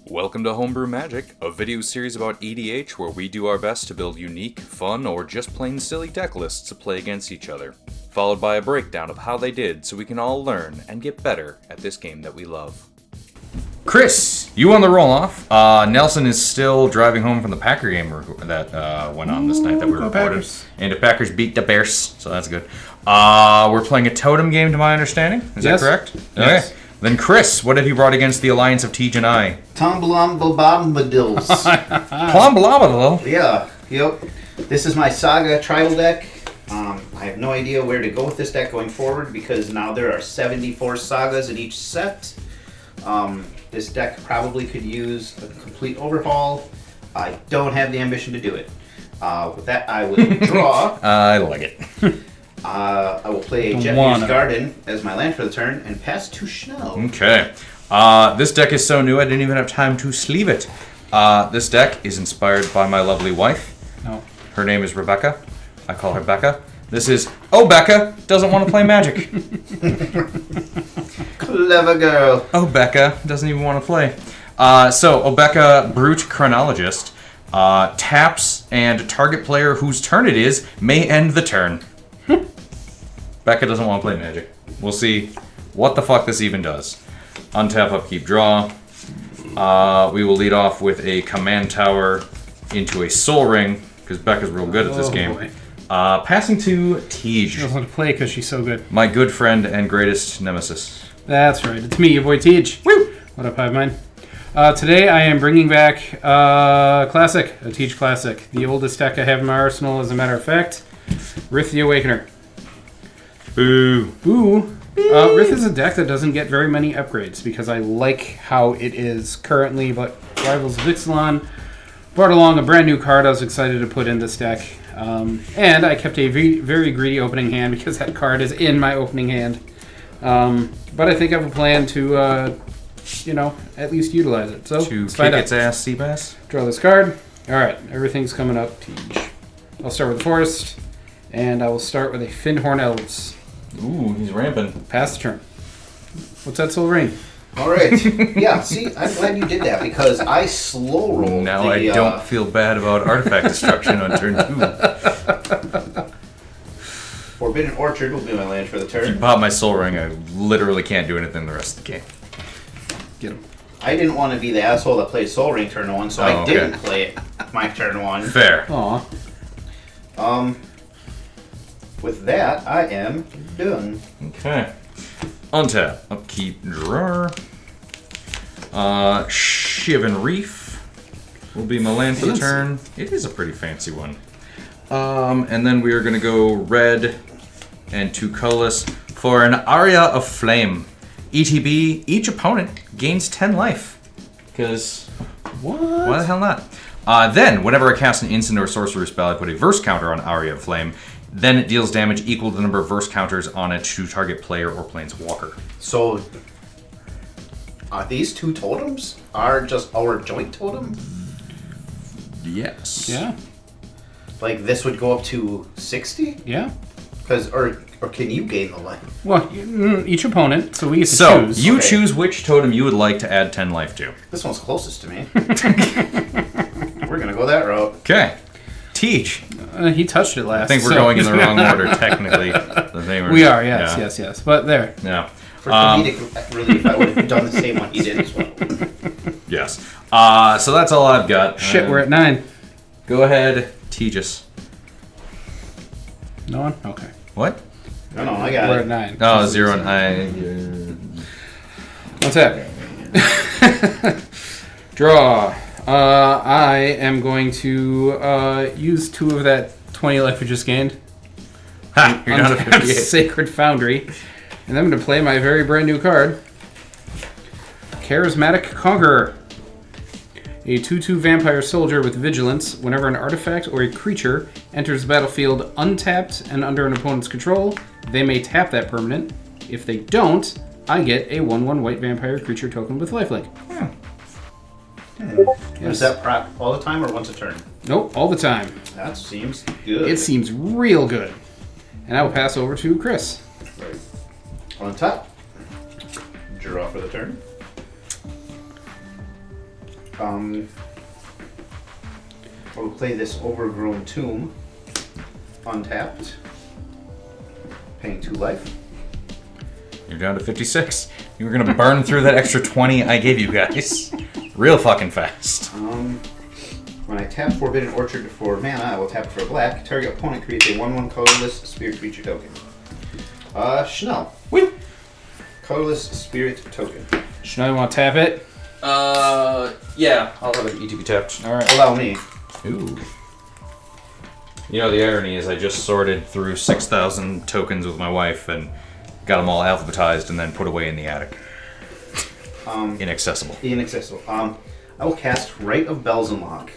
Welcome to Homebrew Magic, a video series about EDH where we do our best to build unique, fun, or just plain silly deck lists to play against each other, followed by a breakdown of how they did so we can all learn and get better at this game that we love. Chris, you on the roll-off. Nelson is still driving home from the Packer game that went on this night that we recorded. Packers. And the Packers beat the Bears, so that's good. We're playing a totem game to my understanding. Is that correct? Yes. Okay. Then Chris, what have you brought against the Alliance of Tej and I? Bombadils. Bombadil. Yeah, yep. This is my Saga tribal deck. I have no idea where to go with this deck going forward because now there are 74 sagas in each set. This deck probably could use a complete overhaul. I don't have the ambition to do it. With that, I will draw. I like it. I will play Jetmir's Garden as my land for the turn and pass to Schnell. Okay. This deck is so new I didn't even have time to sleeve it. This deck is inspired by my lovely wife. No. Her name is Rebecca. I call her Becca. This is Obeka doesn't want to play Magic. Clever girl. Obeka doesn't even want to play. So Obeka, Brute Chronologist, taps and target player whose turn it is may end the turn. Becca doesn't want to play Magic. We'll see what the fuck this even does. Untap, upkeep, draw. We will lead off with a command tower into a Soul Ring, because Becca's real good at this game. Boy. Passing to Tej. She doesn't want to play because she's so good. My good friend and greatest nemesis. That's right. It's me, your boy Tej. Woo! What up, Hive Mind? Today I am bringing back Classic, a Tej Classic. The oldest deck I have in my arsenal, as a matter of fact. Rith the Awakener. Boo. Boo. Rith is a deck that doesn't get very many upgrades because I like how it is currently, but Rivals of Ixalan brought along a brand new card I was excited to put in this deck. And I kept a very greedy opening hand because that card is in my opening hand. But I think I have a plan to, at least utilize it. So To let's kick find out. its ass, Seabass. Draw this card. Alright, everything's coming up. Tej. I'll start with the Forest, and I will start with a Fyndhorn Elves. Ooh, he's ramping. Pass the turn. What's that Soul Ring? All right. Yeah, see, I'm glad you did that because I slow rolled. Now I don't feel bad about artifact destruction on turn 2. Forbidden Orchard will be my land for the If you turn. pop my Soul Ring, I literally can't do anything the rest of the game. Get him. I didn't want to be the asshole that played Soul Ring turn 1, so I okay. didn't play it my turn 1. Fair. Aw. With that, I am done. Okay. Untap. Upkeep. Drawer. Shivan Reef will be my land for the Fancy. turn. It is a pretty fancy one. And then we are going to go red and 2 colorless for an Aria of Flame. ETB, each opponent gains 10 life. Because What? why the hell not? Then, whenever I cast an instant or sorcery spell, I put a verse counter on Aria of Flame. Then it deals damage equal to the number of verse counters on it to target player or planeswalker. So, these two totems are just our joint totem? Yes. Yeah. Like, this would go up to 60? Yeah. Or can you gain the life? Well, each opponent, so we get to So, choose. you Okay. choose which totem you would like to add 10 life to. This one's closest to me. We're gonna go that route. Okay. Teach. He touched it last. I think we're so- going in the wrong order, technically. The thing We are, yes. But there. Yeah. For comedic relief, I would have done the same one he did as well. Yes. So that's all I've got. Shit, we're at 9. Go ahead, teach us. No one? Okay. What? No, I got We're it. at 9. Oh, 0 and I. What's that? Draw. I am going to use 2 of that 20 life we just gained. Ha! You're down to Untap 58. Sacred Foundry. And I'm going to play my very brand new card. Charismatic Conqueror. A 2/2 vampire soldier with vigilance. Whenever an artifact or a creature enters the battlefield untapped and under an opponent's control, they may tap that permanent. If they don't, I get a 1/1 white vampire creature token with lifelink. Is that proc all the time or once a turn? Nope, all the time. That seems good. It seems real good. And I will pass over to Chris. Right. On top. Draw for the turn. I will play this Overgrown Tomb, untapped, paying 2 life. You're down to 56. You were gonna burn through that extra 20 I gave you guys. Real fucking fast. When I tap Forbidden Orchard for mana, I will tap it for black. Target opponent creates a 1/1 colorless spirit creature token. Chanel. Woo! Colorless spirit token. Chanel, you want to tap it? Yeah, I'll have an ETB tapped. All right. Allow me. Ooh. You know, the irony is I just sorted through 6,000 tokens with my wife and got them all alphabetized and then put away in the attic. Inaccessible. Inaccessible. I will cast Rite of Belzenlock.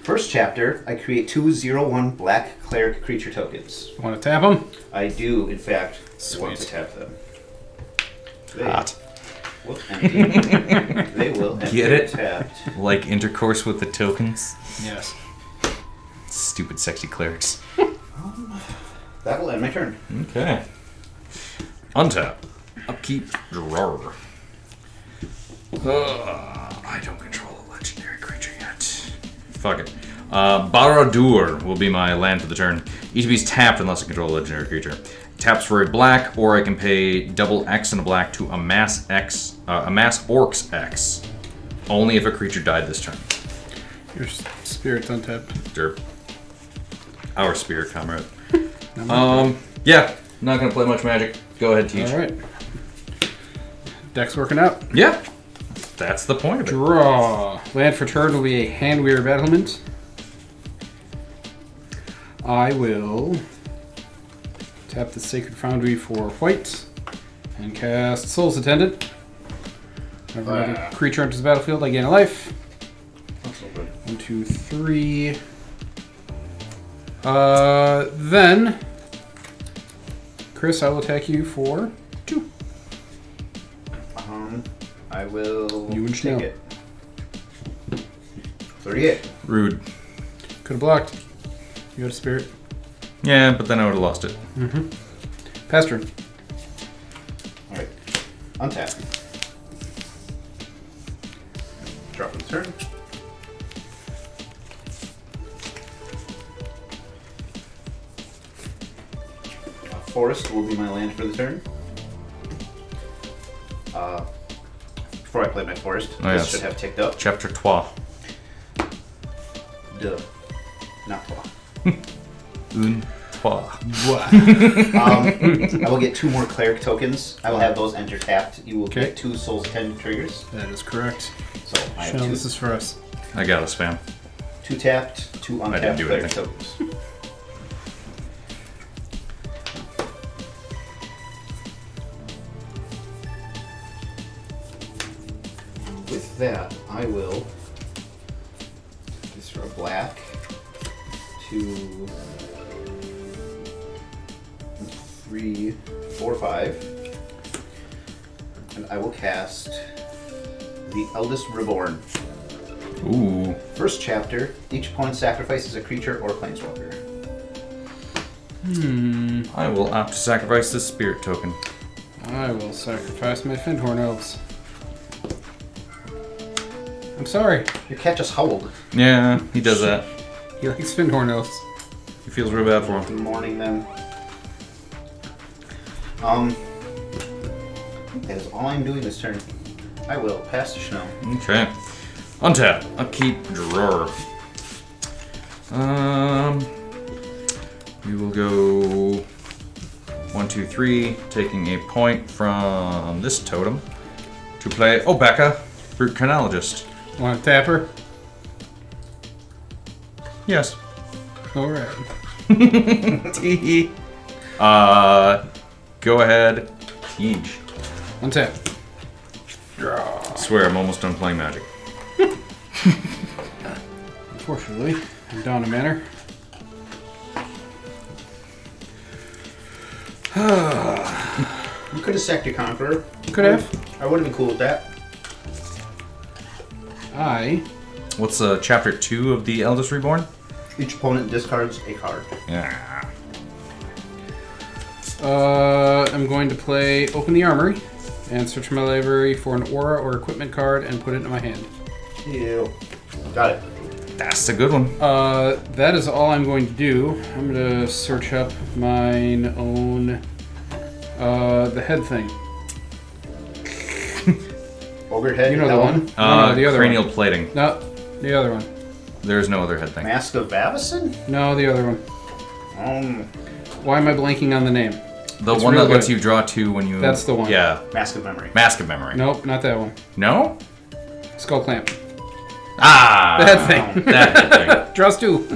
First chapter, I create 2/0/1 black cleric creature tokens. Want to tap them? I do, in fact, want to Sweet. tap them. They Hot. will empty. They will empty Get it? tapped. Like intercourse with the tokens. Yes. Stupid sexy clerics. That will end my turn. Okay. Untap. Upkeep. Drawer. I don't control a legendary creature yet. Fuck it. Barad-dûr will be my land for the turn. ETB's tapped unless I control a legendary creature. Taps for a black, or I can pay double X and a black to amass Orcs X. Only if a creature died this turn. Your spirit's untapped. Derp. Our spirit comrade. Yeah. Not gonna play much magic. Go ahead, teach. All right. Deck's working out. Yeah. That's the point of it. Draw. Land for turn will be a Handweaver Battlement. I will tap the Sacred Foundry for white and cast Soul's Attendant. Whenever another creature enters the battlefield, I gain a life. That's so good. 1, 2, 3. Then, Chris, I will attack you for 2. I will You and Chanel. take it. 38. Rude. Could have blocked. You got a spirit. Yeah, but then I would have lost it. Pass turn. Alright. Untap. Drop in turn. Forest will be my land for the turn. Before I play my forest, Oh, this yes. should have ticked up. Chapter 3. Duh. Not 12. Un, trois. I will get 2 more cleric tokens. I will have those enter tapped. You will Okay. get 2 Souls 10 triggers. That is correct. So I have Chanel, 2, this is for us. I got a spam. 2 tapped, 2 didn't untapped do cleric anything. tokens. With that, I will this for a black 2, 3, 4, 5, and I will cast the Eldest Reborn. Ooh. First chapter, each opponent sacrifices a creature or planeswalker. I will opt to sacrifice this spirit token. I will sacrifice my Findhorn Elves. I'm sorry. Your cat just howled. Yeah, he does that. He likes Findhorn Elves. He feels real bad for him. Mourning them. That is all I'm doing this turn. I will pass to Chanel. Okay. Untap. Upkeep. Drawer. We will go 1, 2, 3, taking a point from this totem to play Obeka, Brute Chronologist. Want to tap her? Yes. Alright. Tee. Go ahead. Teach. Untap. Draw. Swear, I'm almost done playing Magic. Unfortunately, I'm down a manner. You could have sacked your Conqueror. Could have. I would have been cool with that. What's chapter 2 of the Eldest Reborn? Each opponent discards a card. Yeah. I'm going to play Open the Armory and search my library for an aura or equipment card and put it in my hand. Ew. Got it. That's a good one. That is all I'm going to do. I'm going to search up mine own the head thing. Ogre head. You know that the one? No, the other Cranial one. plating. No, the other one. There is no other head thing. Mask of Avacyn? No, the other one. Why am I blanking on the name? The It's one real that lets good. you draw two when you... That's the one. Yeah. Mask of Memory. Mask of Memory. Nope, not that one. No? Skull clamp. Ah! The head thing. That head Draws two.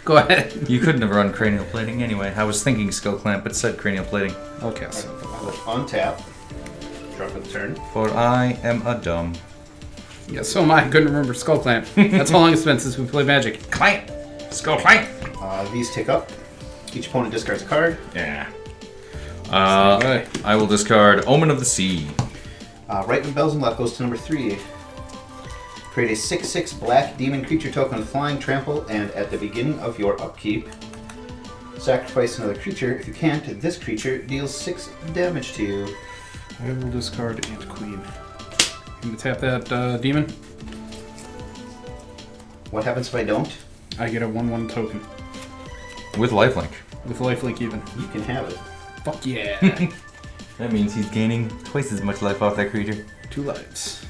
Go ahead. thing. You couldn't have run cranial plating anyway. I was thinking skull clamp, but said cranial plating. Okay, so I will untap. Draw for the turn. For I am a dumb. yeah, so am I. I couldn't remember skull clamp. That's how long it's been since we played Magic. Clamp! Skull clamp! These tick up. Each opponent discards a card. Yeah. Bye. I will discard Omen of the Sea. Right when bells and left goes to number 3. Create a 6/6 black demon creature token with flying, trample, and at the beginning of your upkeep, sacrifice another creature. If you can't, this creature deals 6 damage to you. I will discard Ant Queen. Can you tap that demon? What happens if I don't? I get a 1/1 token. With lifelink. With lifelink even. You can have it. Fuck yeah. That means he's gaining twice as much life off that creature. 2 lives.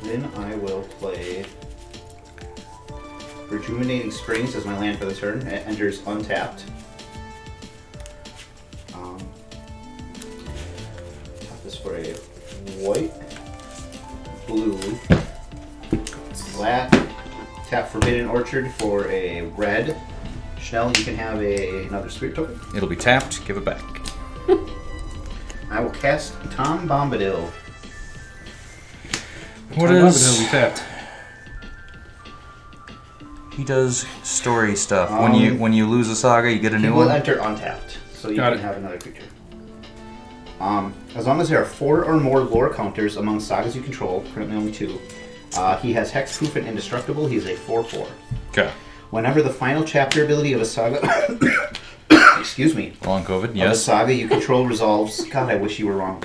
Then I will play Rejuvenating Springs as my land for the turn. It enters untapped. Tap this for a white, blue, black. Tap Forbidden Orchard for a red. Schnell, you can have another spirit token. It'll be tapped, give it back. I will cast Tom Bombadil. What Tom is... Bombadil we tapped. He does story stuff. When you lose a saga, you get a He new will one. enter untapped, so you Got can it. have another creature. As long as there are 4 or more lore counters among sagas you control, currently only 2, he has hexproof and indestructible. He's a 4/4. Okay. Whenever the final chapter ability of a saga, excuse me, Long COVID, of a yes. saga you control resolves. God, I wish you were wrong.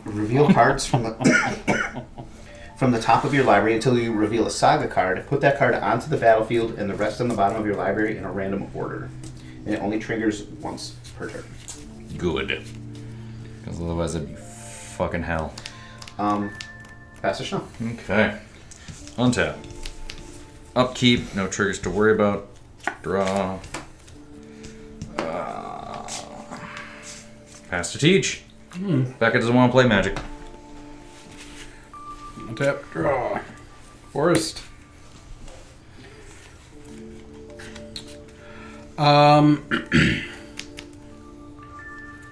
Reveal cards from the from the top of your library until you reveal a saga card. Put that card onto the battlefield and the rest on the bottom of your library in a random order. And it only triggers once per turn. Good. Because otherwise it'd be fucking hell. Pass the snow. Okay. Untap. Upkeep, no triggers to worry about. Draw. Pass to teach. Becca doesn't want to play Magic. Tap, draw. Forest. I'm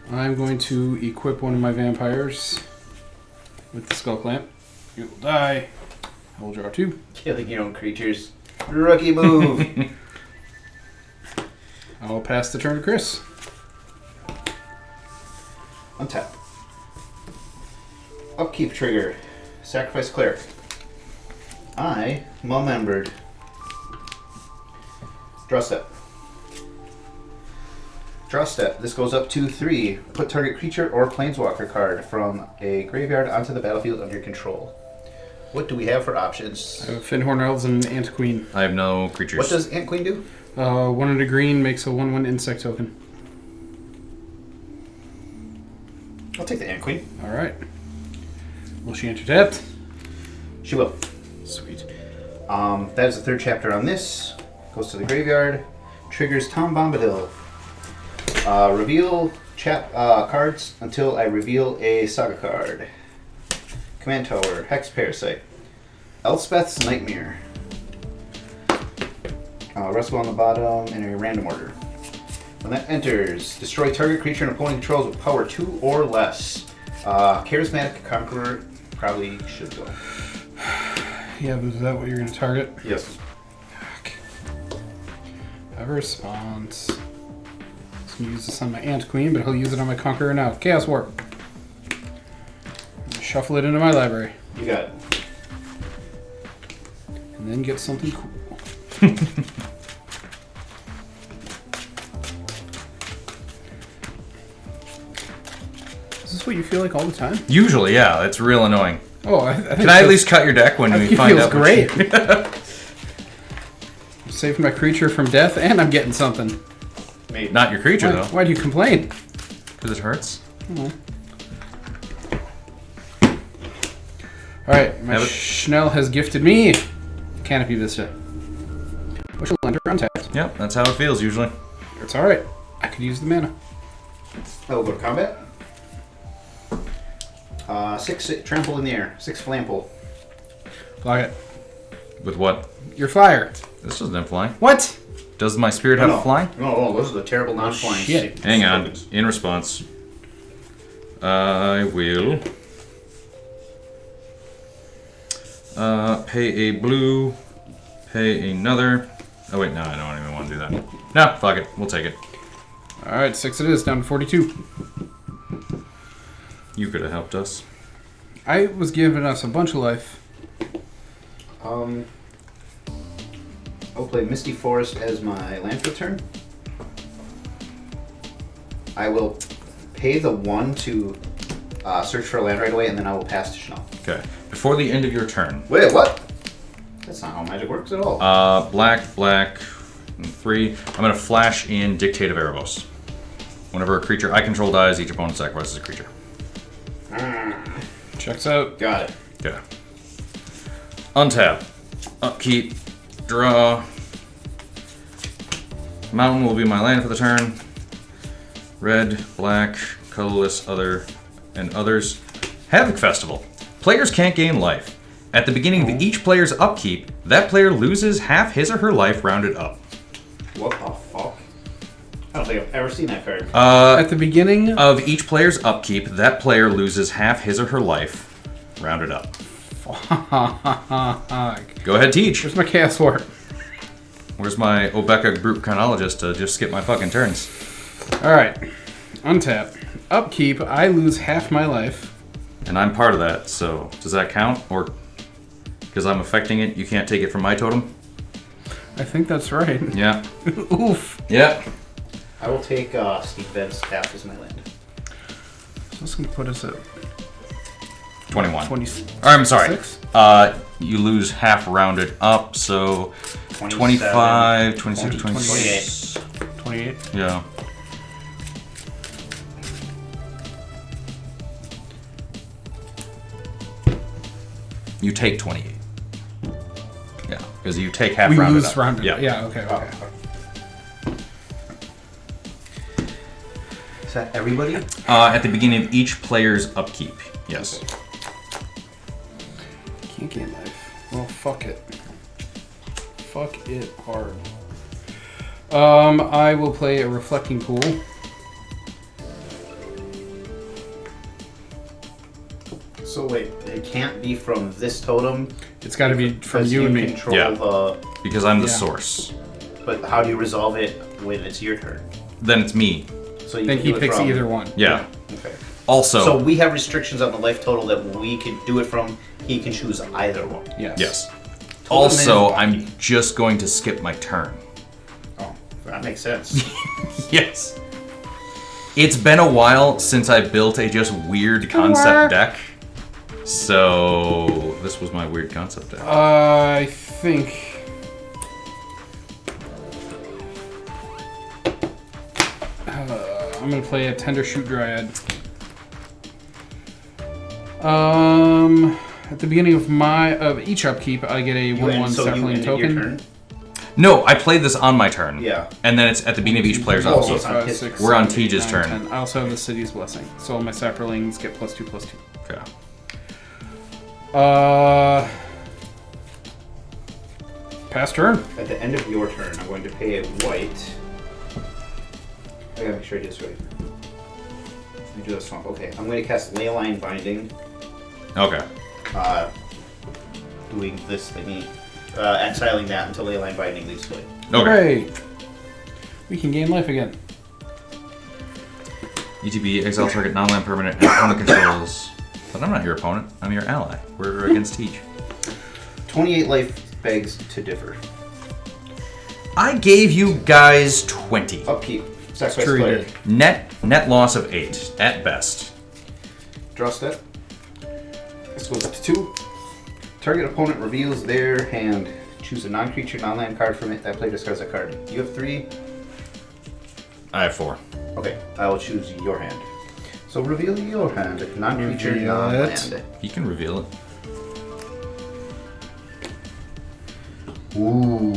going to equip one of my vampires with the skull clamp. You will die. I will draw 2. Killing your own creatures. Rookie move. I'll pass the turn to Chris. Untap. Upkeep trigger. Sacrifice cleric. I membered. Draw step. Draw step. This goes up to 3. Put target creature or planeswalker card from a graveyard onto the battlefield under your control. What do we have for options? I have Finhorn Elves and Ant Queen. I have no creatures. What does Ant Queen do? 1 and a green makes a 1/1 insect token. I'll take the Ant Queen. Alright. Will she enter tapped? She will. Sweet. That is the 3rd chapter on this. Goes to the graveyard. Triggers Tom Bombadil. Reveal cards until I reveal a saga card. Command Tower. Hex Parasite. Elspeth's Nightmare. Rest go on the bottom in a random order. When that enters, destroy target creature and opponent controls with power 2 or less. Charismatic Conqueror probably should go. Yeah, but is that what you're going to target? Yes. Okay. Have a response. He's going to use this on my Ant Queen, but he'll use it on my Conqueror now. Chaos Warp. Shuffle it into my library. You got it. And then get something cool. this what you feel like all the time? Usually, yeah. It's real annoying. Oh, I think Can I at least cut your deck when we find out? It feels great. I'm saving my creature from death, and I'm getting something. Maybe. Not your creature, though. Why do you complain? Because it hurts. Oh. Alright, my Have it. Schnell has gifted me Canopy Vista. Which will enter untapped. Yep, that's how it feels usually. It's alright. I could use the mana. I will go to combat. 6 trample in the air. 6 flample. Block it. With what? Your flyer. This doesn't have flying. What? Does my spirit have flying? No, those are the terrible non-flying. Shit. Hang on. In response, I will pay a blue, pay another. Oh wait, no, I don't even want to do that. No, fuck it. We'll take it. Alright, 6 it is, down to 42. You could have helped us. I was giving us a bunch of life. I'll play Misty Forest as my landfill turn. I will pay the 1 to search for a land right away, and then I will pass to Schnell. Okay. Before the end of your turn. Wait, what? That's not how magic works at all. Black, and 3. I'm going to flash in Dictate of Erebos. Whenever a creature I control dies, each opponent sacrifices a creature. Checks out. Got it. Okay. Untap. Upkeep. Draw. Mountain will be my land for the turn. Red, black, colorless, other, and others. Havoc Festival. Players can't gain life. At the beginning of each player's upkeep, that player loses half his or her life rounded up. What the fuck? I don't think I've ever seen that card. At the beginning Of each player's upkeep, that player loses half his or her life rounded up. Go ahead, teach. Where's my Chaos War? Where's my Obeka Brute Chronologist to just skip my fucking turns? Alright. Untap. Upkeep, I lose half my life. And I'm part of that, so does that count? Or because I'm affecting it, you can't take it from my totem? I think that's right. Yeah. Oof. Yeah. I will take Steep Bed's Tap as my land. So this can put us at 21. 20. Or, I'm sorry. 6? You lose half rounded up, so 27, 25, 26, 28. 28. Yeah. You take 28. Yeah, because you take half We rounded lose up. rounded. Yeah. Yeah, okay. Is that everybody? At the beginning of each player's upkeep. Yes. Can't gain life. Well, fuck it. Fuck it hard. I will play a Reflecting Pool. So wait, it can't be from this totem. It's got to be from because you and me. Control Yeah. the. Because I'm the Yeah. source. But how do you resolve it when it's your turn? Then it's me. So you Then can he do it picks from, either one. Yeah. Okay. Also. So we have restrictions on the life total that we can do it from. He can choose either one. Yes. Yes. Total Also, is I'm lucky. just going to skip my turn. Oh, that makes sense. Yes. It's been a while since I built a just weird concept deck. So, this was my weird concept deck. I think. I'm gonna play a Tender Shoot Dryad. At the beginning of each upkeep, I get a You 1/1 end, so you sapling ended your token. turn. No, I played this on my turn. Yeah. And then it's at the beginning of each player's Oh, upkeep. so it's on his- We're on Tej's turn. 10. I also have the City's Blessing, so my saplings get +2/+2. Okay. Pass turn. At the end of your turn, I'm going to pay a white. I gotta make sure I do this right. Let me do this one. Okay, I'm going to cast Leyline Binding. Okay. Doing this thingy. Exiling that until Leyline Binding leaves play. Okay. Hooray. We can gain life again. ETB, exile target non-land permanent and opponent controls. But I'm not your opponent. I'm your ally. We're against Tej. 28 life begs to differ. I gave you guys 20. Upkeep. Sacrifice True, you player. did. Net loss of 8 at best. Draw step. This goes up to 2. Target opponent reveals their hand. Choose a non-creature, non-land card from it. That player discards a card. You have 3. I have 4. Okay, I will choose your hand. So reveal your hand. Non-creature, Reveal non-land. You can reveal it. Ooh.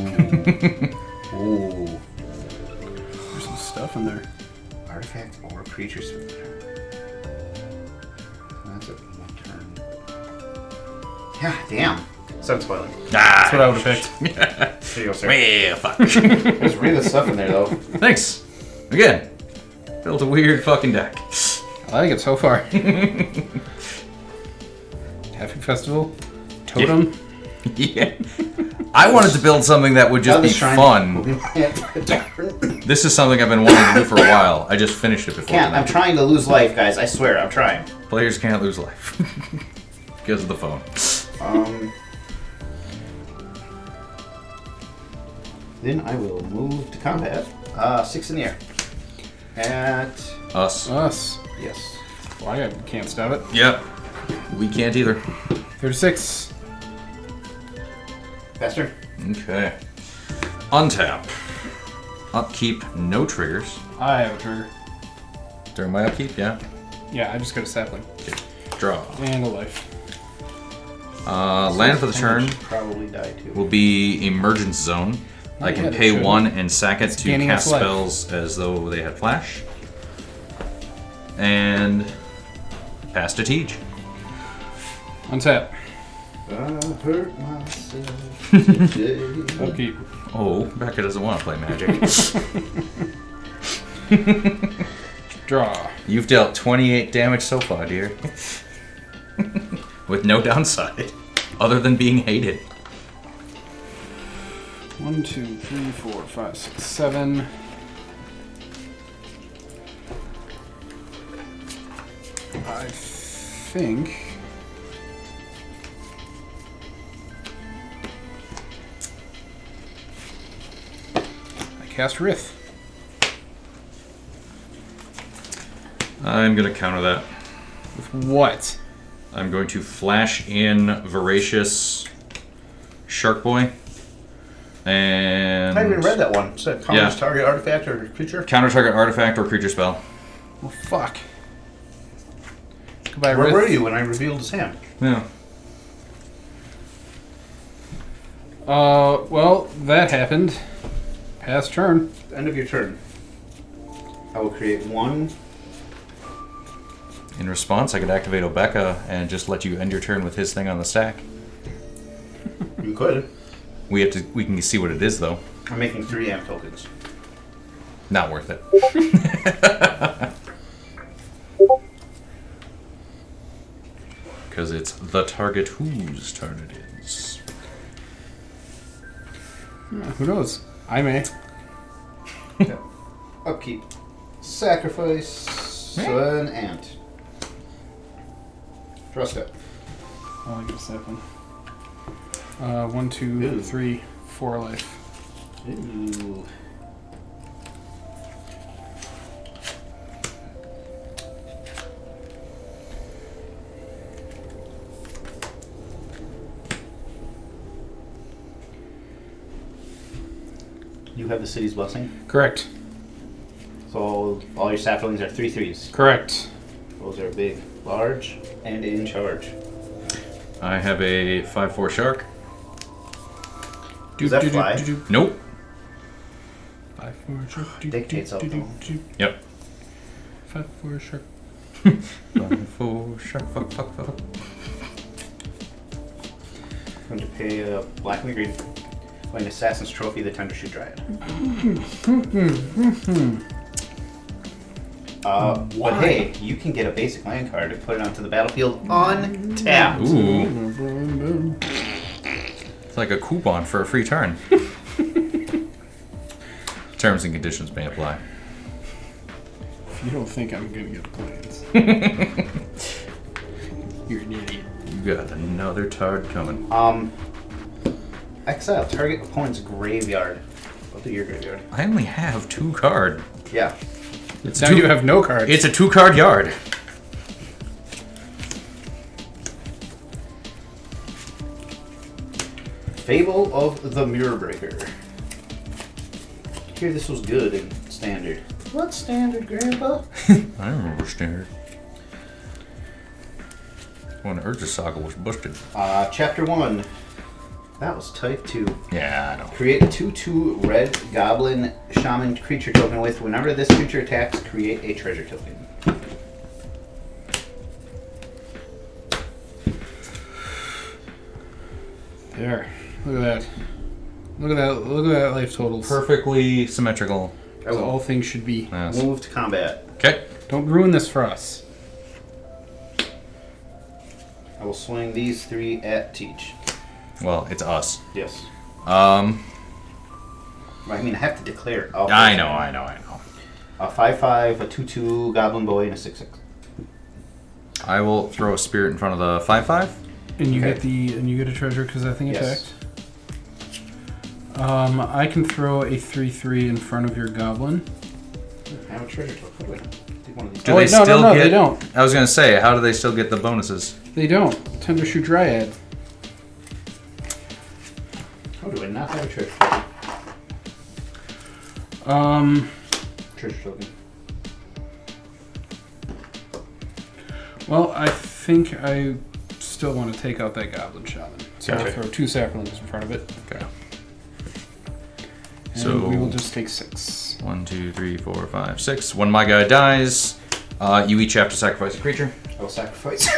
Ooh. There's some stuff in there. Artifact or creature spell. That's it. My turn. Yeah, damn. Sun spoiling. That's what I would have picked. There you go, sir. Well, fuck. There's really stuff in there, though. Thanks. Again, built a weird fucking deck. I like it so far. Happy Festival. Totem. Yeah. I wanted to build something that would just be fun. This is something I've been wanting to do for a while. I just finished it before. Can't. I'm trying to lose life, guys. I swear, I'm trying. Players can't lose life because of the phone. Then I will move to combat. 6 in the air. At Us. yes. Well, I can't stab it. Yep. We can't either. 36. Faster. Okay. Untap. Upkeep, no triggers. I have a trigger. During my upkeep, yeah. Yeah, I just got a sapling. Draw. And a life. Land for the turn Should probably die too. will be Emergence Zone. I can yeah, they pay should. 1 and sack it to gaining cast its life. spells as though they had flash. And pass to Tej. Untap. I hurt myself today. Upkeep. Oh, Becca doesn't want to play Magic. Draw. You've dealt 28 damage so far, dear. With no downside, other than being hated. 1, 2, 3, 4, 5, 6, 7. I think. I cast Rith. I'm going to counter that. With what? I'm going to flash in Voracious Shark Boy. And I haven't even read that one. It said counters Yeah. target artifact or creature. counter target artifact or creature spell. Well, fuck. Goodbye, Where Rith. were you when I revealed his hand? Yeah. Well, that happened. Pass turn. End of your turn. I will create 1. In response, I could activate Obeka and just let you end your turn with his thing on the stack. You could. We can see what it is though. I'm making 3 amp tokens. Not worth it. Because it's the target whose turn it is. Who knows? I may. Upkeep. Sacrifice an ant. Draw step. Oh, I get a sapling. 1, 2, Ooh. 3, 4 life. Ooh. You have the city's blessing, Correct. so all your saplings are 3/3s. Correct. Those are big, large, and in charge. I have a 5/4 shark. Does that fly? Nope. 5, 4, shark. Dictates out though. Yep. 5, 4, shark. 5/4 shark. Fuck. I'm going to pay a black and a green. An Assassin's Trophy, the Thundershoot Dryad. But hey, you can get a basic land card and put it onto the battlefield untapped. Ooh. It's like a coupon for a free turn. Terms and conditions may apply. If you don't think I'm gonna get planes, you're an idiot. You got another tard coming. Exile target opponent's graveyard. Go to your graveyard. I only have 2 card. Yeah. It's Now you have no cards. It's a 2-card yard. Fable of the Mirror Breaker. I hear this was good in standard. What's standard, Grandpa? I remember standard. When Urza Saga was busted. Chapter 1. That was type 2. Yeah, I know. Create a 2/2 red goblin shaman creature token with whenever this creature attacks, create a treasure token. There. Look at that. Look at that. Look at that life totals. Perfectly symmetrical. As all things should be. Yes. Move to combat. Okay. Don't ruin this for us. I will swing these 3 at Teach. Well, it's us. Yes. I I mean, I have to declare. Out know. A 5/5, a 2/2 goblin boy, and a 6/6. I will throw a spirit in front of the 5/5. And you Okay. get a treasure because that thing Yes. attacked. I can throw a 3/3 in front of your goblin. I have a treasure token. Wait, take one of these. Do Oh, they wait, no, still no, get? they don't. I was gonna say, how do they still get the bonuses? They don't. Tendershoe Dryad. How do I not have a treasure token? Treasure token. Well, I think I still want to take out that goblin shaman. So Okay. I'll throw 2 saplings in front of it. Okay. And So- we will just take 6. 1, 2, 3, 4, 5, 6. When my guy dies, you each have to sacrifice a creature. I will sacrifice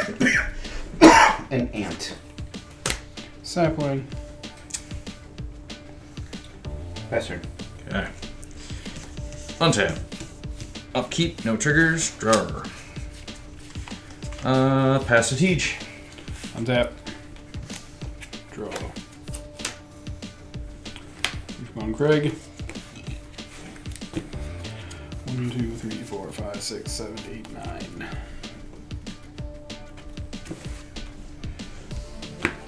an ant. Sapling. Pass turn. Okay. Untap. Upkeep, no triggers. Draw. Pass to Teach. Untap. Draw. Come on, Craig. 1, 2, 3, 4, 5, 6, 7, 8, 9.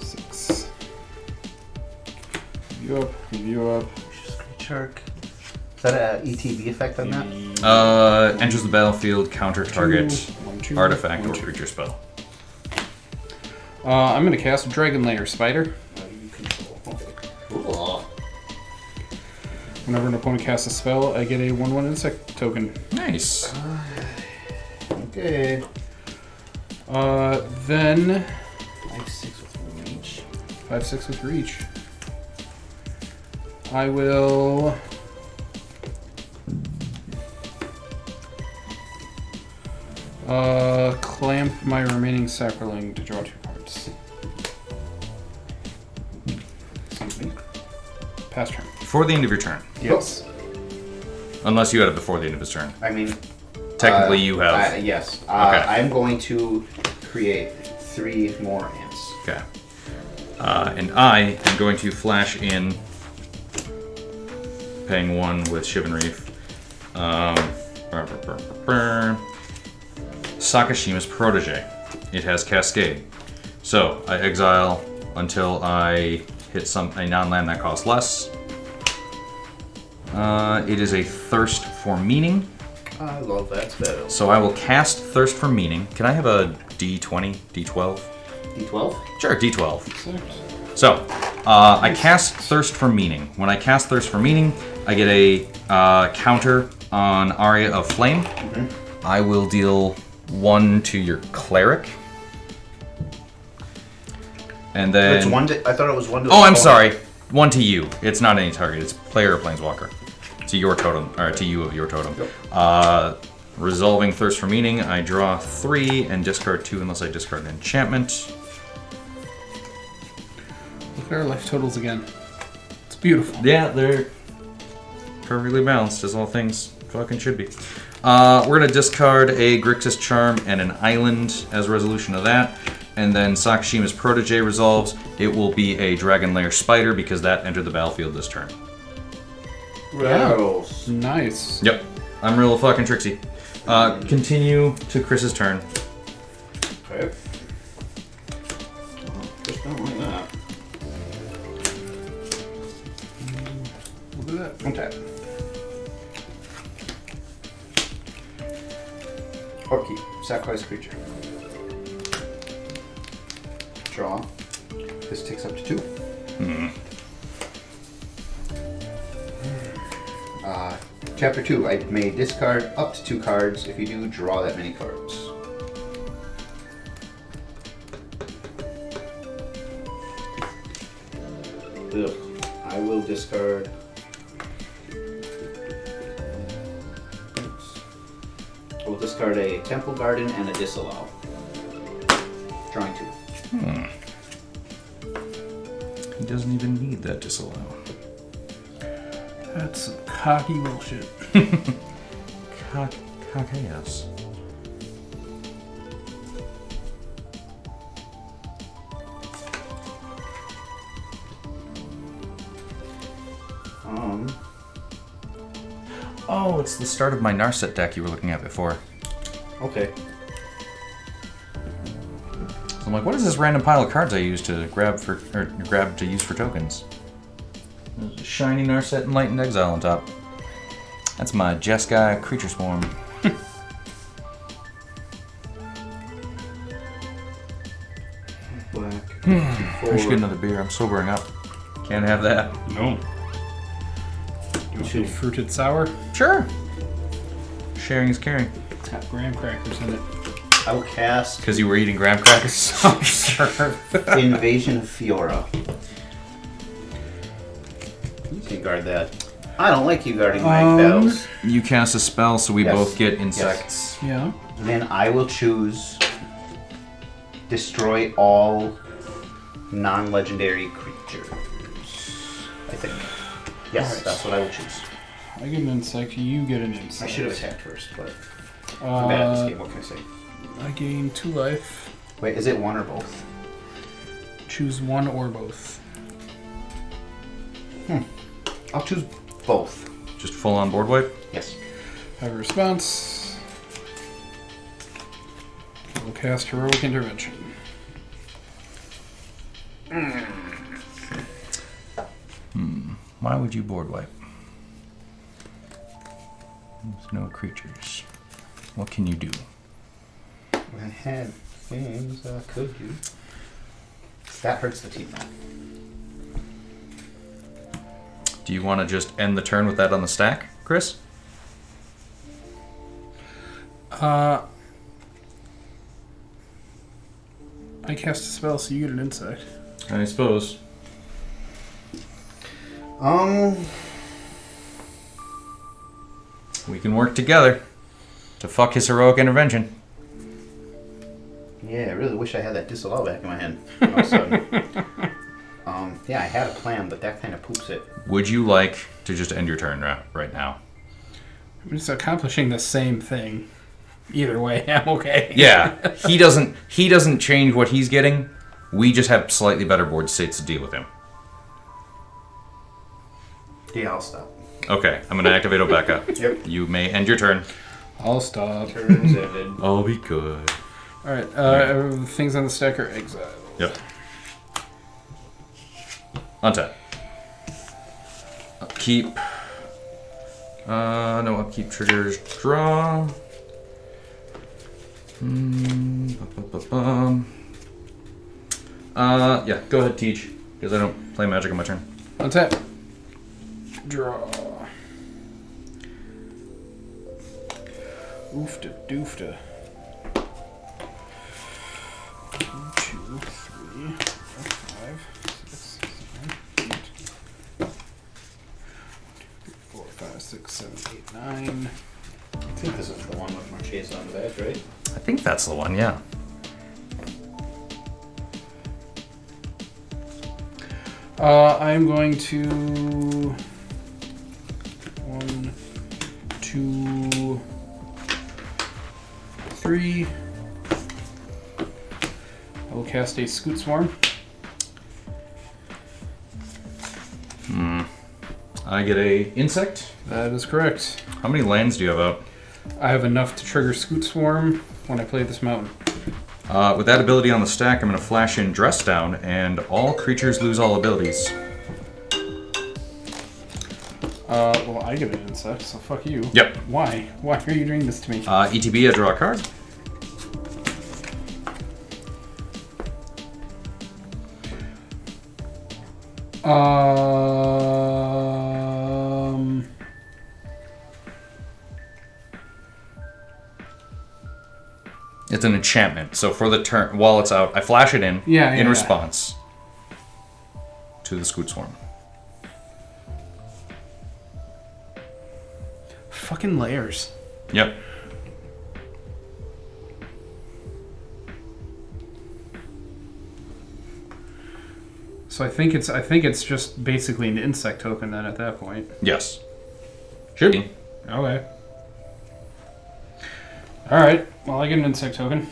6. Review up. Review up. Screech Shark. Is that an ETB effect on that? Enters the battlefield, counter target, 1, 2, artifact, 1, or 2. creature spell. I'm going to cast Dragon Lair Spider. You control. Okay. Cool. Whenever an opponent casts a spell, I get a 1/1 insect token. Nice. Okay. Then 5/6 with reach. 5/6 with reach. I will clamp my remaining Saproling to draw 2 cards. Excuse me. Pass turn. Before the end of your turn. Yes. Unless you had it before the end of his turn. I mean, Technically, you have. yes. Okay. I'm going to create 3 more ants. Okay. And I am going to flash in, paying 1 with Shiv and Rith. Sakashima's Protege. It has Cascade. So I exile until I hit a non-land that costs less. It is a Thirst for Meaning. I love that spell. So I will cast Thirst for Meaning. Can I have a D20, D12? D12? Sure, D12. So, I cast Thirst for Meaning. When I cast Thirst for Meaning, I get a counter on Aria of Flame. I will deal 1 to your Cleric. And then... It's 1 to, I thought it was 1 to... Oh, I'm sorry. 1 to you. It's not any target. It's player or planeswalker. To your totem, or to you of your totem. Yep. Resolving Thirst for Meaning, I draw 3 and discard 2 unless I discard an enchantment. Look at our life totals again. It's beautiful. Yeah, they're perfectly balanced, as all things fucking should be. We're gonna discard a Grixis Charm and an island as a resolution of that. And then Sakashima's Protege resolves. It will be a Dragon Lair Spider because that entered the battlefield this turn. Gross. Nice. Yep. I'm real fucking tricksy. Continue to Chris's turn. Okay. Just don't like that. Look at that. Untap. Upkeep. Sacrifice creature. Draw. This takes up to 2. Chapter 2. I may discard up to 2 cards. If you do, draw that many cards. Ugh. I will discard. Oops. I will discard a Temple Garden and a Disallow. Drawing 2. He doesn't even need that disallow. That's some cocky bullshit. Chaos. Oh, it's the start of my Narset deck you were looking at before. Okay. So I'm like, what is this random pile of cards I use to grab to use for tokens? There's a shiny Narset Enlightened Exile on top. That's my Jeskai Creature Swarm. Black. I should get another beer. I'm sobering up. Can't have that. No. You want a fruited sour? Sure. Sharing is caring. It's got graham crackers in it. I will cast Because you were eating graham crackers. I'm sure. Invasion of Fiora. You can guard that. I don't like you guarding my bells. You cast a spell, so we Yes. both get insects. Yeah. Then I will choose destroy all non-legendary creatures. I think. Yes, Alright. that's what I will choose. I get an insect, you get an insect. I should have attacked first, but I'm bad at this game. What can I say? I gain 2 life. Wait, is it one or both? Choose one or both. I'll choose both. Just full on board wipe? Yes. Have a response. We'll cast Heroic Intervention. Why would you board wipe? There's no creatures. What can you do? I had things I could do. That hurts the team though. Do you want to just end the turn with that on the stack, Chris? I cast a spell, so you get an insect. I suppose. We can work together to fuck his heroic intervention. Yeah, I really wish I had that disallow back in my hand. All of a sudden. Yeah, I had a plan, but that kind of poops it. Would you like to just end your turn right now? I'm just accomplishing the same thing. Either way, I'm okay. Yeah, he doesn't change what he's getting. We just have slightly better board states to deal with him. Yeah, I'll stop. Okay, I'm gonna activate Obeka. Yep. You may end your turn. I'll stop. Turns ended. I'll be good. Alright, things on the stack are exiled. Yep. Untap. Upkeep. No upkeep triggers. Draw. Yeah, go ahead, teach. Because I don't play Magic on my turn. Untap. Draw. Oofta doofta. 1, 2, 3, 4, 5, 6, 7, 8. 4, 5, 6, 7, 8, 9. I think this is the one with Marchesa on the back, right? I think that's the one, yeah. I'm going to 1, 2, 3. I will cast a Scoot Swarm. I get a insect. That is correct. How many lands do you have out? I have enough to trigger Scoot Swarm when I play this mountain. With that ability on the stack, I'm going to flash in Dress Down, and all creatures lose all abilities. Well, I get an insect, so fuck you. Yep. Why? Why are you doing this to me? ETB, I draw a card. It's an enchantment. So for the turn, while it's out, I flash it in response to the Scoot Swarm. Fucking layers. Yep. So I think it's just basically an insect token then at that point. Yes. Should be. Okay. Alright, well I get an insect token.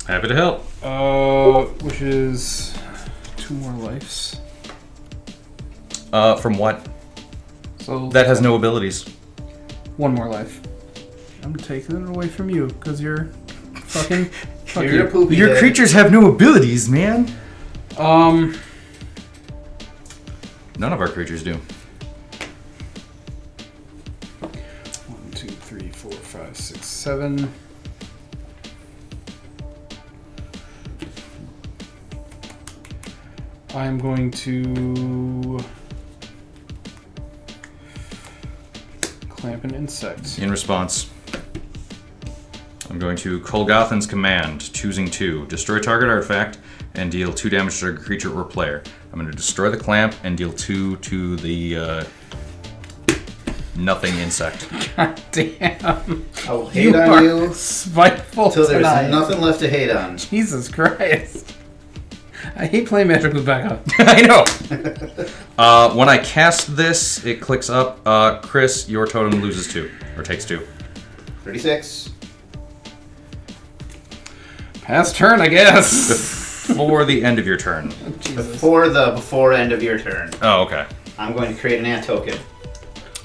Happy to help. Which is 2 more lives. From what? So That has no abilities. 1 more life. I'm taking it away from you because you're fucking. Fuck You're you. a poopy Your head. creatures have no abilities, man. Um. None of our creatures do. 1, 2, 3, 4, 5, 6, 7. I'm going to clamp an insect. In response, I'm going to Kolgothan's Command, choosing 2. Destroy target artifact and deal 2 damage to target creature or player. I'm going to destroy the clamp and deal 2 to the nothing insect. God damn. I'll hate on you Spiteful until there's tonight. nothing left to hate on. Jesus Christ. I hate playing Magic with Becca. I know. When I cast this, it clicks up. Chris, your totem loses 2 or takes 2. 36. Pass turn, I guess. Before the end of your turn. Jesus. Before end of your turn, Oh, okay. I'm going to create an ant token.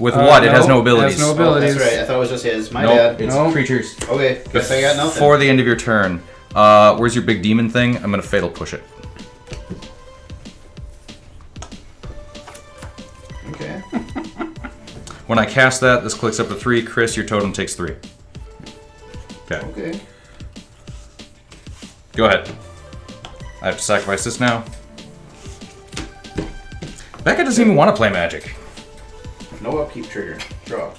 With what? It has no no, it abilities. has no Oh, abilities. that's right. I thought it was just his. My Nope, bad. it's Nope. creatures. Okay, guess I got nothing. Before the end of your turn. Where's your big demon thing? I'm gonna fatal push it. Okay. When I cast that, this clicks up to 3. Chris, your totem takes 3. Okay. Okay. Go ahead. I have to sacrifice this now. Becca doesn't even want to play Magic. No upkeep trigger. Draw.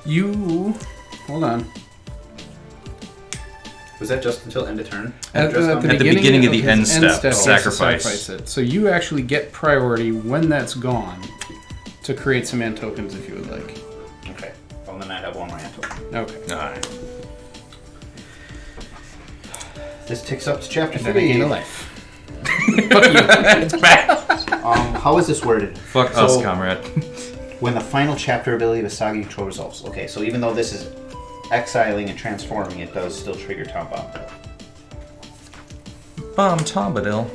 You. Hold on. Was that just until end of turn? At Just the on- At the beginning of the his end step, he has to sacrifice. it. So you actually get priority when that's gone to create some ant tokens if you would like. Okay. Well, then I have 1 more ant token. Okay. Alright. This ticks up to chapter And then I 3. gain a life. It's back. How is this worded? Fuck So- us, comrade. When the final chapter ability of a saga you control resolves. Okay, so even though this is exiling and transforming, it does still trigger Tom Bomb. Bombadil.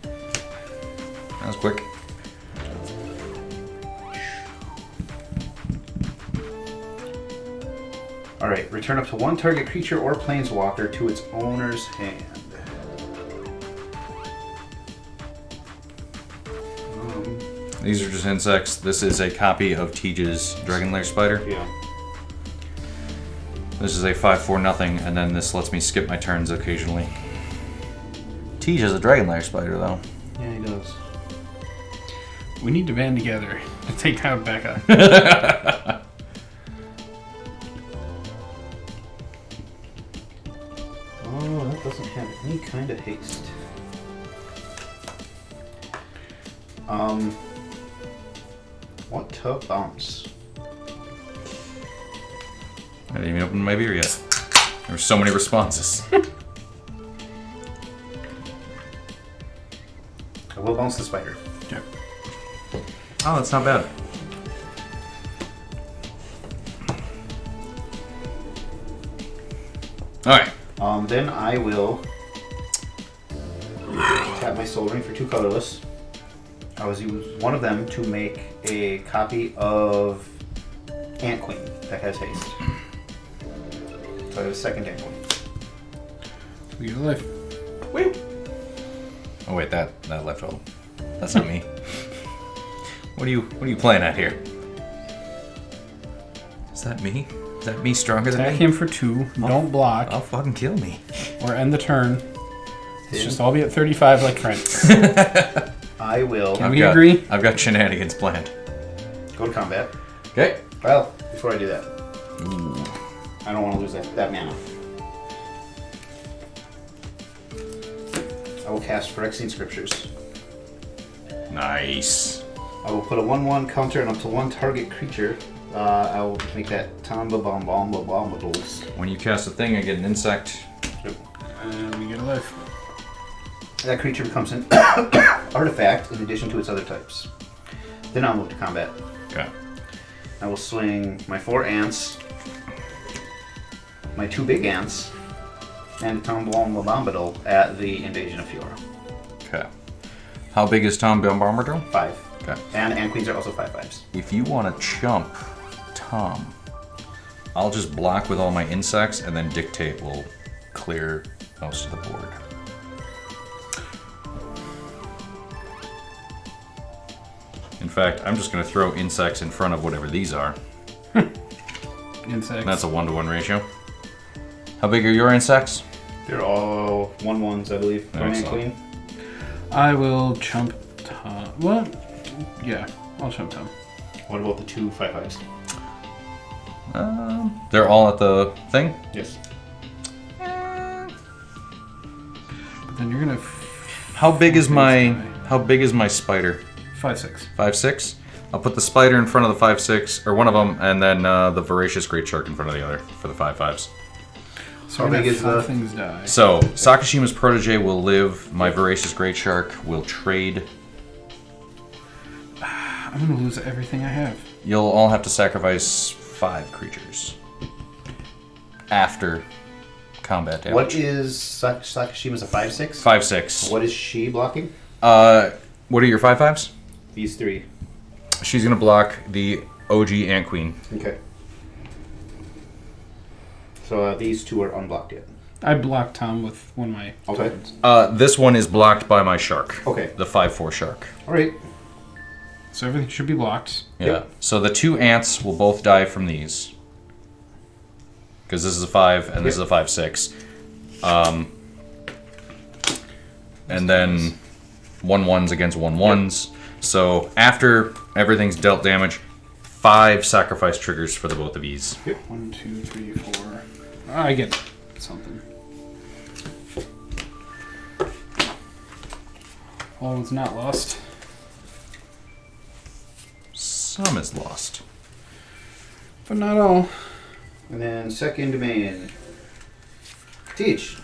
That was quick. Alright, return up to 1 target creature or planeswalker to its owner's hand. These are just insects. This is a copy of Tej's Dragonlair Spider. Yeah. This is a 5/4 nothing, and then this lets me skip my turns occasionally. Tej is a Dragonlair Spider, though. Yeah, he does. We need to band together to take down Becca. Oh, that doesn't have any kind of haste. What to bounce? I didn't even open my beer yet. There were so many responses. I will bounce the spider. Yep. Oh, that's not bad. Alright. Then I will tap my soul ring for 2 colorless. I was use one of them to make a copy of Ant Queen that has haste. So I have a second Ant Queen. We get a life. Oh wait, that left all. That's not me. What are you playing at here? Is that me? Is that me stronger than Attack me? him for 2. Don't block. I'll fucking kill me. Or end the turn. Let's just all be at 35 like friends. I will Can we agree? I've got shenanigans planned. go to combat. Okay. Well, before I do that, I don't want to lose that mana. I will cast Phyrexian Scriptures. Nice. I will put a 1/1 counter on up to one target creature. I will make that Bombadil. When you cast a thing, I get an insect. And we get a life. That creature becomes an artifact in addition to its other types. Then I'll move to combat. Okay. I will swing my 4 ants, my 2 big ants, and a Bombadil at the Invasion of Fiora. Okay. How big is Tom Bombadil? 5. Okay. And queens are also 5/5s. If you want to chump Tom, I'll just block with all my insects, and then Dictate will clear most of the board. In fact, I'm just going to throw insects in front of whatever these are. Insects. That's a 1-to-1 ratio. How big are your insects? They're all 1/1s, I believe. Queen and Excellent. queen. I will chump Tom. What? Yeah, I'll chump Tom. What about the 2 5/5s? They're all at the thing? Yes. But then you're gonna. How big is my spider? 5/6. 5/6? I'll put the spider in front of the 5/6, or one of them, and then the voracious great shark in front of the other for the 5/5s. So How big is the- things die? So Sakashima's protege will live. My voracious great shark will trade. I'm gonna lose everything I have. You'll all have to sacrifice 5 creatures after combat damage. What is Sakashima's a 5/6? 5/6. What is she blocking? What are your 5/5s? These 3. She's gonna block the OG Ant Queen. Okay. So these 2 are unblocked yet. I blocked Tom with one of my Okay. tokens. This one is blocked by my shark. Okay. The 5/4 shark. All right. So everything should be blocked. Yeah. Yep. So the 2 ants will both die from these. Because this is a 5 and this is a 5/6. And then 1/1s against 1/1s. So after everything's dealt damage, 5 sacrifice triggers for the both of these. 1, 2, 3, 4. I get something. All is not lost. Some is lost. But not all. And then second domain. Teach.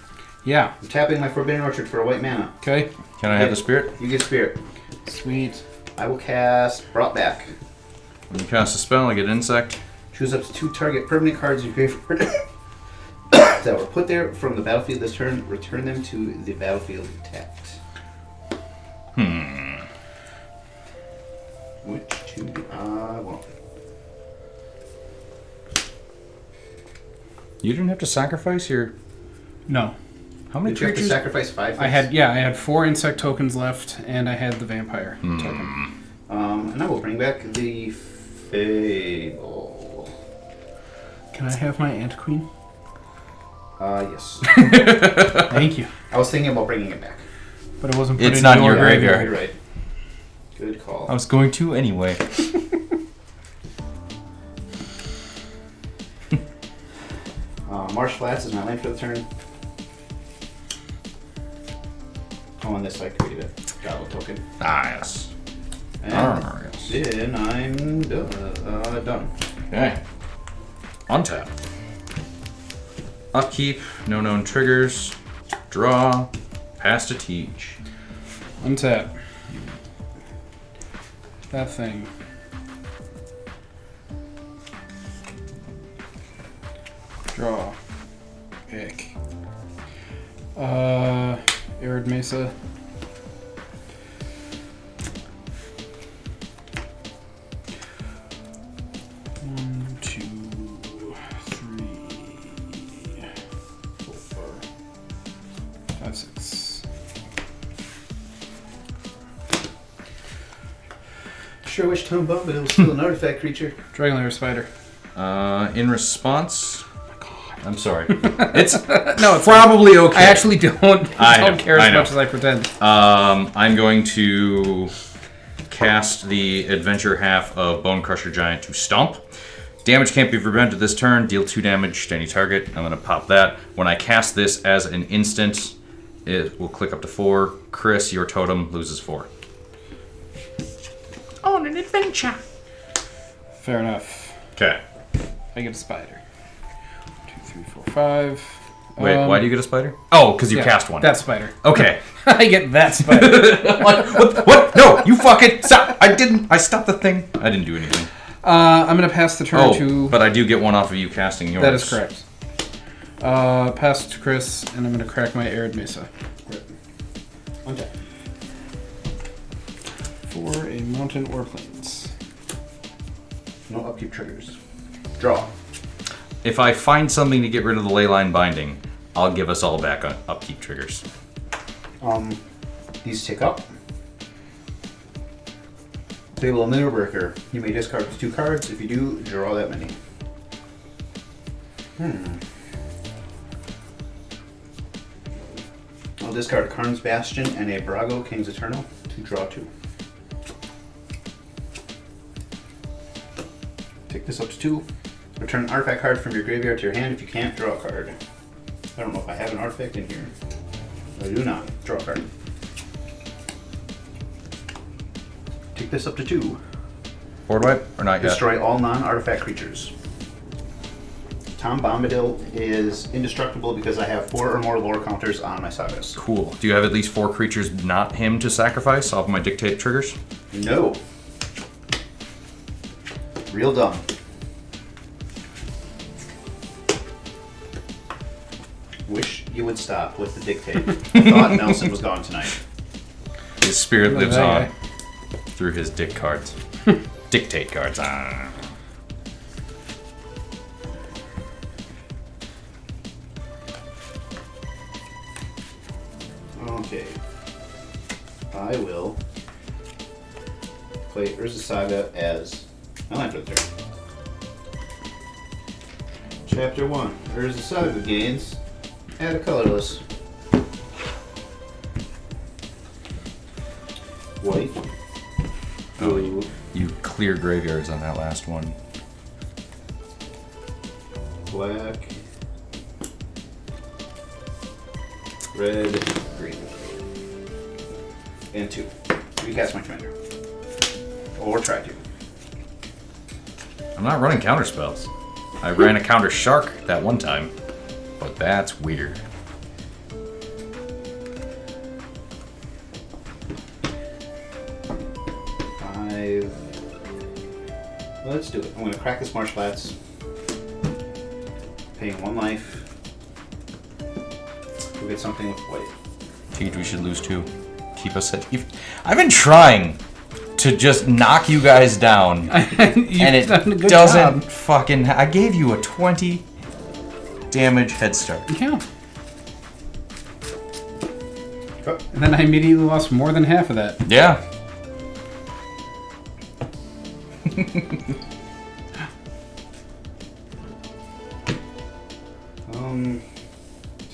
Yeah. I'm tapping my Forbidden Orchard for a white mana. Okay. Can I have the spirit? You get Spirit. Sweet. I will cast Brought Back. When you cast a spell, I get insect. Choose up to 2 target permanent cards in your graveyard that were put there from the battlefield this turn. Return them to the battlefield tapped. Which 2 do I want? You didn't have to sacrifice your... No. How many Did you have to creatures? sacrifice 5? I had 4 insect tokens left, and I had the vampire token. And I will bring back the Fable. Can I have my Ant Queen? Yes. Thank you. I was thinking about bringing it back. But it wasn't put It's in not in your graveyard. You're right. Good call. I was going to anyway. Marsh Flats is my land for the turn. Oh, and this I created a Gobble token. Ah, yes. And yes. then I'm done. Okay. Untap. Upkeep, no known triggers. Draw. Pass to teach. Untap. That thing. Draw. Pick. Arid Mesa. One, 2, 3, 4, 5, 6. sure wish Tom Bombadil was still an artifact creature. Dragonlair Spider. In response... I'm sorry. It's probably okay. I actually don't care as know. much as I pretend. I'm going to cast the adventure half of Bone Crusher Giant to Stomp. Damage can't be prevented this turn. Deal 2 damage to any target. I'm going to pop that. When I cast this as an instant, it will click up to 4. Chris, your totem loses 4. On an adventure. Fair enough. Okay. I get a spider. 2, 3, 4, 5. Wait, why do you get a spider? Oh, because you cast one. That spider. Okay. I get that spider. What? No, you fucking stop! I stopped the thing. I didn't do anything. I'm going to pass the turn to... but I do get one off of you casting yours. That is correct. Pass it to Chris, and I'm going to crack my Arid Mesa. Okay. For a mountain or plains. No upkeep triggers. Draw. If I find something to get rid of the Leyline Binding, I'll give us all back on upkeep triggers. These tick up. Table of Mirror Breaker. You may discard 2 cards. If you do, draw that many. I'll discard Karn's Bastion and a Brago King's Eternal to draw 2. Take this up to 2. Return an artifact card from your graveyard to your hand. If you can't, draw a card. I don't know if I have an artifact in here. I do not. Draw a card. Take this up to 2. Board wipe or not yet? Destroy all non-artifact creatures. Tom Bombadil is indestructible because I have 4 or more lore counters on my sagas. Cool. Do you have at least 4 creatures not him to sacrifice off my dictate triggers? No. Real dumb. Wish you would stop with the dictate. I thought Nelson was gone tonight. His spirit Look at lives that on through his dick cards. Dictate cards. Okay. I will play Urza Saga as my land for the turn. Chapter 1. Urza Saga gains. Add a colorless. White. Oh, you clear graveyards on that last one. Black. Red. Green. And 2. Recast my commander. Or try to. I'm not running counter spells. I ran a counter shark that one time, but that's weird. Let's do it. I'm going to crack this Marsh Flats. Paying 1 life. We'll get something with white. Teach, we should lose 2. Keep us at even. I've been trying to just knock you guys down, and it doesn't fucking. I gave you a 20 damage head start. Yeah. And then I immediately lost more than half of that. Yeah.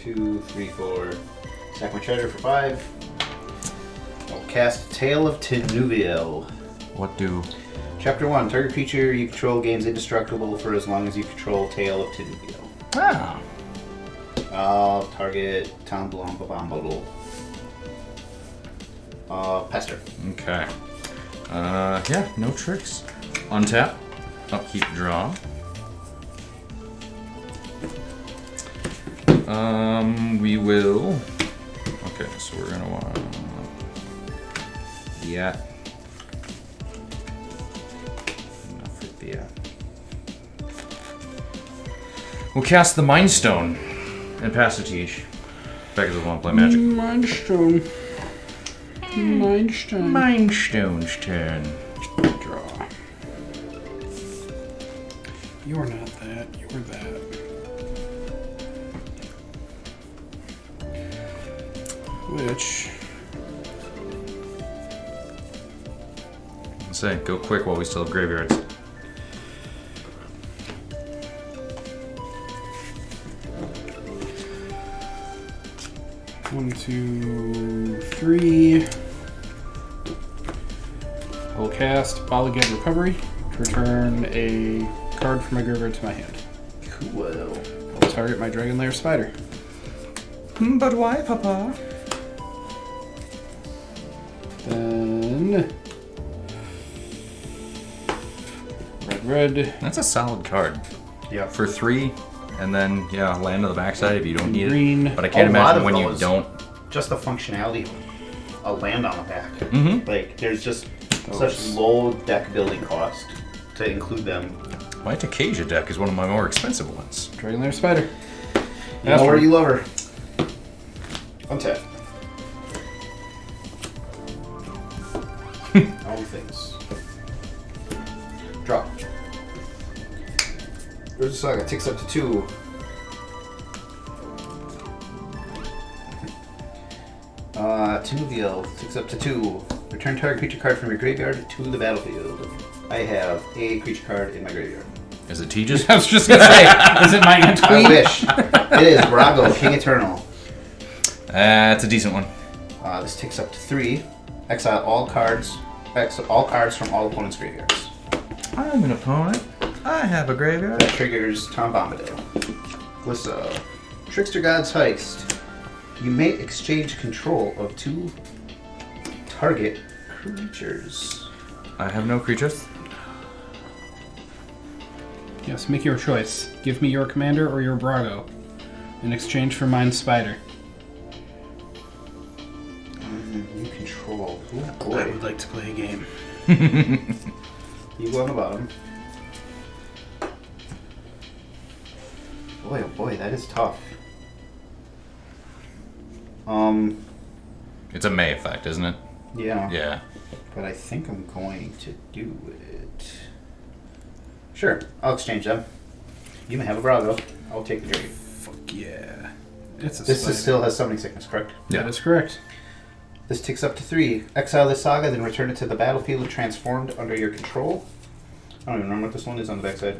2, 3, 4. Stack my treasure for 5. I'll cast Tale of Tinuviel. What do? Chapter 1. Target creature you control gains indestructible for as long as you control Tale of Tinuviel. Ah. I'll target Tom Bombadil. Pester. Okay. Yeah, no tricks. Untap. Upkeep draw. We will. Okay, so we're gonna want. Yeah. Enough with the. We'll cast the Mind Stone and pass it to each. Back as we want to play Magic. Mind Stone. Mind Stone. Mind Stone's turn. Draw. You're not that. You're that. Which. This say, go quick while we still have graveyards. One, two, three. I will cast Bombadil Recovery to return a card from my graveyard to my hand. Cool. I will target my Dragon Lair Spider. But why, Papa? Then red. That's a solid card. Yeah. For 3, and then, yeah, land on the backside if you don't need Green. it. But I can't A lot imagine of when you those. don't. Just the functionality of a land on the back. Mm-hmm. Like, there's just such low deck building cost to include them. My Takasia deck is one of my more expensive ones. Dragon Lair Spider. You know where you love her. Untap. All things. Drop. There's a Saga. Takes up to 2. Tinuviel takes up to 2. Return target creature card from your graveyard to the battlefield. I have a creature card in my graveyard. Is it Tejas? I was just gonna say, is it my Ant I Queen? wish. It is Brago, King Eternal. That's a decent one. This takes up to 3. Exile all cards. Exile all cards from all opponents' graveyards. I'm an opponent. I have a graveyard. That triggers Tom Bombadil. Glissa. Trickster God's Heist. You may exchange control of 2 target creatures. I have no creatures. Yes, make your choice. Give me your commander or your Brago in exchange for mine Spider. You control. Oh I boy. would like to play a game. You go on the bottom. Boy, oh boy, that is tough. It's a May effect, isn't it? Yeah. Yeah. But I think I'm going to do it. Sure, I'll exchange them. You may have a Brago. I'll take the trade. Fuck yeah. It's a This Spider. still has summoning sickness, correct? That is correct. This ticks up to 3. Exile this Saga, then return it to the battlefield transformed under your control. I don't even remember what this one is on the backside.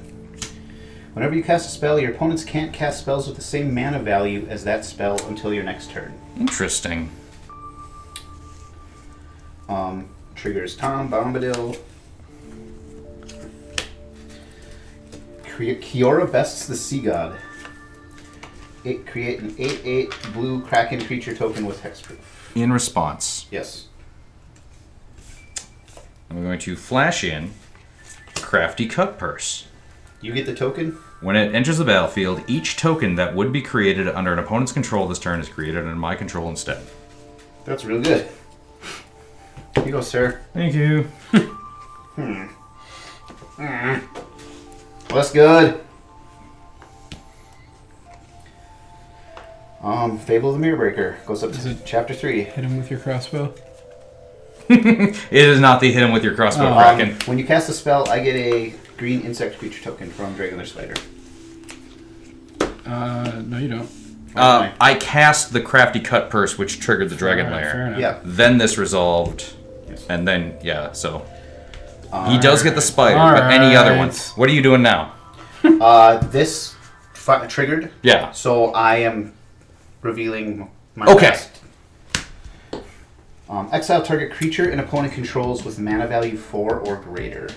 Whenever you cast a spell, your opponents can't cast spells with the same mana value as that spell until your next turn. Interesting. Triggers Tom, Bombadil. Kiora bests the Sea God. Create an 8/8 blue Kraken creature token with hexproof. In response, Yes. I'm going to flash in Crafty Cut Purse. You get the token. When it enters the battlefield, each token that would be created under an opponent's control this turn is created under my control instead. That's real good. Here you go, sir. Thank you. Well, that's good. Fable of the Mirror Breaker goes up to chapter 3. Hit him with your crossbow. It is not the hit him with your crossbow Kraken. When you cast a spell, I get a green insect creature token from Dragon Lair Spider. No, you don't. I cast the Crafty Cut Purse, which triggered the Dragon Alright, fair Lair. enough. Yeah. Then this resolved, Yes. and then, yeah, so... He does get the spider, but any other Alright. ones. What are you doing now? This triggered, Yeah. so I am revealing my Okay. best. Exile target creature an opponent controls with mana value 4 or greater.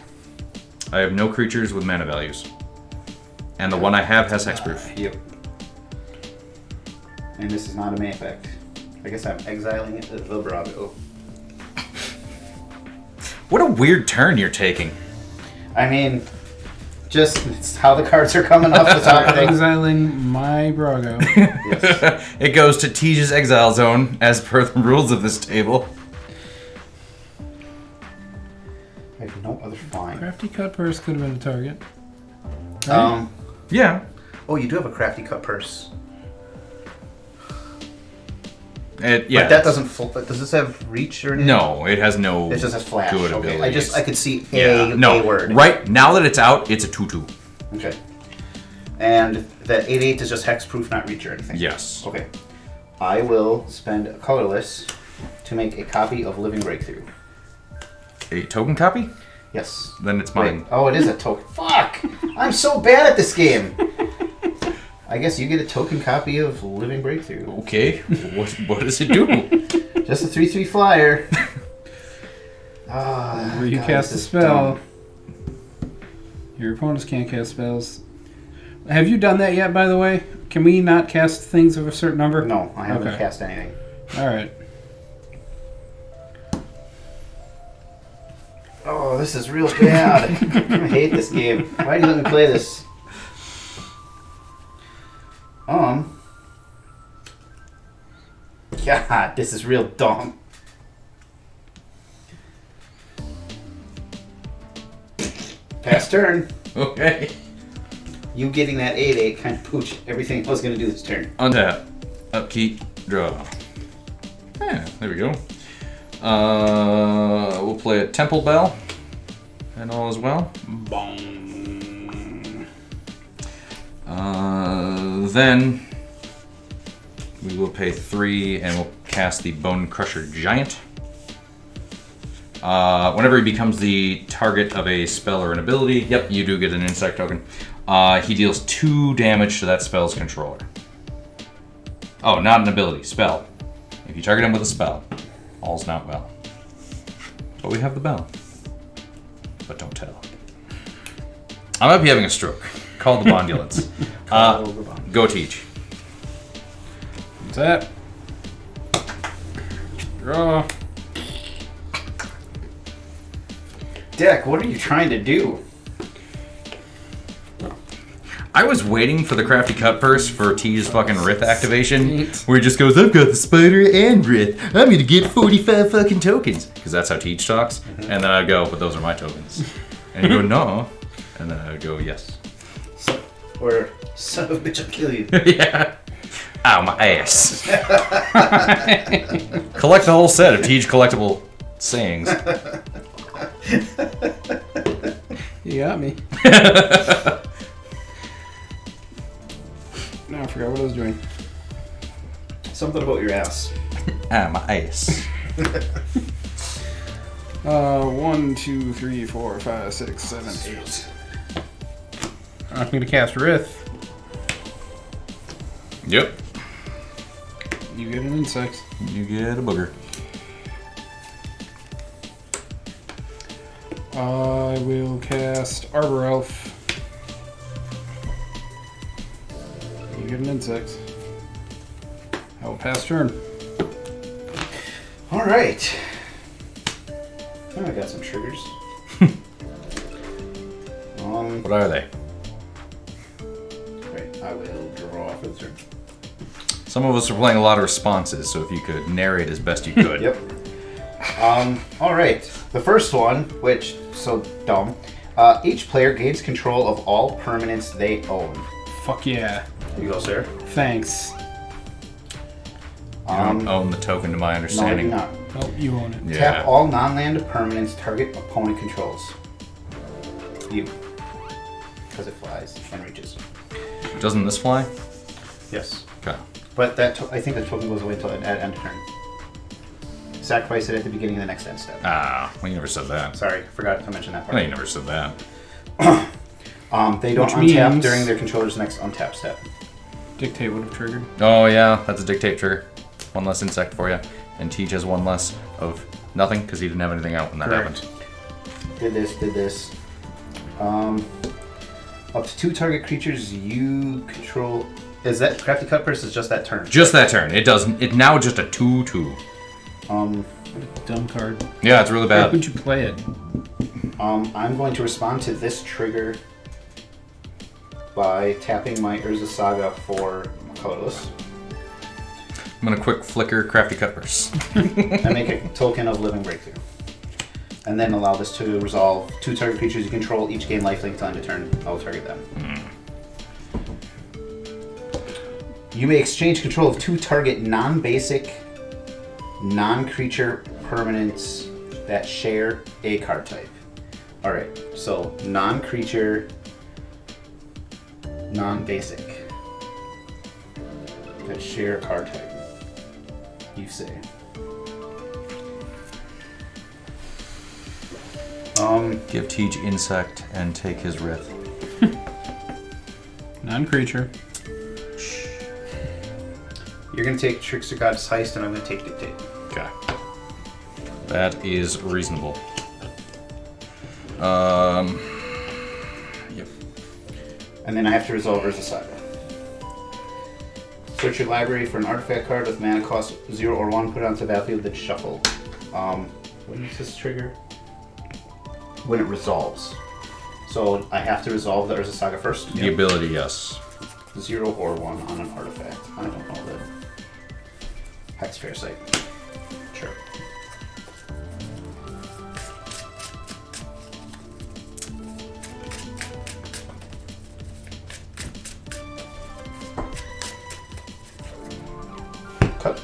I have no creatures with mana values. And the one I have has hexproof. Yep. And this is not a May effect. I guess I'm exiling it as the Brago. What a weird turn you're taking. I mean, just it's how the cards are coming off the top of things. Exiling my Brago. Yes. It goes to Tej's Exile Zone, as per the rules of this table. I have no other fine. Crafty Cut Purse could have been a target. Right? Yeah. Oh, you do have a crafty cut purse. Yeah. But that doesn't. Does this have reach or anything? No, it has no It just has flash. good Okay. abilities. I could see Yeah, a word. Right, now that it's out, it's a 2/2. Okay. And that 8/8 is just hexproof, not reach or anything. Yes. Okay. I will spend a colorless to make a copy of Living Breakthrough. A token copy? Yes. Then it's Wait. mine. Oh, it is a token. Fuck! I'm so bad at this game. I guess you get a token copy of Living Breakthrough. Okay. What does it do? Just a 3/3 flyer. Where you cast a spell. Your opponents can't cast spells. Have you done that yet, by the way? Can we not cast things of a certain number? No, I haven't Okay. cast anything. All right. Oh, this is real bad. I hate this game. Why do you let me play this? God, this is real dumb. Pass turn. Okay. You getting that 8/8 kind of pooch everything I was going to do this turn. Untap. Upkeep. Draw. Yeah, there we go. We'll play a Temple Bell. And all as well. Bong. Then we will pay 3 and we'll cast the Bone Crusher Giant. Whenever he becomes the target of a spell or an ability, yep, you do get an insect token. He deals 2 damage to that spell's controller. Oh, not an ability, spell. If you target him with a spell, all's not well. But we have the bell. But don't tell. I might be having a stroke. Call the Bondulance. Go teach. What's that? Draw. Deck, what are you trying to do? I was waiting for the Crafty Cut Purse for T's fucking Rith activation, where he just goes, I've got the spider and Rith. I'm gonna get 45 fucking tokens. Because that's how Teach talks. And then I'd go, but those are my tokens. And he'd go, no. And then I would go, yes. Or, son of a bitch, I'll kill you. Yeah. Ow, my ass. Collect the whole set of Teach collectible sayings. You got me. No, I forgot what I was doing. Something about your ass. Ow, my ass. 1, 2, 3, 4, 5, 6, 7, 8. I'm gonna cast Rith. Yep. You get an insect. You get a booger. I will cast Arbor Elf. You get an insect. I will pass turn. Alright. Oh, I got some triggers. What are they? Right, I will draw for the turn. Some of us are playing a lot of responses, so if you could narrate as best you could. Yep. Alright. The first one, which, so dumb. Each player gains control of all permanents they own. Fuck yeah. Here you go, sir. Thanks. You don't own the token, to my No, I do understanding. not. Oh, you own it. Yeah. Tap all non-land permanents target opponent controls. You. Because it flies and reaches. Doesn't this fly? Yes. Okay. But that I think the token goes away until at end of turn. Sacrifice it at the beginning of the next end step. Ah, well, you never said that. Sorry, forgot to mention that No, part. you never said that. They don't Which untap means- during their controller's next untap step. Dictate would have triggered. Oh, yeah, that's a dictate trigger. One less insect for you. And Teach has one less of nothing, because he didn't have anything out when that Correct. happened. Did this. Up to 2 target creatures you control. Is that Crafty Cut Purse? Is just that turn? Just that turn. It doesn't. It's now just a 2/2. What a dumb card. Yeah, it's really Why bad. would you play it? I'm going to respond to this trigger by tapping my Urza Saga for colorless. I'm gonna quick flicker Crafty Cut Purse. And make a token of Living Breakthrough. And then allow this to resolve 2 target creatures you control, each gain lifelink until end of turn. I'll target them. You may exchange control of 2 target non-basic, non-creature permanents that share a card type. Alright, so non-creature, non-basic that share a card type. You say. Give Teej insect and take his Rith. Non-creature. You're gonna take Trickster God's Heist, and I'm gonna take Dictate. Okay. That is reasonable. Yep. And then I have to resolve Urza Saga. Search your library for an artifact card with mana cost 0 or 1, put it onto the battlefield, then shuffle. When does this trigger? When it resolves. So I have to resolve the Urza Saga first? The ability, yes. 0 or 1 on an artifact. I don't know that. Hex Parasite. Sure. Cut.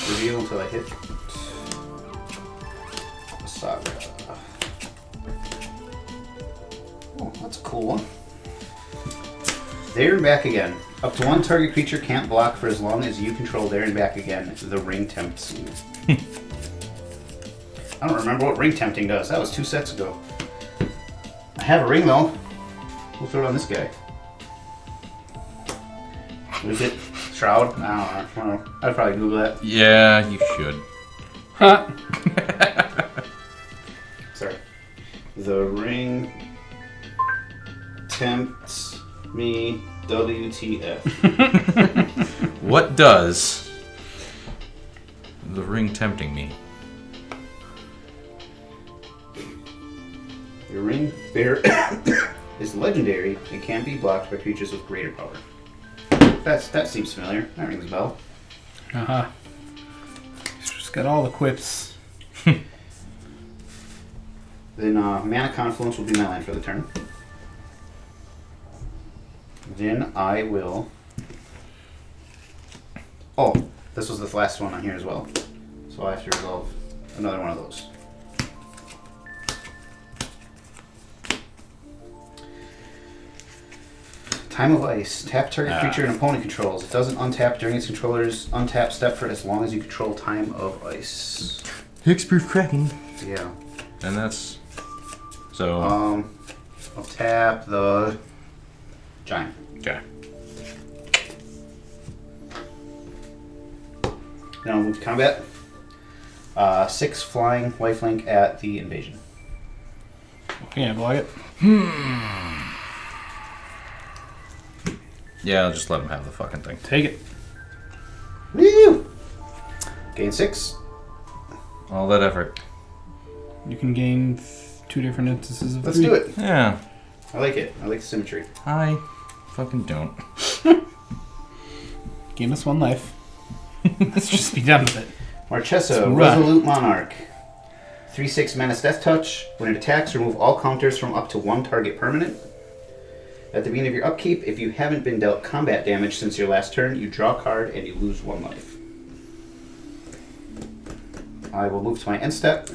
Reveal until I hit the Saga. Oh, that's a cool one. There and back again. Up to one target creature can't block for as long as you control there and back again. The ring tempts you. I don't remember what ring tempting does. That was 2 sets ago. I have a ring though. We'll throw it on this guy. What is it? Shroud? I don't know. I'd probably Google that. Yeah, you should. Huh. Sorry. The ring tempts me. WTF. What does the ring tempting me? The ring bear is legendary and can be blocked by creatures with greater power. That seems familiar. That rings a bell. Uh-huh. He's just got all the quips. Then Mana Confluence will be my land for the turn. Then I will... Oh, this was the last one on here as well. So I have to resolve another one of those. Time of Ice. Tap target creature an opponent controls. It doesn't untap during its controller's untap step for as long as you control Time of Ice. Hexproof Kraken. Yeah. And that's... So... I'll tap the Giant. Okay. Then I'll move to combat. 6 flying lifelink at the invasion. Yeah, block it. Yeah, I'll just let him have the fucking thing. Take it. Woo! Gain 6. All that effort. You can gain 2 different instances of Let's 3. do it. Yeah. I like it. I like the symmetry. I fucking don't. Gain us 1 life. Let's just be done with it. Marchesa, Let's Resolute Monarch. 3/6 Menace Death Touch. When it attacks, remove all counters from up to 1 target permanent. At the beginning of your upkeep, if you haven't been dealt combat damage since your last turn, you draw a card and you lose 1 life. I will move to my end step.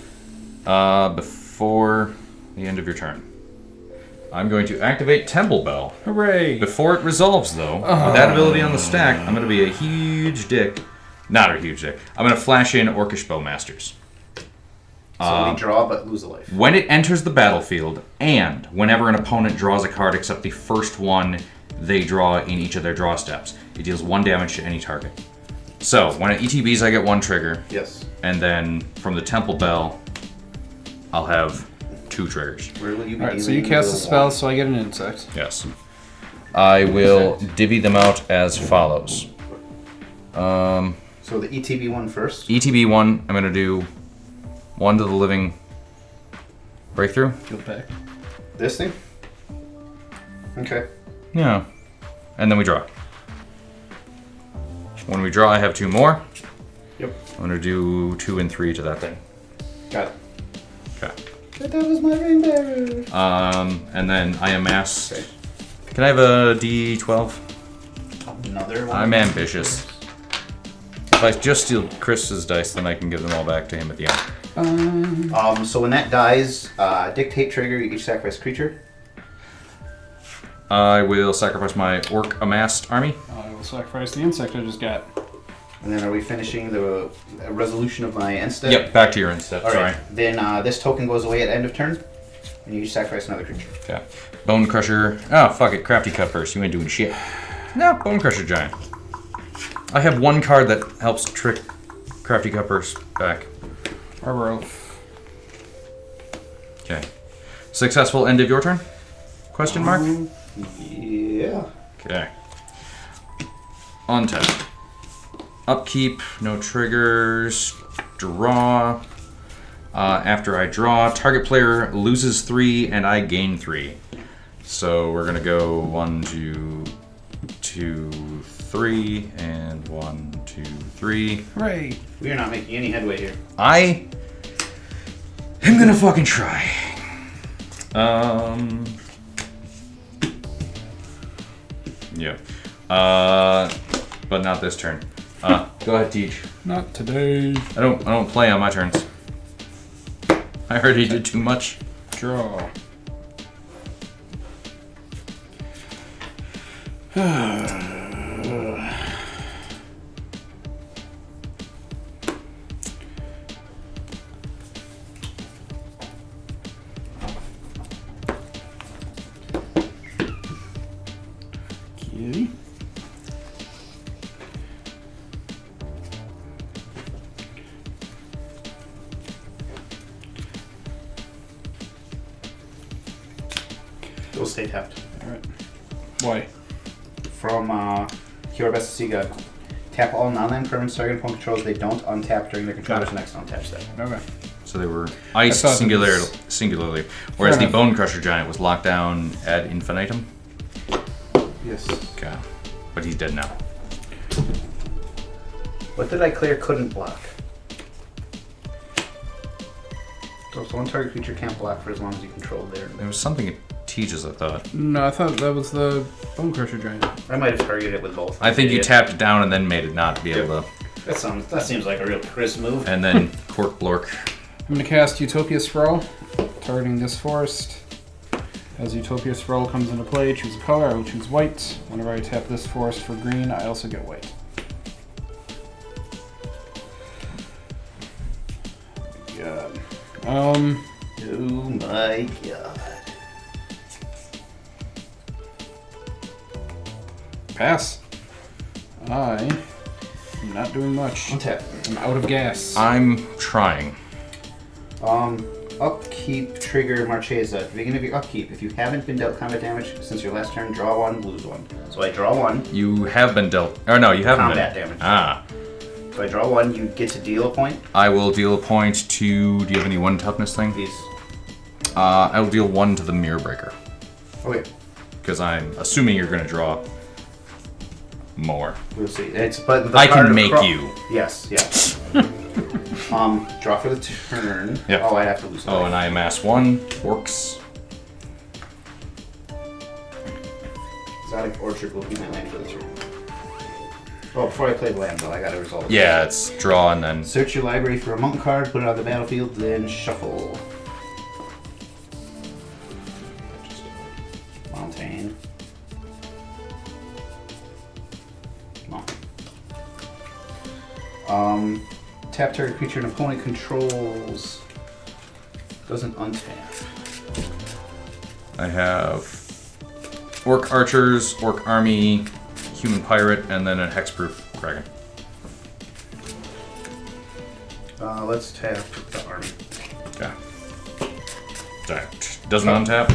Before the end of your turn, I'm going to activate Temple Bell. Hooray! Before it resolves, though, with that ability on the stack, I'm going to be a huge dick. Not a huge dick. I'm going to flash in Orcish Bowmasters. So we draw but lose a life. When it enters the battlefield, and whenever an opponent draws a card except the first one they draw in each of their draw steps, it deals 1 damage to any target. So, when it ETBs, I get 1 trigger. Yes. And then, from the Temple Bell, I'll have 2 triggers. Where will you be Alright, so dealing you cast a with spell, 1? so I get an insect. Yes. I will divvy them out as follows. So the ETB one first? ETB 1, I'm going to do 1 to the living breakthrough. Go back. This thing? Okay. Yeah. And then we draw. When we draw, I have 2 more. Yep. I'm going to do 2 and 3 to that thing. Got it. Okay. But that was my ring bearer. And then I amass. Okay. Can I have a D12? Another one. I'm ambitious. If I just steal Chris's dice, then I can give them all back to him at the end. So when that dies, dictate trigger, you each sacrifice a creature. I will sacrifice my orc amassed army. I will sacrifice the insect I just got. And then are we finishing the resolution of my end step? Yep, back to your end step. All Sorry. right. Then this token goes away at end of turn, and you sacrifice another creature. Okay. Bone Crusher. Oh, fuck it. Crafty Cut first. You ain't doing shit. No, Bone Crusher Giant. I have one card that helps trick Crafty Cuppers back. Arbor Elf. Okay. Successful end of your turn? Question mark? Yeah. Okay. Untap. Upkeep, no triggers. Draw. After I draw, target player loses 3 and I gain 3. So we're gonna go 1, 2, 3, and 1, 2, 3. Hooray! We are not making any headway here. I am gonna fucking try. Yeah. But not this turn. Go ahead, Teach. Not today. I don't play on my turns. I already did too much. Draw. Kitty. They'll stay tapped. Alright. Why? From Cure Best to See God. Tap all non-land permanents target opponent controls they don't untap during their controller's next untap step. Okay. So they were iced thought it was- singularly, whereas the enough. Bone Crusher Giant was locked down ad infinitum. Yes. Okay. But he's dead now. What did I clear couldn't block? So one target creature can't block for as long as you control their... There was something it teaches, I thought. No, I thought that was the Bone Crusher Giant. I might have targeted it with both. I think you Yeah. tapped it down and then made it not be able to. That seems like a real Chris move. And then Cork Blork. I'm gonna cast Utopia Sprawl, targeting this forest. As Utopia Sprawl comes into play, choose a color. I will choose white. Whenever I tap this forest for green, I also get white. God. Oh my god. Pass. I am not doing much. Untap. I'm out of gas. I'm trying. Upkeep trigger Marchesa. At the beginning of your upkeep, if you haven't been dealt combat damage since your last turn, draw 1, lose 1. So I draw 1. You have been dealt. Or no, you haven't Combat been. damage. Ah. So I draw 1, you get to deal a point. I will deal a point to. Do you have any 1 toughness thing? These. I will deal 1 to the Mirror Breaker. Okay. Because I'm assuming you're going to draw more. We'll see. But the I card can make acro- you. Yes, yes. Draw for the turn. Yep. Oh, I have to lose. Oh, and I amass 1. Orcs. Exotic Orchard will be my land for the turn. Oh, before I play the land, though, I gotta resolve it. Yeah, it's draw and then. Search your library for a monk card, put it on the battlefield, then shuffle. Mountain. No. Tap target creature an opponent controls. Doesn't untap. I have Orc Archers, Orc Army, Human Pirate, and then a Hexproof Kraken. Let's tap the army. Okay. That doesn't untap?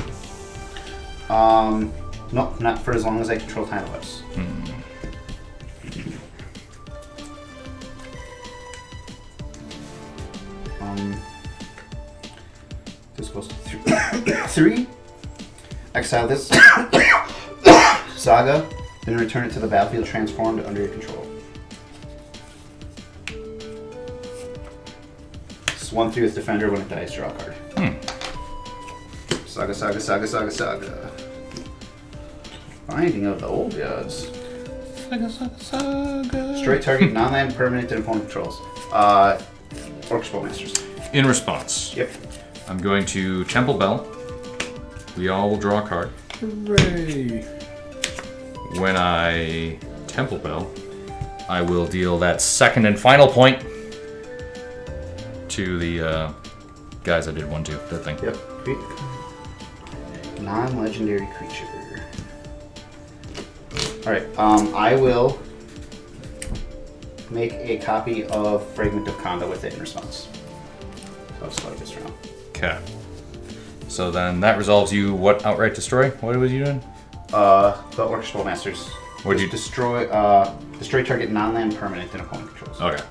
No, not for as long as I control time elapse. This goes to 3. Exile this Saga, then return it to the battlefield transformed under your control. It's 1/3 with Defender. When it dies, draw a card. Saga, Saga, Saga, Saga, Saga. Finding of the old gods. Saga, saga, saga. Destroy target non-land permanent and opponent controls. Orc Spellmasters. In response, Yep. I'm going to Temple Bell. We all will draw a card. Hooray. When I Temple Bell, I will deal that second and final point to the guys I did one to. That thing. Yep. Non-legendary creature. Alright, I will make a copy of Fragment of Conda with it in response. So I'll start this round. Okay. So then that resolves you what outright destroy? What was you doing? The Orchestral Masters. What'd you destroy target non-land permanent and opponent controls. Okay.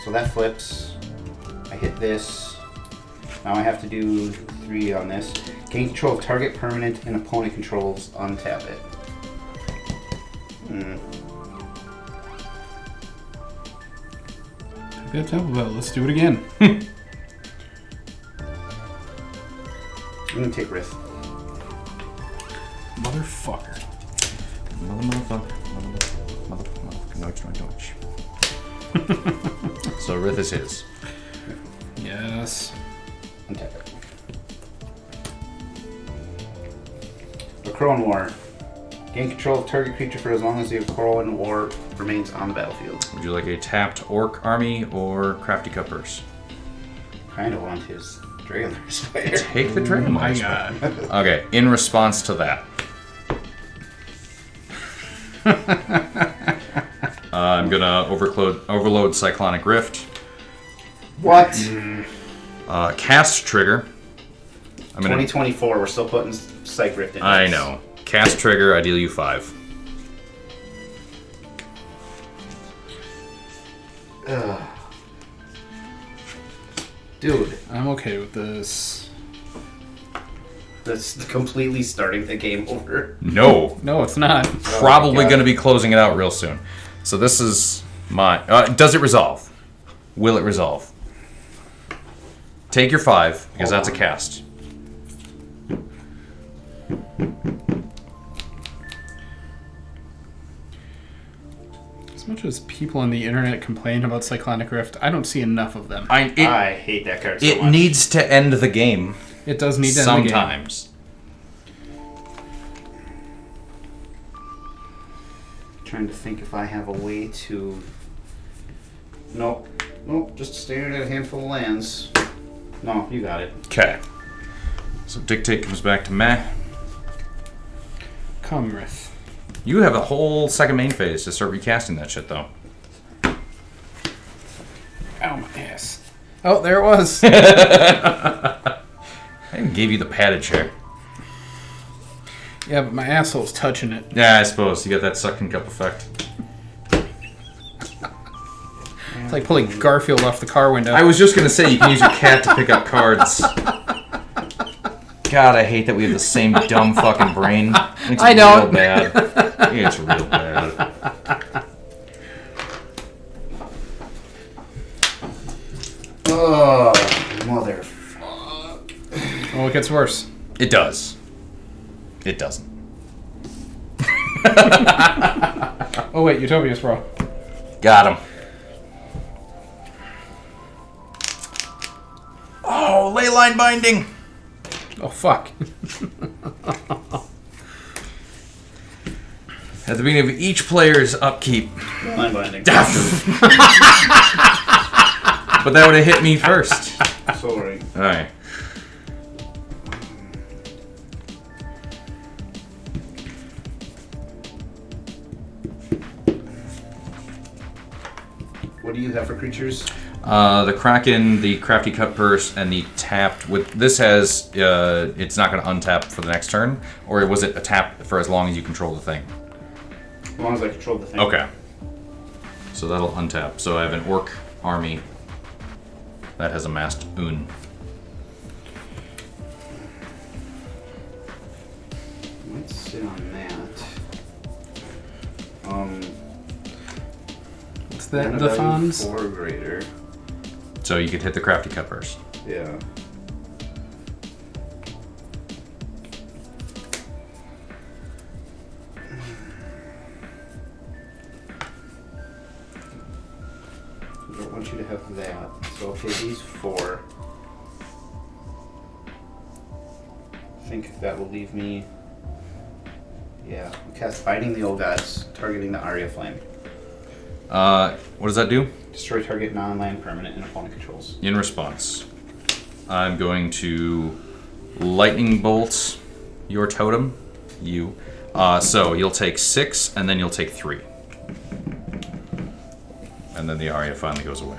So that flips. I hit this. Now I have to do 3 on this. Gain control of target permanent and opponent controls. Untap it. Good tempo belt. Let's do it again. I'm gonna take Rith. Motherfucker. Motherfucker. Deutsch. So Rith is his. Yes. Untap it. The Crowan War. Gain control of target creature for as long as the Crowan War remains on the battlefield. Would you like a tapped orc army or crafty cuppers? Kind of want his Dragonlord Spider. Take the dragon. Oh my god. Okay, in response to that. I'm gonna overload Cyclonic Rift. What? Cast trigger. I'm gonna. 2024, we're still putting Psych Rift in. I know. Cast trigger. I deal you 5. Ugh. Dude, I'm okay with this. that's completely starting the game over. No. No, it's not. Probably God. gonna be closing it out real soon. So this is my. Does it resolve? Will it resolve? Take your 5 because Hold that's on. a cast. As much as people on the internet complain about Cyclonic Rift, I don't see enough of them. I hate that card so It much. needs to end the game It does need to end the game. sometimes. Trying to think if I have a way to... Nope. Nope, just staring at a handful of lands. No, you got it. Okay. So Dictate comes back to meh. Come, Rith. You have a whole second main phase to start recasting that shit, though. Ow, my ass. Oh, there it was. I even gave you the padded chair. Yeah, but my asshole's touching it. Yeah, I suppose. You got that sucking cup effect. It's like pulling Garfield off the car window. I was just going to say, you can use your cat to pick up cards. God, I hate that we have the same dumb fucking brain. It's I know. real bad. It's real bad. Oh, motherfuck. Oh, it gets worse. It does. It doesn't. Oh, wait, Utopia's Pro. Got him. Oh, leyline binding. Oh, fuck. At the beginning of each player's upkeep. Line binding. But that would have hit me first. Sorry. Alright. What do you have for creatures? The Kraken, the Crafty Cut Purse, and the tapped with this has it's not going to untap for the next turn, or was it a tap for as long as you control the thing? As long as I control the thing. Okay. So that'll untap. So I have an orc army that has amassed Un. Let's sit on that. What's that? Mana The value funds? 4 or greater. So you could hit the Crafty Cut Purse. Yeah. I don't want you to have that. So okay, these 4. think that will leave me. Yeah, cast Binding the Old Gods, targeting the Aria Flame. What does that do? Destroy target non-land permanent and opponent controls. In response, I'm going to lightning bolt your totem. You. So you'll take 6, and then you'll take 3. And then the Aria finally goes away.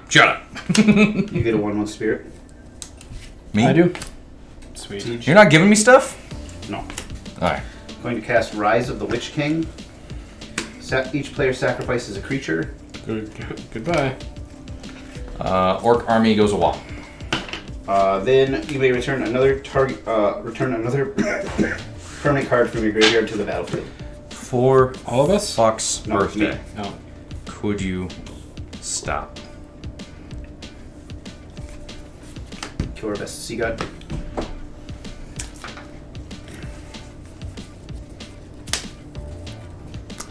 Shut up. You get a 1/1 spirit. Me? I do. Sweet. Siege. You're not giving me stuff? No. Alright. Going to cast Rise of the Witch King. Each player sacrifices a creature. Goodbye. Orc army goes a wall. Then you may return another target. Return another permanent card from your graveyard to the battlefield. For All of us? fuck's No, birthday. me. No. Could you stop? Kill our best sea god.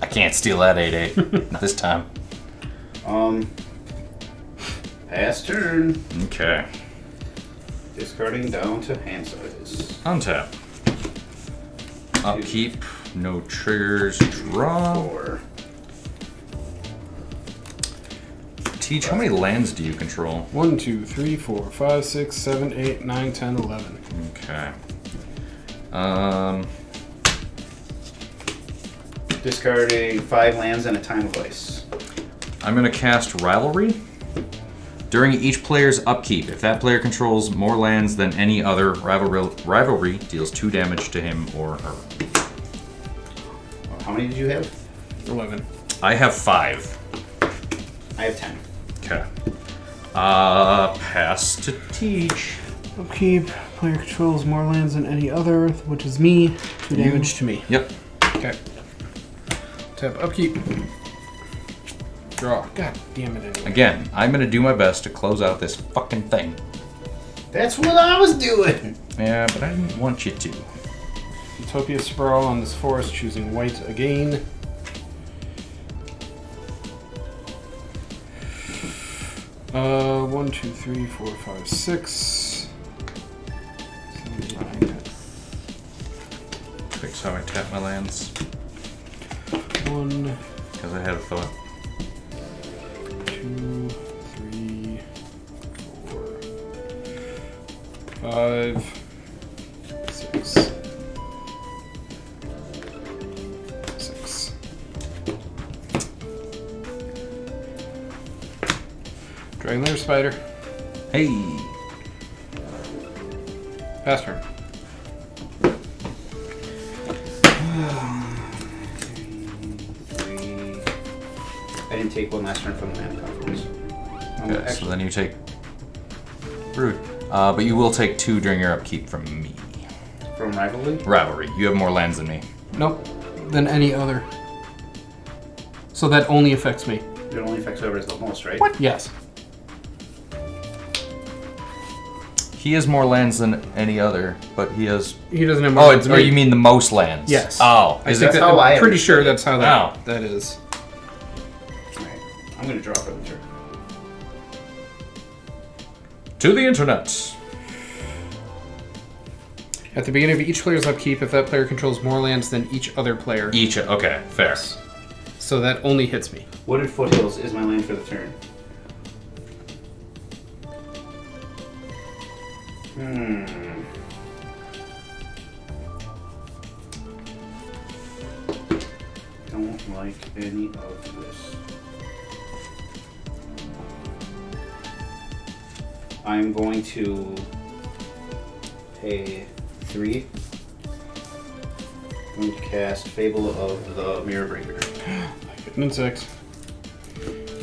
I can't steal that 8/8 this time. Pass turn. Okay. Discarding down to hand size. Untap. Upkeep. No triggers. Draw. 4. Teach, how many lands do you control? 1, 2, 3, 4, 5, 6, 7, 8, 9, 10, 11. Okay. Discarding 5 lands and a Time of Ice. I'm gonna cast Rivalry. During each player's upkeep, if that player controls more lands than any other, Rivalry deals 2 damage to him or her. How many did you have? 11. I have 5. I have 10. Okay. Pass to Teach. Upkeep. Player controls more lands than any other, which is me. 2 damage to me. Yep. Okay. Tap upkeep. Draw. God damn it anyway. Again, I'm gonna do my best to close out this fucking thing. That's what I was doing! Yeah, but I didn't want you to. Utopia Sprawl on this forest, choosing white again. One, 2, 3, 4, 5, 6. 7, 8, 9. Fix how I tap my lands. 1, Because I had a thought. 2, 3, 4, 5, 6, 6. Dragon Lair Spider. Hey! Pass turn. I didn't take one last turn from the mana conference. Okay, so then you take... Rude. But you will take 2 during your upkeep from me. From Rivalry? Rivalry. You have more lands than me. Nope. Than any other. So that only affects me. It only affects whoever is the most, right? What? Yes. He has more lands than any other, but he has... He doesn't have more Oh, lands than or me. you mean the most lands? Yes. Oh, I is think that... how I I'm pretty sure understood that's how that, Oh. that is. Alright. I'm gonna draw for the turn. To the internet. At the beginning of each player's upkeep, if that player controls more lands than each other player. Each... Okay, fair. So that only hits me. Wooded Foothills is my land for the turn. Don't like any of this. I'm going to pay 3. I'm going to cast Fable of the Mirror Breaker. An insect.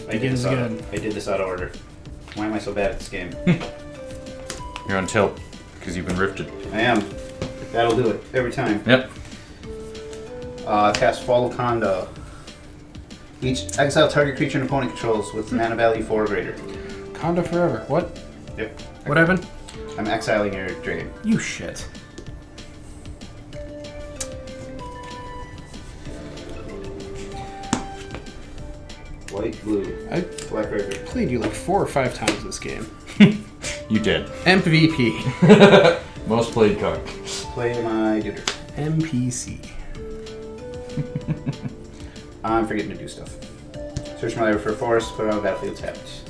Begins again. I did this out of order. Why am I so bad at this game? You're on tilt, because you've been rifted. I am. That'll do it every time. Yep. Cast Fall of Conda. Each exile target creature and opponent controls with mana value 4 or greater. Conda forever. What? Yep. What happened? I'm exiling your dragon. You shit. White, blue, I black, red, green. played you like 4 or 5 times this game. You did. MVP. Most played card. Play my duder. NPC. I'm forgetting to do stuff. Search my library for a forest, put it on the battlefield tapped.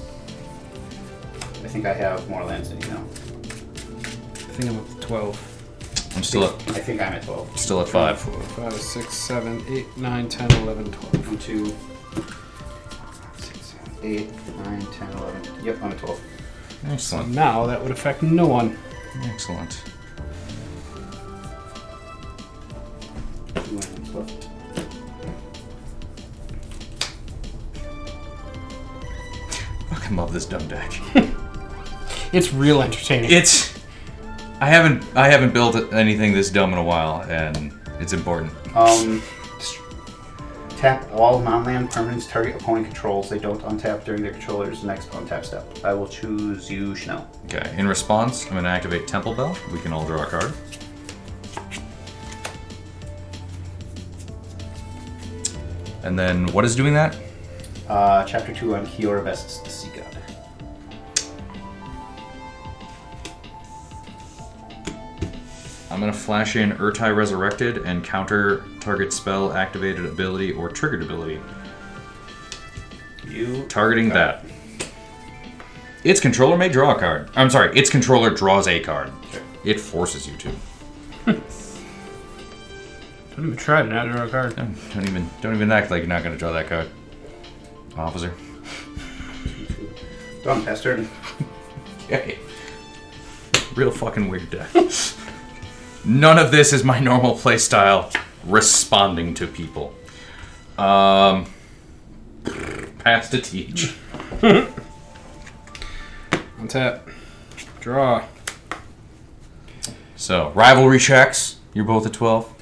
I think I have more lands than you know. I think I'm up to 12. I'm still at I think I'm at 12. still at 5. 4, 5, 6, 7, 8, 9, 10, 11, 12. 1, 2, 6, 7, 8, 9, 10, 11. Yep, I'm at 12. So Excellent. now that would affect no one. Excellent. 2 lands left. Fucking love this dumb deck. It's real entertaining. It's. I haven't built anything this dumb in a while, and it's important. Tap all non-land permanents target opponent controls. They don't untap during their controller's next untap step. I will choose you, Chanel. Okay. In response, I'm going to activate Temple Bell. We can all draw a card. And then, what is doing that? Chapter 2 on Kiora Best's the Sea God. I'm going to flash in Urtai Resurrected and counter target spell, activated ability, or triggered ability. You Targeting that. Its controller may draw a card. I'm sorry, its controller draws a card. Okay. It forces you to. Don't even try to not draw a card. Don't even act like you're not going to draw that card. Officer. Done, pass turn. Okay. Real fucking weird deck. None of this is my normal playstyle. Responding to people. Pass to teach. Untap. Draw. So, rivalry checks. You're both at 12?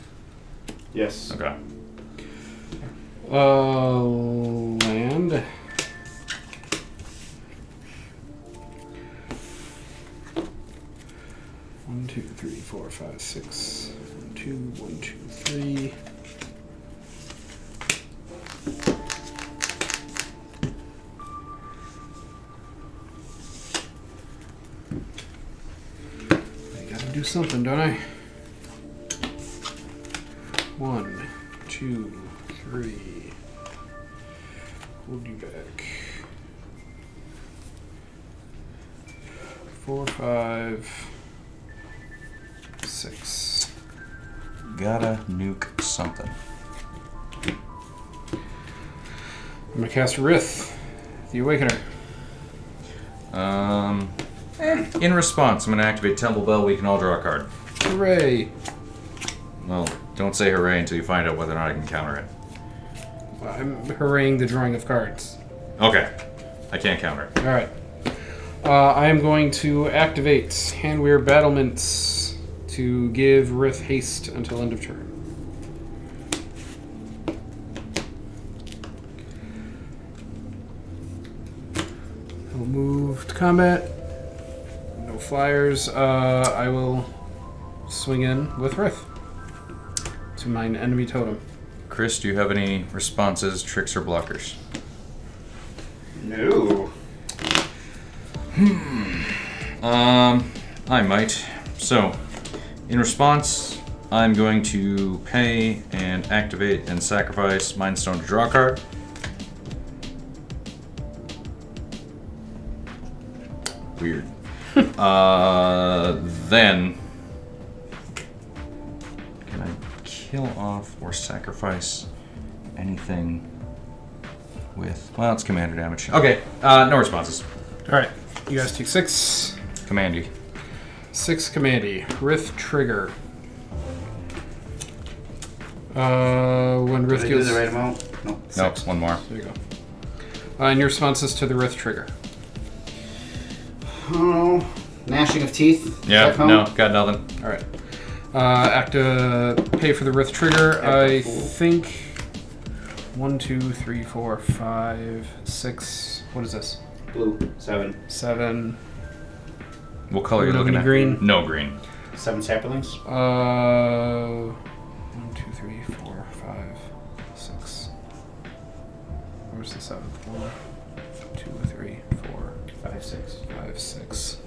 Yes. Okay. Land. One, 2, 3, 4, 5, 6. 1, 2, 1, 2, 3. I gotta do something, don't I? 1, 2, 3. Hold you back. 4, 5, 6. Gotta nuke something. I'm gonna cast Rith, the Awakener. In response, I'm gonna activate Temple Bell. We can all draw a card. Hooray! Well, don't say hooray until you find out whether or not I can counter it. Well, I'm hurraying the drawing of cards. Okay. I can't counter it. Alright. I am going to activate Handweir Battlements to give Rith haste until end of turn. I'll move to combat. No flyers. I will swing in with Rith to mine enemy totem. Chris, do you have any responses, tricks, or blockers? No. I might. So, in response, I'm going to pay and activate and sacrifice Mind Stone to draw a card. Weird. Then, can I kill off or sacrifice anything with... Well, it's commander damage. Okay, no responses. Alright, you guys take 6. Commandy. 6 commandy. Rith trigger. When Did Rith I do goes... the right amount? No. Nope, one more. There you go. And your responses to the Rith trigger. Oh, gnashing of teeth. Does Yeah, that count? no, got nothing. Alright. Pay for the Rith trigger. I think 1, 2, 3, 4, 5, 6. What is this? Blue. 7. 7. What color are you No looking at? green? No green. 7 saplings. 1, 2, 3, 4, 5, 6. Where's the 7th? 1, 2, 3, 4, 5, 6. 5, 6.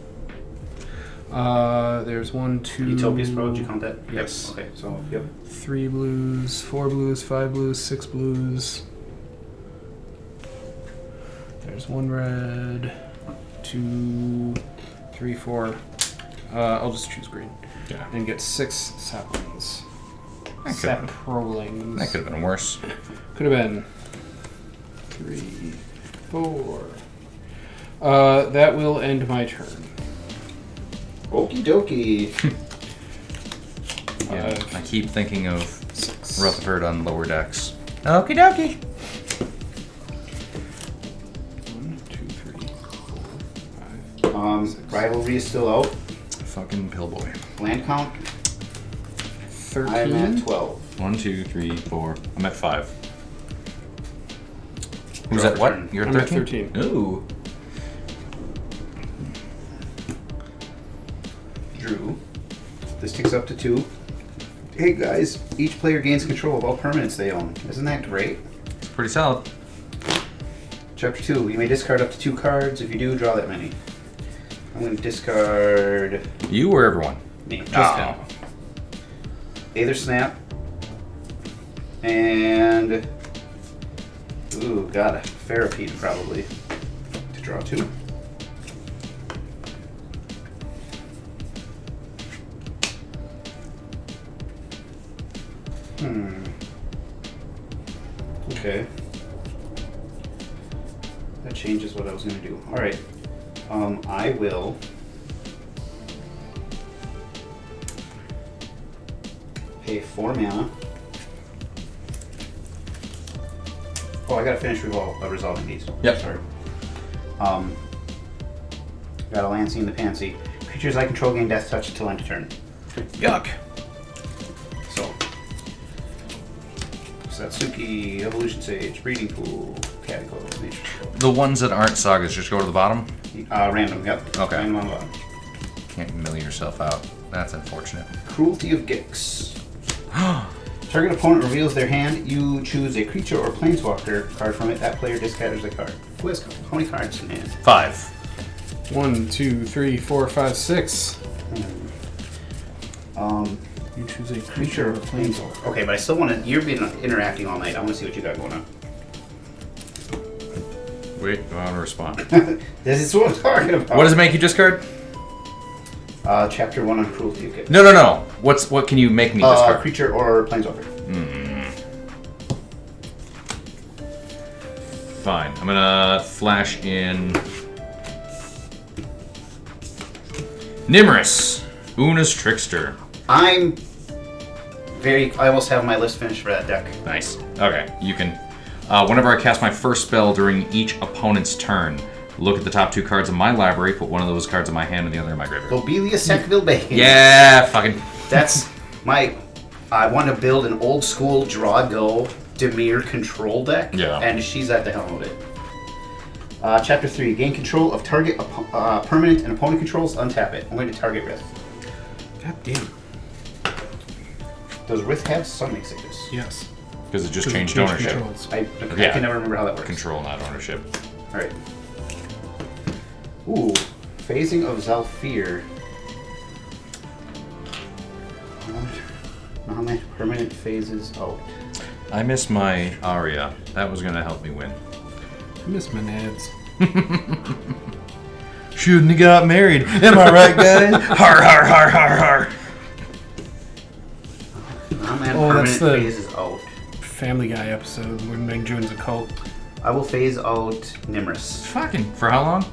There's 1, 2. Utopia's Pro, did you count that? Yes. Yep. Okay, so, yep. 3 blues, 4 blues, 5 blues, 6 blues. There's 1 red, 2, 3, 4. I'll just choose green. Yeah. And get 6 saplings. That could have Saplings. been worse. Could have been 3, 4. That will end my turn. Okie dokie. Yeah, I keep thinking of 6. Rutherford on lower decks. Okie dokie. 1, 2, 3, 4, 5. 6. Rivalry is still out. Fucking pillboy. Land count, 13. I'm at 12. 1, 2, 3, 4. I'm at 5. Who's Draw at what? return. You're at I'm at 13? 13. Ooh. Drew. This ticks up to 2. Hey guys, each player gains control of all permanents they own. Isn't that great? It's pretty solid. Chapter 2. You may discard up to 2 cards. If you do, draw that many. I'm going to discard You or everyone? me. Just Oh. him. Aether Snap. And... Ooh, got a Ferropede probably. To draw 2. Okay. That changes what I was going to do. Alright. I will... pay 4 mana. Oh, I gotta finish resolving these. Yep. Sorry. Got a Lancey and the Pansy. Creatures I control gain Death Touch until end of turn. Yuck. So, Satsuki, Evolution Sage, Breeding Pool, Cataclysm, Nature Scroll. The ones that aren't sagas just go to the bottom? Random, yep. Okay. Random on the bottom. Can't mill yourself out. That's unfortunate. Cruelty of Gix. Target opponent reveals their hand. You choose a creature or planeswalker card from it. That player discards a card. Who has how many cards in hand? 5. 1, 2, 3, 4, 5, 6. You choose a Creature or planeswalker. Okay, but I still want to. You've been interacting all night. I want to see what you got going on. Wait, I want to respond. This is what I'm talking about. What does it make you discard? Chapter 1 on Cruelty of Gix. No. What can you make me discard? Creature or planeswalker. Fine. I'm gonna flash in Nimrus, Una's Trickster. I almost have my list finished for that deck. Nice. Okay, you can. Whenever I cast my first spell during each opponent's turn, look at the top 2 cards of my library, put one of those cards in my hand and the other in my graveyard. Lobelia Sackville Bay. Yeah, fucking. That's my... I want to build an old school draw-go Dimir control deck. Yeah. And she's at the helm of it. Chapter 3. Gain control of target permanent and opponent controls. Untap it. I'm going to target Rith. God damn. Does Rith have Summoning Sickness? Yes. Because it just changed ownership. Controls. I Yeah. can never remember how that works. Control, not ownership. Alright. Ooh. Phasing of Zalfir. Non permanent phases out. I miss my Aria. That was gonna help me win. I miss my nads. Shouldn't have got married. Am I right, guys? Har har har har har. Non-permanent the- phases out. Family Guy episode when Meg joins a cult. I will phase out Nimrus. Fucking. For how long?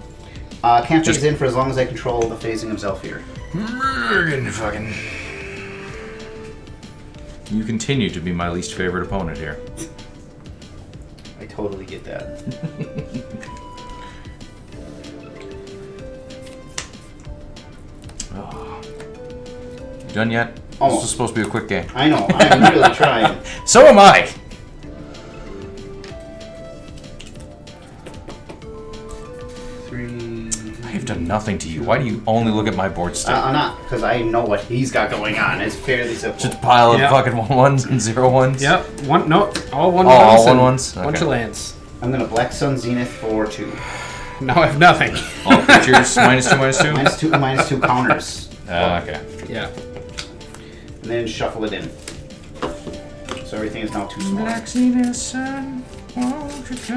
Can't Just- phase in for as long as I control the phasing of Zalfir. Fucking. You continue to be my least favorite opponent here. I totally get that. You done yet? Almost. This is supposed to be a quick game. I know, I'm really trying. So am I! 3. I have done nothing to you. Why do you only look at my board stick? I'm not, because I know what he's got going on. It's fairly simple. Just a pile of Yeah. fucking 1-1s and 0-1s? Yep. All one Oh, all ones and 1-1s? Bunch Okay. of lands. I'm gonna Black Sun Zenith for 2. Now I have nothing. All creatures -2/-2. -2 counters. Okay. Yeah. And then shuffle it in. So everything is now too small.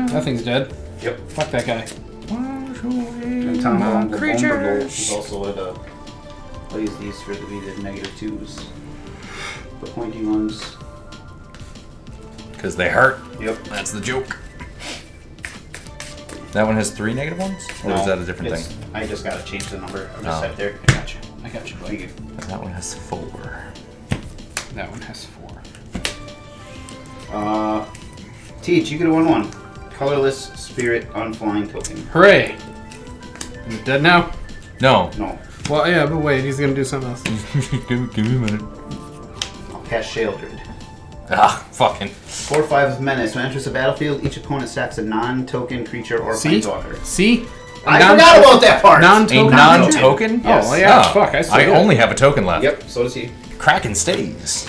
Nothing's dead. Yep. Fuck that guy. And Tom Bombadil is also at plays these for to be the -2s. The pointy ones. Because they hurt. Yep. That's the joke. That one has 3 -1s? Or is that a different thing? I just gotta change the number. I'm just Oh. set there. I got you. I got you, Thank buddy. you. That one has 4. That one has 4. Teach, you get a 1/1. Colorless Spirit Unflying Token. Hooray! He's dead now? No. No. Well, yeah, but wait, he's gonna do something else. Give me a minute. I'll cast Sheldred. Ah, fucking. 4/5 Menace. When it enters the battlefield, each opponent sacks a non-token creature or See? planeswalker. See? I forgot about that part! A Non-token. non-token? Yes. Oh, yeah, fuck, I still I did. only have a token left. Yep, so does he. Kraken stays.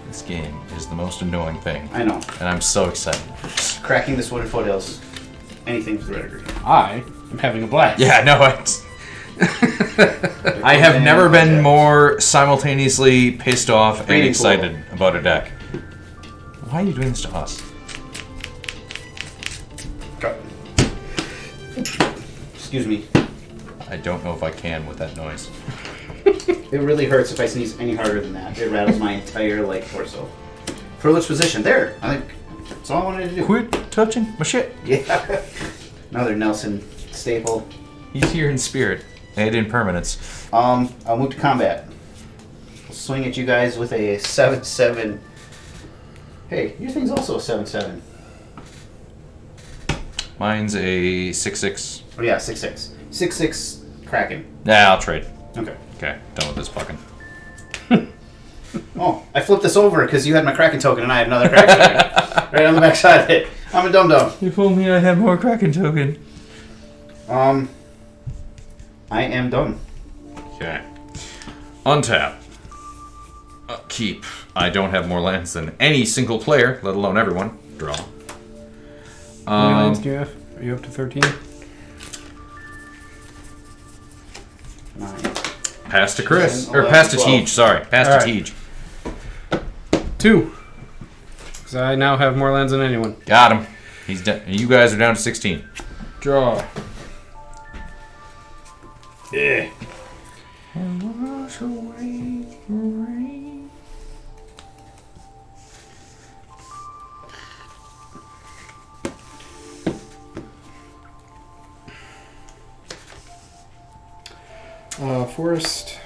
This game is the most annoying thing. I know. And I'm so excited. Cracking this wooden foothills. Anything for the red or green. I am having a blast. Yeah, no, it's... I have never been more simultaneously pissed off and Pretty excited about a deck. Why are you doing this to us? Excuse me. I don't know if I can with that noise. It really hurts if I sneeze any harder than that. It rattles my entire torso. Privileged position. There. I think that's all I wanted to do. Quit touching my shit. Yeah. Another Nelson staple. He's here in spirit and in permanence. I'll move to combat. I'll swing at you guys with a 7/7. Hey, your thing's also a 7/7. Mine's a 6/6. Oh yeah, 6/6. 6/6 Kraken. Nah, I'll trade. Okay. Okay, done with this fucking. Oh, I flipped this over because you had my Kraken token and I had another Kraken token. Right on the back side of it. I'm a dum-dum. If only I had more Kraken token. I am done. Okay. Untap. Keep. I don't have more lands than any single player, let alone everyone. Draw. How many lands do you have? Are you up to 13? 9. Pass to Chris. 10, Or pass to 11, Tej, sorry. Pass to Alright. Tej. 2. Because I now have more lands than anyone. Got him. He's you guys are down to 16. Draw. Yeah. Forest.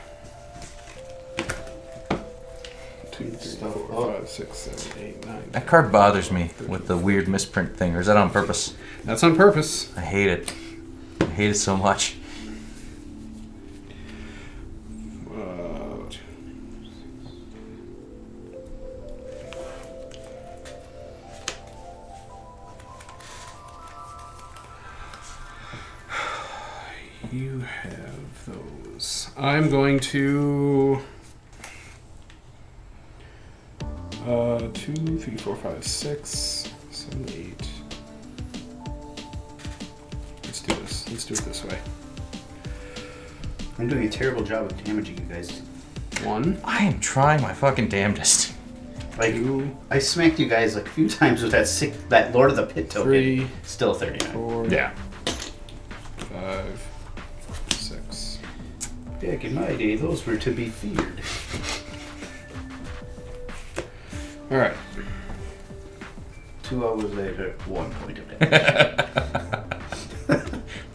2, 3, 4, 5, 6, 7, 8, 9. That card bothers me with the weird misprint thing, or is that on purpose? That's on purpose. I hate it. I hate it so much. You have those. I'm going to 2, 3, 4, 5, 6, 7, 8. Let's do this. Let's do it this way. I'm doing a terrible job of damaging you guys. 1, I am trying my fucking damnedest. Like, 2, I smacked you guys a few times with that Lord of the Pit token. 3, Still 39. 4, Yeah. 5, 6. Back in my day, those were to be feared. All right. 2 hours later, 1 point of damage.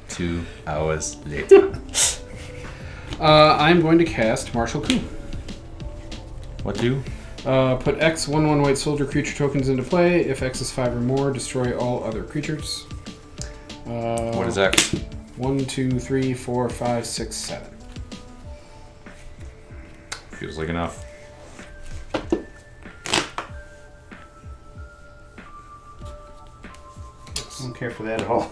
2 hours later. I'm going to cast Martial Coup. What do? Put X 1/1 white soldier creature tokens into play. If X is 5 or more, destroy all other creatures. What is X? 1, 2, 3, 4, 5, 6, 7. Feels like enough. I don't care for that at all.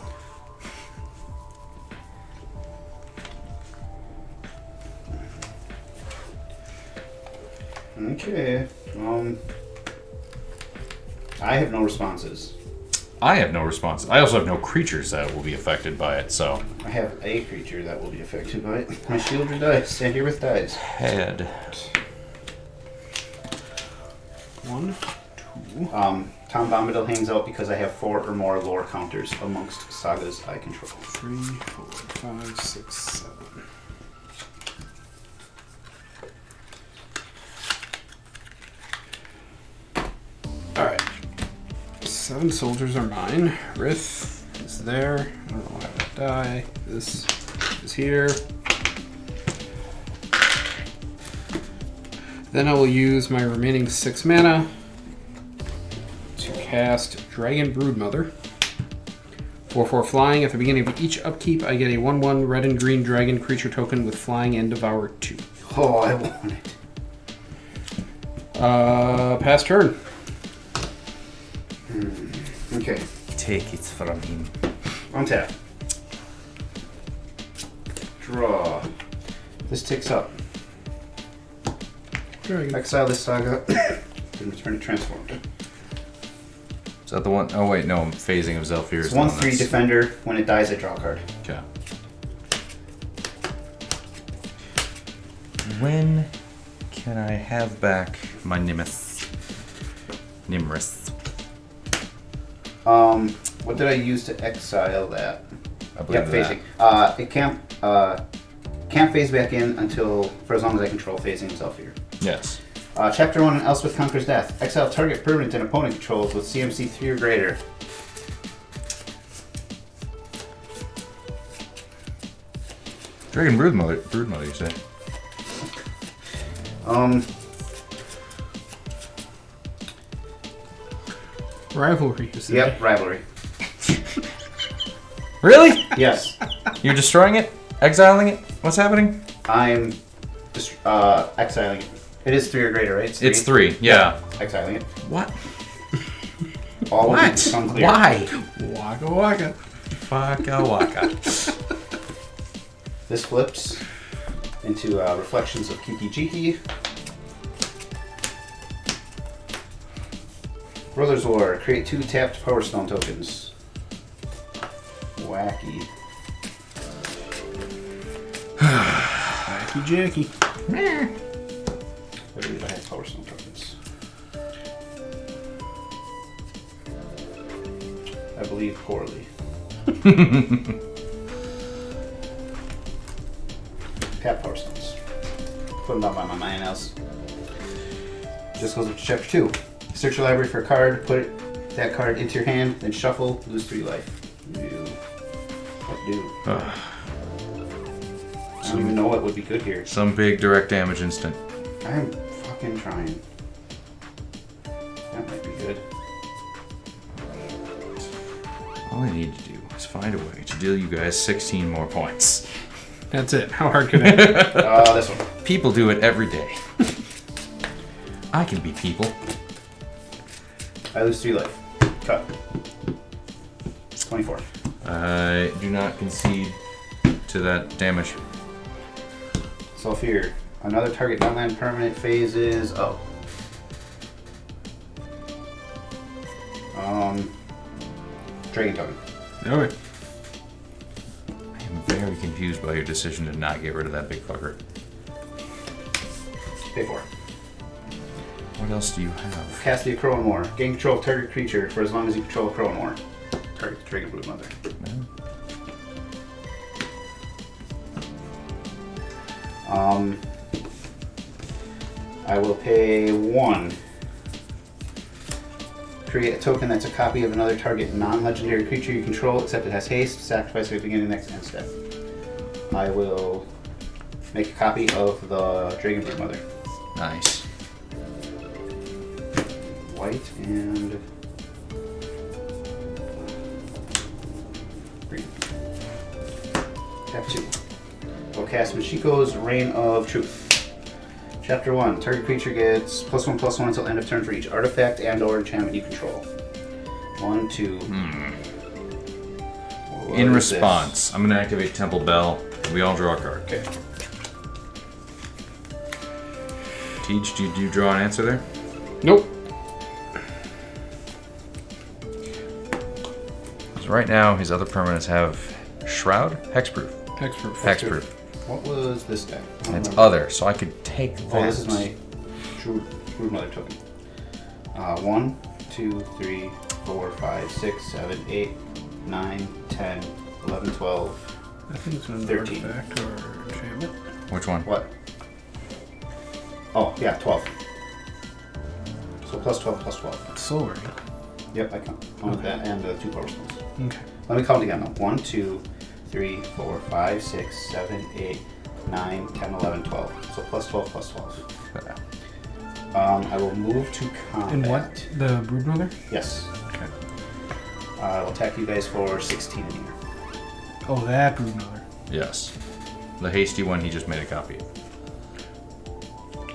Okay. I have no responses. I have no response. I also have no creatures that will be affected by it, so. I have a creature that will be affected by it. My shield or dice. Stand here with dice. Head. 1, 2. Tom Bombadil hangs out because I have 4 or more lore counters amongst sagas I control. 3, 4, 5, 6, 7. Alright. 7 soldiers are mine. Rith is there. I don't know why that die. This is here. Then I will use my remaining 6 mana to cast Dragon Broodmother. 4/4 flying. At the beginning of each upkeep, I get a 1/1 red and green dragon creature token with flying and devour 2. Oh, I want it. Pass turn. Okay. Take it from him. Untap. Draw. This ticks up. Dragon. Exile this saga. Then return it transformed. Is that the one? Oh, wait, no. Phasing of Zephyr. It's 1/3 defender. When it dies, I draw a card. Okay. When can I have back my Nimrith? What did I use to exile that? I believe Yep, that. phasing. It can't phase back in until for as long as I control phasing Zephyr. Yes. Chapter 1 Elspeth Conquers Death. Exile target permanent and opponent controls with CMC 3 or greater. Dragon Broodmother, you say? Rivalry, you say? Yep, rivalry. Really? Yes. You're destroying it? Exiling it? What's happening? I'm just exiling it. It is 3 or greater, right? It's 3, yeah. Exiling it. What? All will What? become clear. Why? Waka waka. Waka waka. This flips into Reflections of Kiki Jiki. Brothers War. Create 2 tapped Power Stone tokens. Wacky. Wacky Jackie. I believe I have Power Stone tokens. I believe poorly. Tap Power Stones. Put them down by my mana else. Just goes up to chapter 2. Search your library for a card, put that card into your hand, then shuffle, lose 3 life. What do? I don't even know what would be good here. Some big direct damage instant. I'm fucking trying. That might be good. All I need to do is find a way to deal you guys 16 more points. That's it. How hard can it be? This one. People do it every day. I can be people. I lose 3 life. Cut. 24. I do not concede to that damage. Zephyr. Another target non-land permanent phases. Oh. Dragon token. Okay. I am very confused by your decision to not get rid of that big fucker. Pay 4. What else do you have? Cast the Crowanmore. Gain control of target creature for as long as you control a Crowanmore. Target the Dragon Broodmother. I will pay 1. Create a token that's a copy of another target non-legendary creature you control, except it has haste. Sacrifice at the beginning of the next end step. I will make a copy of the Dragon Broodmother. Nice. White and green. Tap 2. We'll cast Machiko's Reign of Truth. Chapter 1. Target creature gets +1/+1 until end of turn for each artifact and/or enchantment you control. 1, 2. In response, I'm going to activate Temple Bell. We all draw a card. Okay. Teach, do you draw an answer there? Nope. So right now, his other permanents have Shroud, Hexproof. Hexproof. Hexproof. What was this deck? And it's other, so I could take that. Oh, this is my True Mother token. 1, 2, 3, 4, 5, 6, 7, 8, 9, 10, 11, 12. I think it's an 13. artifact or enchantment. Which one? What? Oh, yeah, 12. So plus 12, plus 12. Soul Ring. Yep, I count. One with that and the 2 power stones. Okay. Let me count again though. 1, 2, 3, 4, 5, 6, 7, 8, 9, 10, 11, 12. So plus 12, plus 12. Okay. I will move to combat. And what? The Broodmother? Yes. Okay. I'll attack you guys for 16 in here. Oh, that Broodmother. Yes. The hasty one he just made a copy of.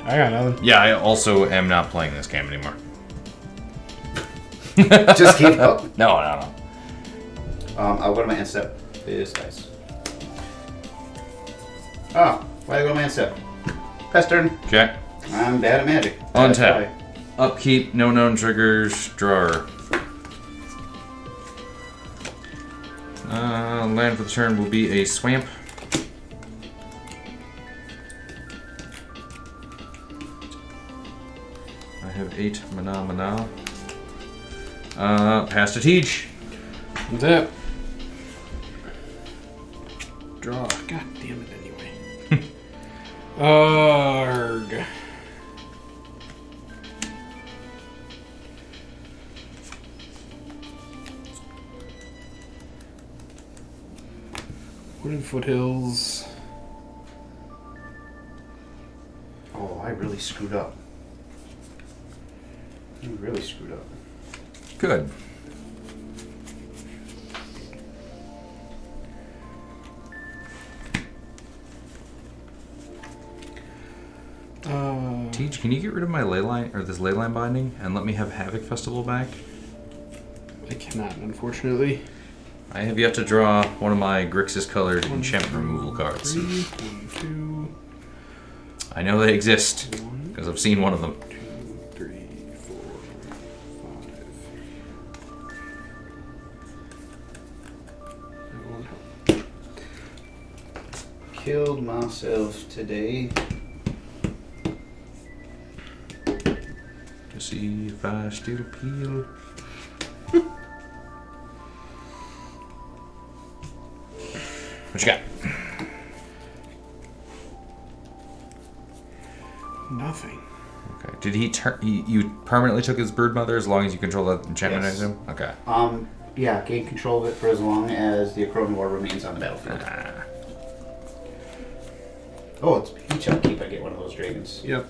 I got nothing. Yeah, I also am not playing this game anymore. Just keep up. No. I'll go to my end step. This dice. Oh, why did I go to my end step? Pass turn. Okay. I'm bad at magic. That's Untap. why. Upkeep, no known triggers, drawer. Land for the turn will be a swamp. I have 8 mana. Pass to Teach. Untap. Draw. God damn it anyway. Arg. Wooded Foothills. Oh, I really screwed up. You really screwed up. Good. Teach, can you get rid of my ley line or this ley line binding and let me have Havoc Festival back? I cannot, unfortunately. I have yet to draw one of my Grixis colored enchantment removal cards. 3, 1, 2, I know they exist because I've seen one of them. 2, 3, 4, 5. That won't help. Killed myself today. To see if I still peel. What you got? Nothing. Okay. Did he turn? You permanently took his Broodmother as long as you control that enchantment, Yes. I assume? Okay. Yeah, gain control of it for as long as the Acronivore remains on the battlefield. Oh, it's each upkeep I get one of those dragons. Yep.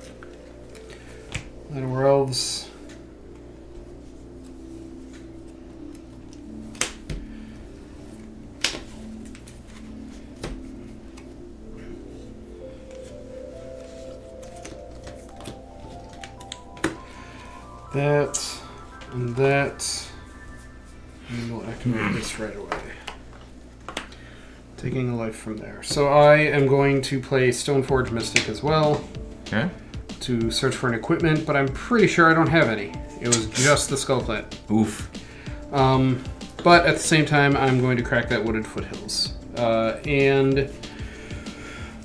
Llanowar Elves. That and that. And we'll activate this right away. Taking a life from there. So I am going to play Stoneforge Mystic as well Okay. to search for an equipment, but I'm pretty sure I don't have any. It was just the Skull Plant. Oof. But at the same time, I'm going to crack that Wooded Foothills. And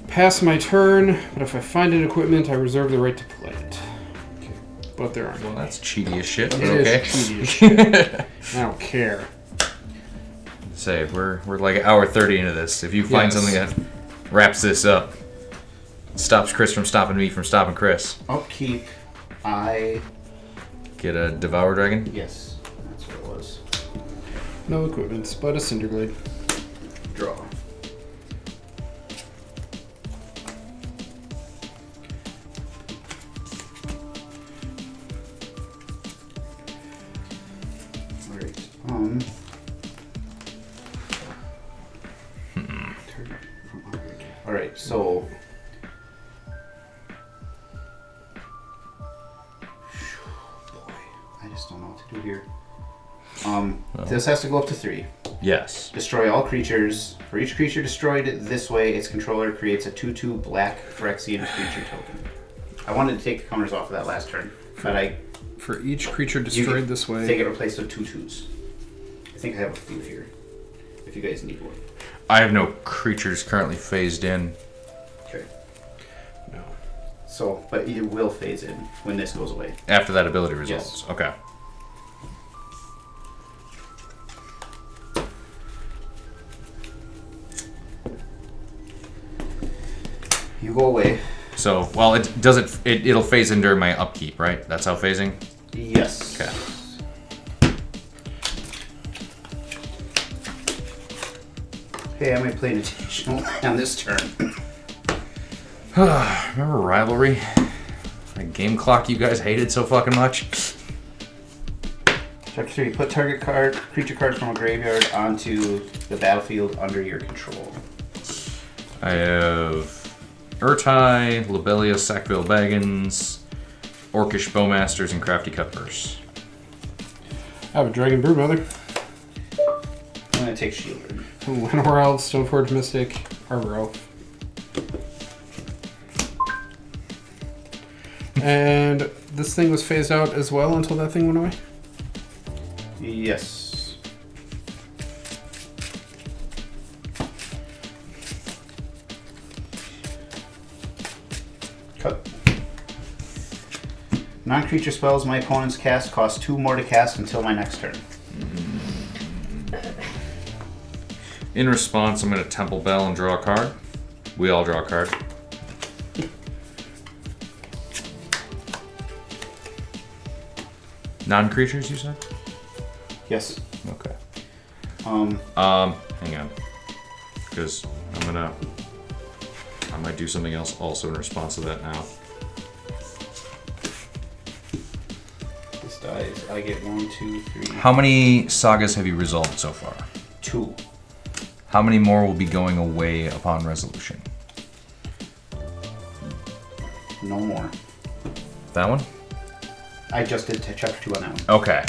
pass my turn, but if I find an equipment, I reserve the right to play it. Okay. But there aren't. Well, that's cheaty as shit. It But is okay. cheaty as shit. I don't care. Say we're like an hour 30 into this. If you find Yes. something that wraps this up, stops Chris from stopping me from stopping Chris, Upkeep, I... get a Devour Dragon. Yes, that's what it was. No equipments, but a Cinderglade. Draw. Alright, Alright, so... Boy, I just don't know what to do here. This has to go up to 3. Yes. Destroy all creatures. For each creature destroyed this way, its controller creates a 2/2 black Phyrexian creature token. I wanted to take the counters off of that last turn, but For each creature destroyed this way. they get replaced with 2/2s. think I have a few here. If you guys need one. I have no creatures currently phased in. Okay. No. So, but it will phase in when this goes away. After that ability resolves. Yes. Okay. You go away. So, well, it'll phase in during my upkeep, right? That's how phasing? Yes. Okay. Hey, I might play an additional on this turn. Remember Rivalry? That game clock you guys hated so fucking much? Chapter 3. Put target creature card from a graveyard onto the battlefield under your control. I have Urtai, Lobelia, Sackville Baggins, Orcish Bowmasters, and Crafty Cutpurse. I have a Dragon Brewmother. I'm going to take Shieldred. Llanowar Elf, Stoneforge Mystic, Arbor Elf. And this thing was phased out as well until that thing went away? Yes. Cut. Non-creature spells my opponents cast cost 2 more to cast until my next turn. In response, I'm going to Temple Bell and draw a card. We all draw a card. Non-creatures, you said? Yes. Okay. Um, Hang on. Because I might do something else also in response to that now. this dies. I get 1, 2, 3, How many sagas have you resolved so far? 2. How many more will be going away upon resolution? No more. That one? I just did chapter 2 on that one. Okay.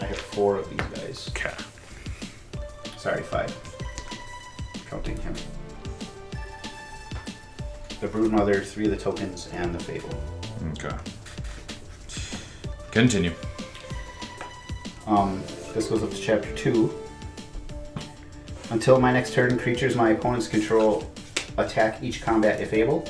I have 4 of these guys. Okay. Sorry, 5. Counting him. The Broodmother, 3 of the tokens, and the Fable. Okay. Continue. This goes up to chapter 2. Until my next turn, creatures my opponents control attack each combat if able.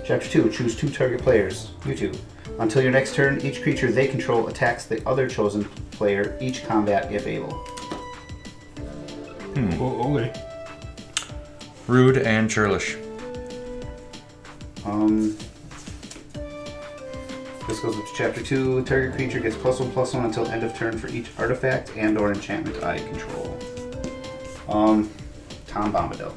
Chapter 2. Choose 2 target players. You 2. Until your next turn, each creature they control attacks the other chosen player each combat if able. Oh, okay. Rude and churlish. This goes up to chapter 2. Target creature gets +1/+1 until end of turn for each artifact and/or enchantment I control. Tom Bombadil.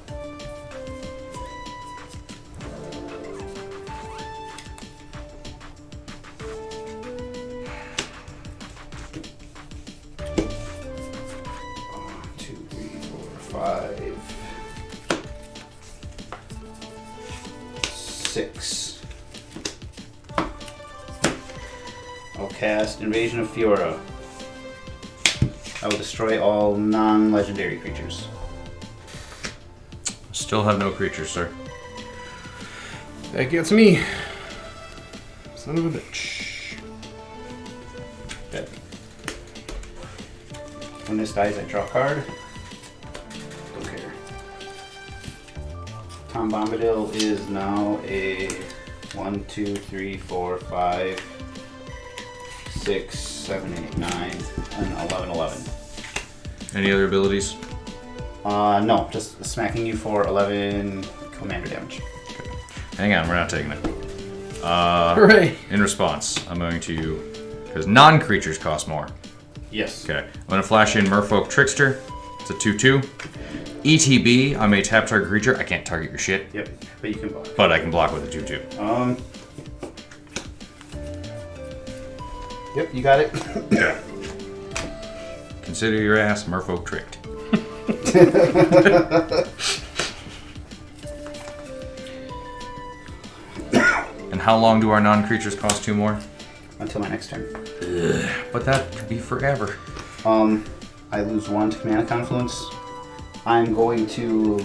I'll cast Invasion of Fiora. I will destroy all non-legendary creatures. Still have no creatures, sir. That gets me. Son of a bitch. Dead. When this dies, I draw a card. Don't care. Tom Bombadil is now a 1, 2, 3, 4, 5, 6, 7, 8, 9, and 11, 11. Any other abilities? No, just smacking you for 11 commander damage. Okay. Hang on, we're not taking it. Hooray! In response, I'm going to... Because non-creatures cost more. Yes. Okay. I'm going to flash in Merfolk Trickster. It's a 2/2. ETB, I may tap target creature. I can't target your shit. Yep, but you can block. But I can block with a 2/2. Yep, you got it. Okay. Consider your ass Merfolk tricked. And how long do our non-creatures cost 2 more? Until my next turn. But that could be forever. I lose 1 to Mana Confluence. I'm going to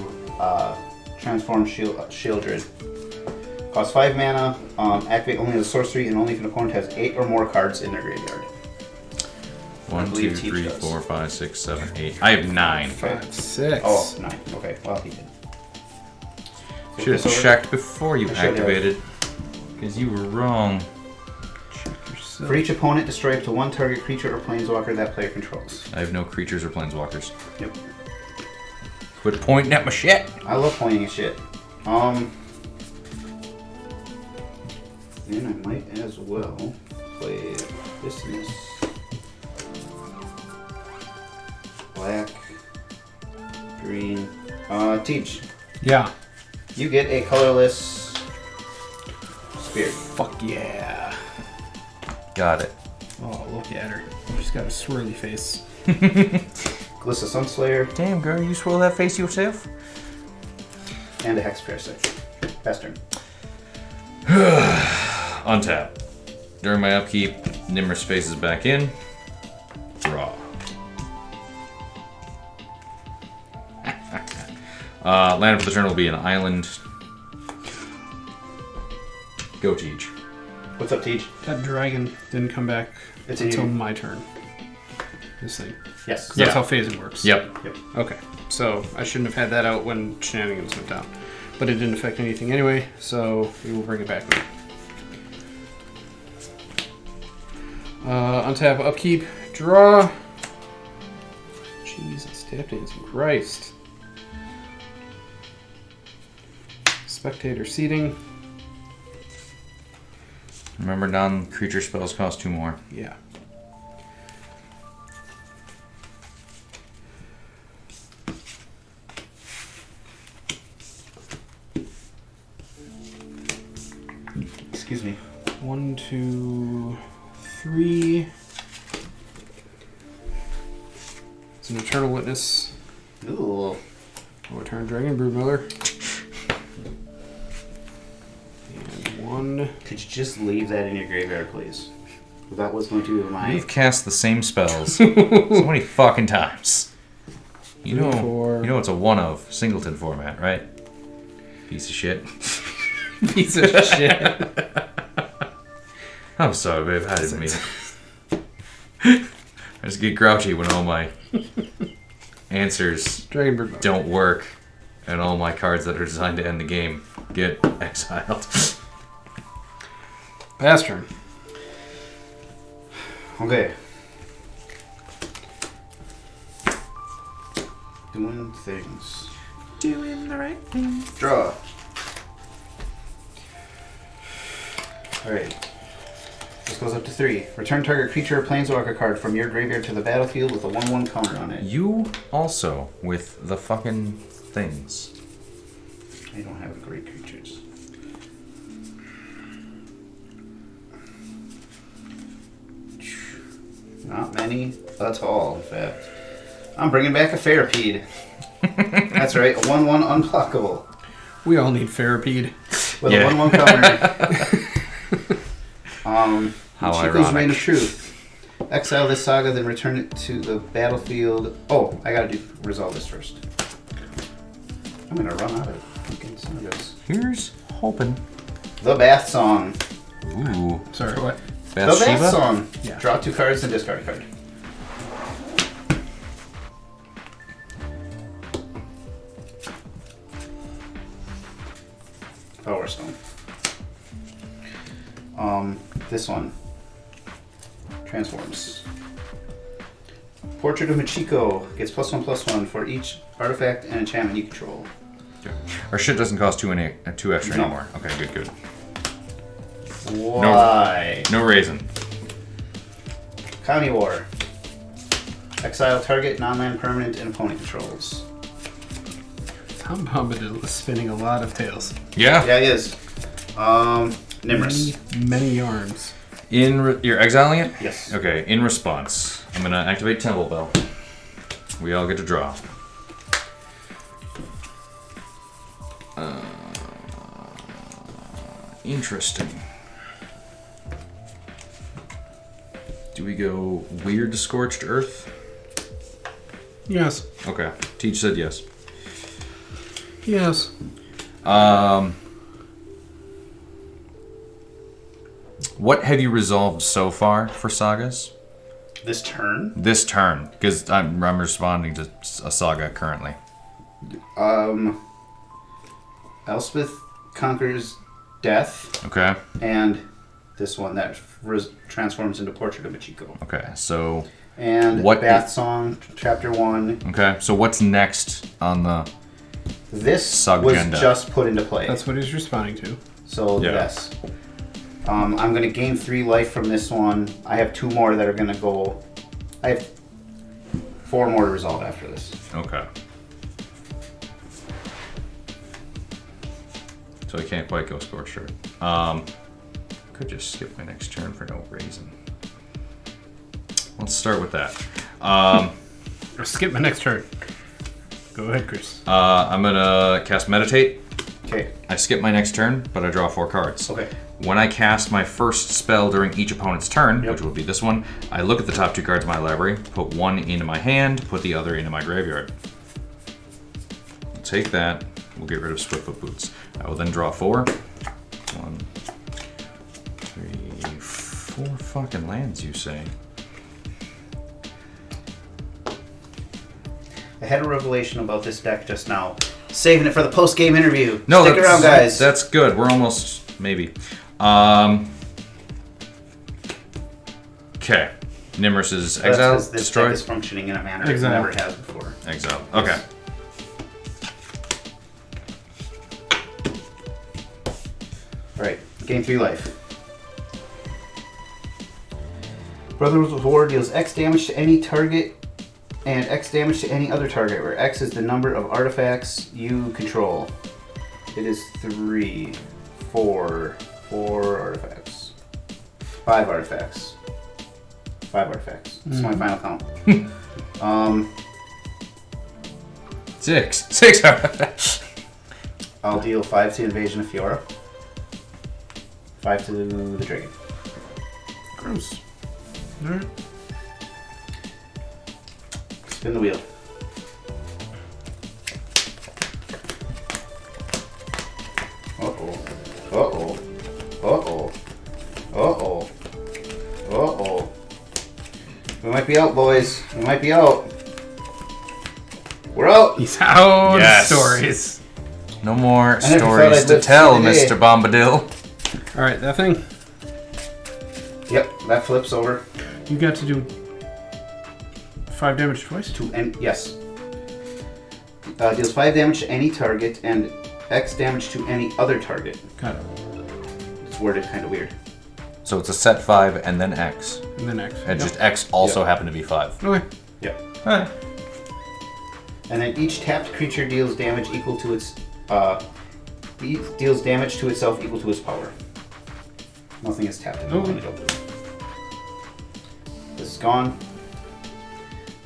transform Shieldred. Costs 5 mana. Activate only as a sorcery and only if an opponent has 8 or more cards in their graveyard. 1, believe 2, Teach 3, does. 4, 5, 6, 7, 8. I have 9. 5, 6. Oh, 9. Okay, well, he did. Should have checked before you I should have. activated. Because you were wrong. For each opponent, destroy up to one target creature or planeswalker that player controls. I have no creatures or planeswalkers. Yep. Quit pointing at my shit. I love pointing at shit. Then I might as well play this and this. Black, green. Teach. Yeah. You get a colorless spirit. Fuck yeah. Got it. Oh, look at her. She's got a swirly face. Glissa Sunslayer Damn, girl, you swirl that face yourself? and a Hex Parasite. Pass turn. Untap. During my upkeep, Nimmer spaces back in. Draw. Land for the turn will be an island. Go Teach. What's up, Teach? That dragon didn't come back It's until in- my turn. This thing. Yes. 'Cause that's Yeah. how phasing works. Yep. Yep. Okay. So I shouldn't have had that out when shenanigans went down. But it didn't affect anything anyway, so we will bring it back now. Untap, upkeep, draw. Jesus, tap dancing Christ. Spectator seating. Remember, non-creature spells cost 2 more. Yeah. Excuse me. 1, 2, 3. It's an Eternal Witness. Ooh. Overturn Dragon Broodmother. And 1. Could you just leave that in your graveyard, please? That was going to be my. You've cast the same spells so many fucking times. You know, 4. you know it's a one of Singleton format, right? Piece of shit. Piece of shit. I'm sorry, babe. I didn't mean it. I just get grouchy when all my answers Dragon Broodmother. don't work and all my cards that are designed to end the game get exiled. Pass turn. Okay. Doing things. Doing the right thing. Draw. Alright. This goes up to 3. Return target creature or planeswalker card from your graveyard to the battlefield with a 1/1 counter on it. You also with the fucking things. I don't have great creatures. Not many at all, in fact. I'm bringing back a Ferropede. That's right, a 1/1 unblockable. We all need Ferropede. With Yeah. a 1/1 counter. How Chico's ironic. Reign of Truth. Exile this saga, then return it to the battlefield. Oh, I gotta resolve this first. I'm gonna run out of fucking sagas. Here's hoping. The Bath Song. Ooh. Sorry, what? The Bath Bathsheba? Song. Yeah. Draw 2 cards and discard a card. Power Stone. This one transforms. Portrait of Machiko gets +1/+1 for each artifact and enchantment you control. Okay. Our shit doesn't cost two extra No. anymore. Okay, good. Why? No raisin. County War. Exile target non-land permanent and opponent controls. Tom Bombadil is spinning a lot of tails. Yeah. Yeah, it is. Nimrus. Many yarns. You're exiling it? Yes. Okay, in response, I'm gonna activate Temple Bell. We all get to draw. Interesting. Do we go weird Scorched Earth? Yes. Okay. Teach said yes. Yes. What have you resolved so far for sagas? This turn? This turn, because I'm responding to a saga currently. Elspeth conquers death. Okay. And this one that transforms into Portrait of Machiko. Okay, so... And what Bath Song, Chapter 1. Okay, so what's next on the... This Sugagenda. was just put into play. That's what he's responding to. So, Yeah. yes. I'm going to gain 3 life from this one. I have 2 more that are going to go... I have 4 more to resolve after this. Okay. So I can't quite go Scorched Earth. Could just skip my next turn for no reason. Let's start with that. Or skip my next turn. Go ahead, Chris. I'm gonna cast Meditate. Okay. I skip my next turn, but I draw 4 cards. Okay. When I cast my first spell during each opponent's turn, Yep. which will be this one, I look at the top 2 cards of my library, put one into my hand, put the other into my graveyard. I'll take that. We'll get rid of Swiftfoot Boots. I will then draw 4. 1, 3, 4 fucking lands, you say? I had a revelation about this deck just now. Saving it for the post-game interview. No, Stick around, guys. That's good. We're almost, maybe. Okay. Nimrus is That's exiled, 'cause this destroyed. deck is functioning in a manner Exile. it never has before. Exile. Okay. Alright, gain 3 life. Brotherhood of War deals X damage to any target and X damage to any other target, where X is the number of artifacts you control. It is 3, 4 artifacts. 5 artifacts. 5 artifacts. That's my final count. 6. I'll deal 5 to Invasion of Fiora. 5 to the Dragon. Gross. Alright. Spin the wheel. Uh-oh. Uh-oh. Uh-oh. Uh-oh. Uh-oh. We might be out, boys. We might be out. We're out! He's out. Yes. Stories. No more never thought stories I'd to live tell, through the day. Mr. Bombadil. Alright, that thing. Yep, that flips over You got to do 5 damage twice? to yes. Deals 5 damage to any target and X damage to any other target. Got it. It's worded kind of weird. So it's a set 5 and then X. And then X. And Yep. just X also Yep. happened to be 5. Okay. Yep. Alright. And then each tapped creature deals damage equal to its deals damage to itself equal to its power. Nothing is tapped in the Okay. window. This is gone.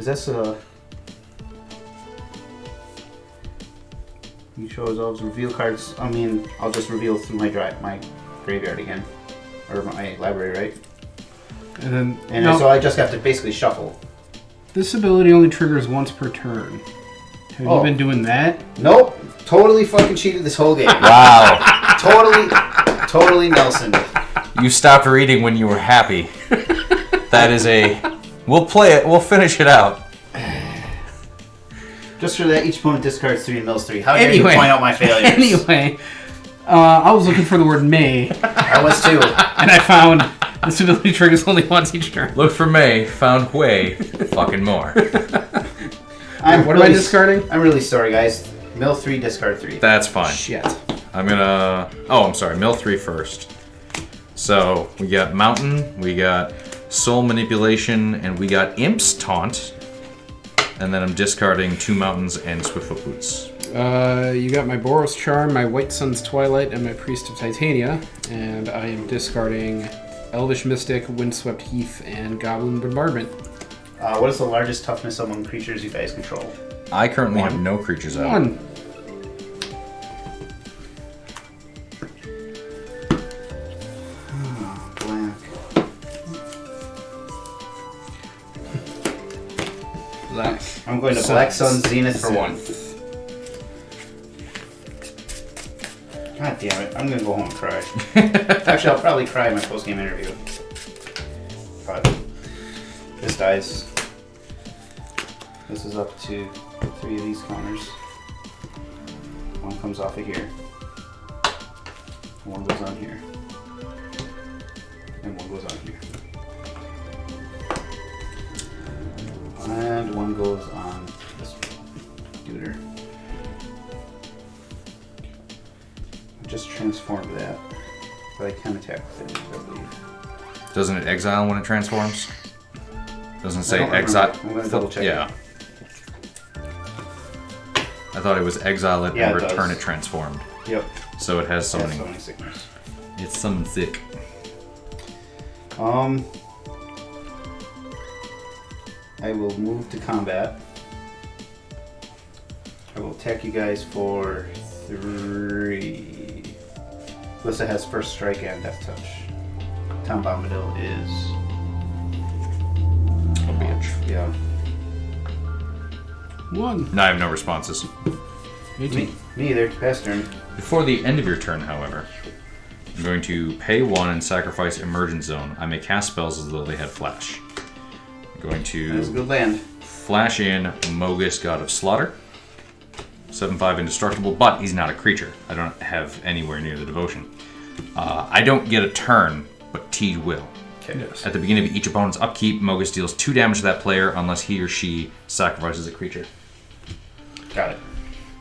Is this you chose all reveal cards. I mean, I'll just reveal through my graveyard again, or my library, right? And then. And no, so I just have to basically shuffle. this ability only triggers once per turn. Have Oh. you been doing that? Nope. Totally fucking cheated this whole game. Wow. Totally Nelson. You stopped reading when you were happy. That is a... We'll play it. We'll finish it out. Just for that, each opponent discards 3 and mills 3. How dare you Anyway. point out my failures? Anyway, I was looking for the word may, I was too. and I found this ability triggers only once each turn. Look for May, found way, fucking more. What am I discarding? I'm really sorry, guys. Mill 3, discard 3. That's fine. Shit. I'm gonna... Oh, I'm sorry. Mill 3 first. So, we got Mountain, we got Soul Manipulation, and we got Imp's Taunt. And then I'm discarding 2 Mountains and Swiftfoot Boots. You got my Boros Charm, my White Sun's Twilight, and my Priest of Titania. And I am discarding Elvish Mystic, Windswept Heath, and Goblin Bombardment. What is the largest toughness among creatures you guys control? I currently have 1. no creatures out. 1. Black. Black. I'm going to Black Sun Zenith for 1. God damn it. I'm going to go home and cry. Actually, I'll probably cry in my post-game interview. But This dies. This is up to 3 of these counters. One comes off of here. One goes on here. And one goes on here. And one goes on this duder. I just transformed that. But I can attack with it, I believe. Doesn't it exile when it transforms? Doesn't it I say don't exile? remember. I'm gonna double check. Yeah. I thought it was exile it Yeah, and it return does. it transformed. Yep. So it has summoning. Summoning sickness. It's summon sick. I will move to combat. I will attack you guys for 3. Alyssa has first strike and death touch. Tom Bombadil is A bitch. yeah. 1. No, I have no responses. 18. Me either. Pass turn. Before the end of your turn, however, I'm going to pay 1 and sacrifice Emergent Zone. I may cast spells as though they had flash. I'm going That is a to good land. flash in Mogus, God of Slaughter. 7/5 indestructible, but he's not a creature. I don't have anywhere near the devotion. I don't get a turn, but T will. Okay. Yes. At the beginning of each opponent's upkeep, Mogus deals 2 damage to that player unless he or she sacrifices a creature. Got it.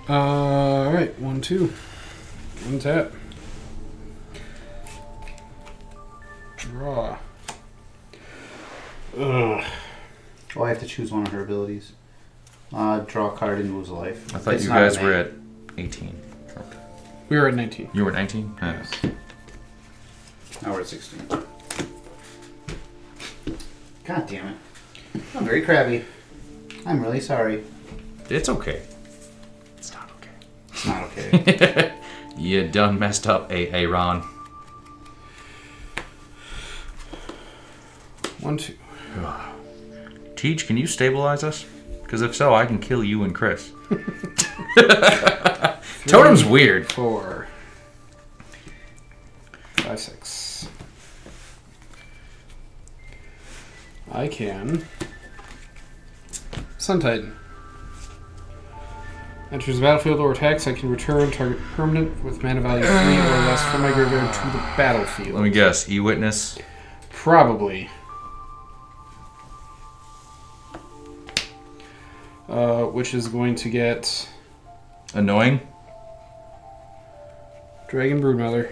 Alright, 1, 2. Untap. Draw. Ugh. Oh, I have to choose one of her abilities. Draw a card and lose a life. I thought It's you not guys an were A. at 18. We were at 19. You were at 19? Yes. Now we're at 16. God damn it. I'm very crabby. I'm really sorry. It's okay. It's not okay. It's not okay. You done messed up, Aaron. 1, 2. Teach, can you stabilize us? Because if so, I can kill you and Chris. Totem's weird. 4. 5, 6. I can. Sun Titan. Enters the battlefield or attacks, I can return target permanent with mana value 3 or less from my graveyard to the battlefield. Let me guess. E-Witness? Probably. Which is going to get Annoying? Dragon Broodmother.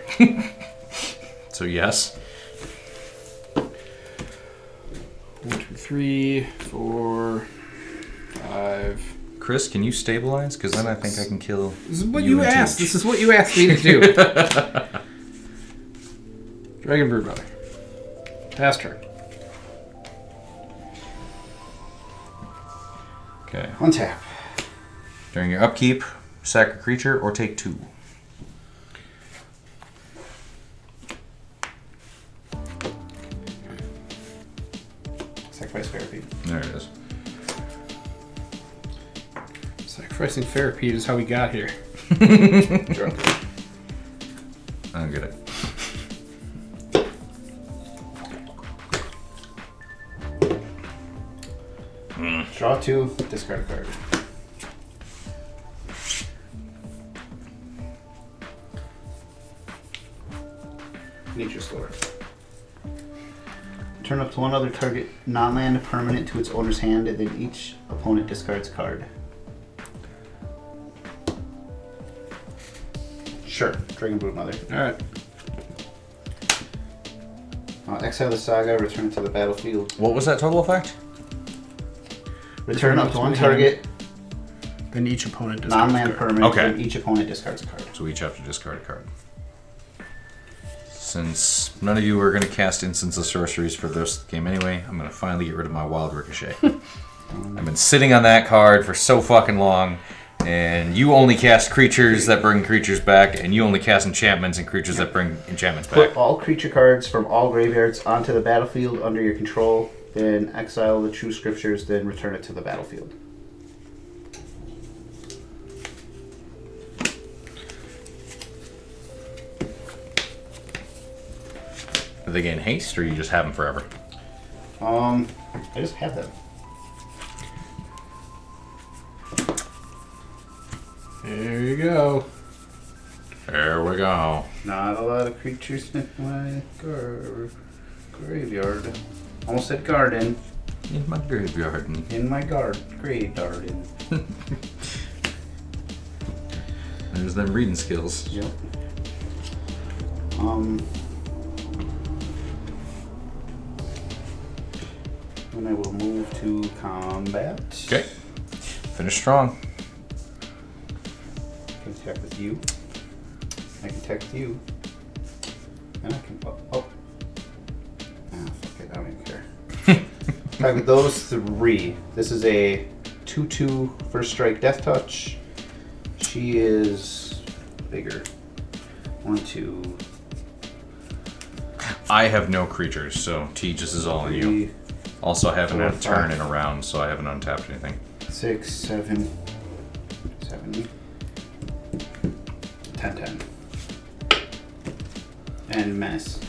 So yes. 1, 2, 3, 4, 5. Chris, can you stabilize? Because then I think I can kill This is what you and asked. Teach. This is what you asked me to do. Dragon Broodmother. Pass turn. Okay. Untap. During your upkeep, sack a creature or take 2. Sacrifice therapy. There it is. Sacrificing Ferropede is how we got here. Draw. I don't get it. Draw 2, discard a card. Nature Store. Turn up to one other target non-land permanent to its owner's hand, and then each opponent discards a card. Sure, Dragon Broodmother. Alright. Exile the Saga, return it to the battlefield. What was that total effect? Return up to one target Then each opponent discards a non-land card. permanent, Okay. and each opponent discards a card. So we each have to discard a card. Since none of you are going to cast instants of sorceries for this game anyway, I'm going to finally get rid of my Wild Ricochet. I've been sitting on that card for so fucking long, and you only cast creatures that bring creatures back, and you only cast enchantments and creatures that bring enchantments back. Put all creature cards from all graveyards onto the battlefield under your control, then exile the True Scriptures, then return it to the battlefield. Do they gain haste, or you just have them forever? I just have them. There you go. There we go. Not a lot of creatures in my graveyard. Almost said garden. In my graveyard. In my grave garden. There's them reading skills. Yep. And I will move to combat. Okay. Finish strong. I can attack with you. I can attack with you. And I can. Oh. Ah, fuck it. I don't even care. Attack with those 3. This is a 2/2 first strike death touch. She is bigger. 1, 2. I have no creatures, so T just is all on you. 3, Also, I haven't had a 4, turn 5. in a round, so I haven't untapped anything. 6, 7, 10. And menace.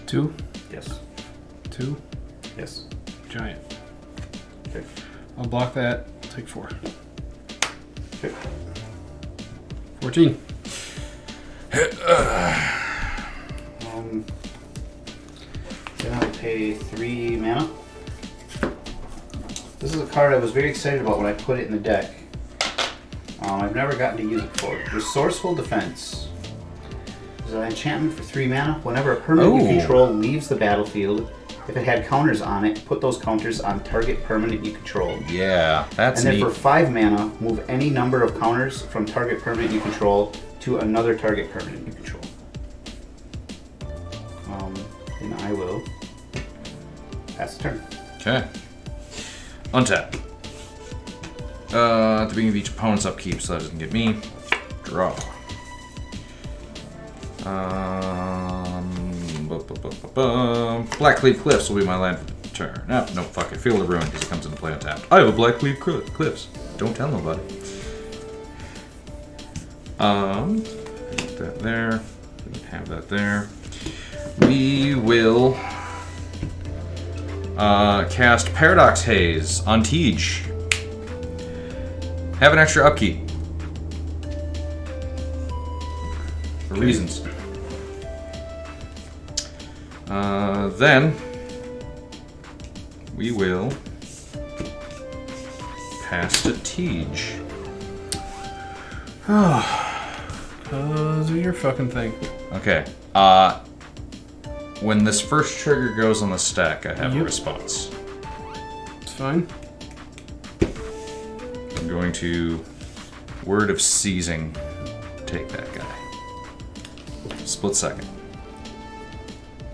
2, Yes. 2, Yes. giant. Okay. I'll block that. Take 4. Okay. 14. Then I'll pay 3 mana. This is a card I was very excited about when I put it in the deck. I've never gotten to use it before. Resourceful Defense. This is an enchantment for 3 mana. Whenever a permanent you control leaves the battlefield, if it had counters on it, put those counters on target permanent you control. Yeah, that's And then neat. for 5 mana, move any number of counters from target permanent you control to another target permanent you control. And I will pass the turn. Okay. Untap. At the beginning of each opponent's upkeep, so that doesn't get me. Draw. Blackleaf Cliffs will be my land for the turn. No, fuck it. Field of Ruin, because it comes into play untapped. I have a Blackleaf Cliffs. Don't tell nobody. Put that there. We can have that there. We will cast Paradox Haze on Tej. Have an extra upkeep. For reasons. Then we will pass to Tej. Do your fucking thing. Okay. When this first trigger goes on the stack, I have a response. It's fine. I'm going to Word of Seizing. Take that guy. Split second.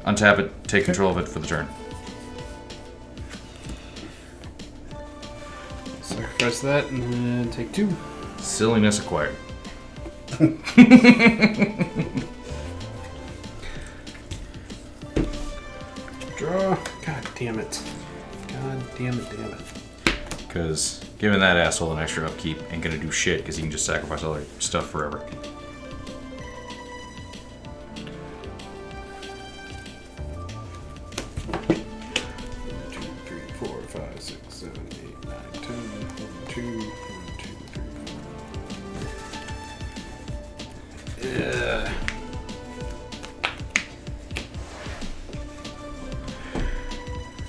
Untap it, take control of it for the turn. Sacrifice that and then take 2. Silliness acquired. Draw. God damn it. God damn it, damn it. Because giving that asshole an extra upkeep ain't gonna do shit because he can just sacrifice all their stuff forever.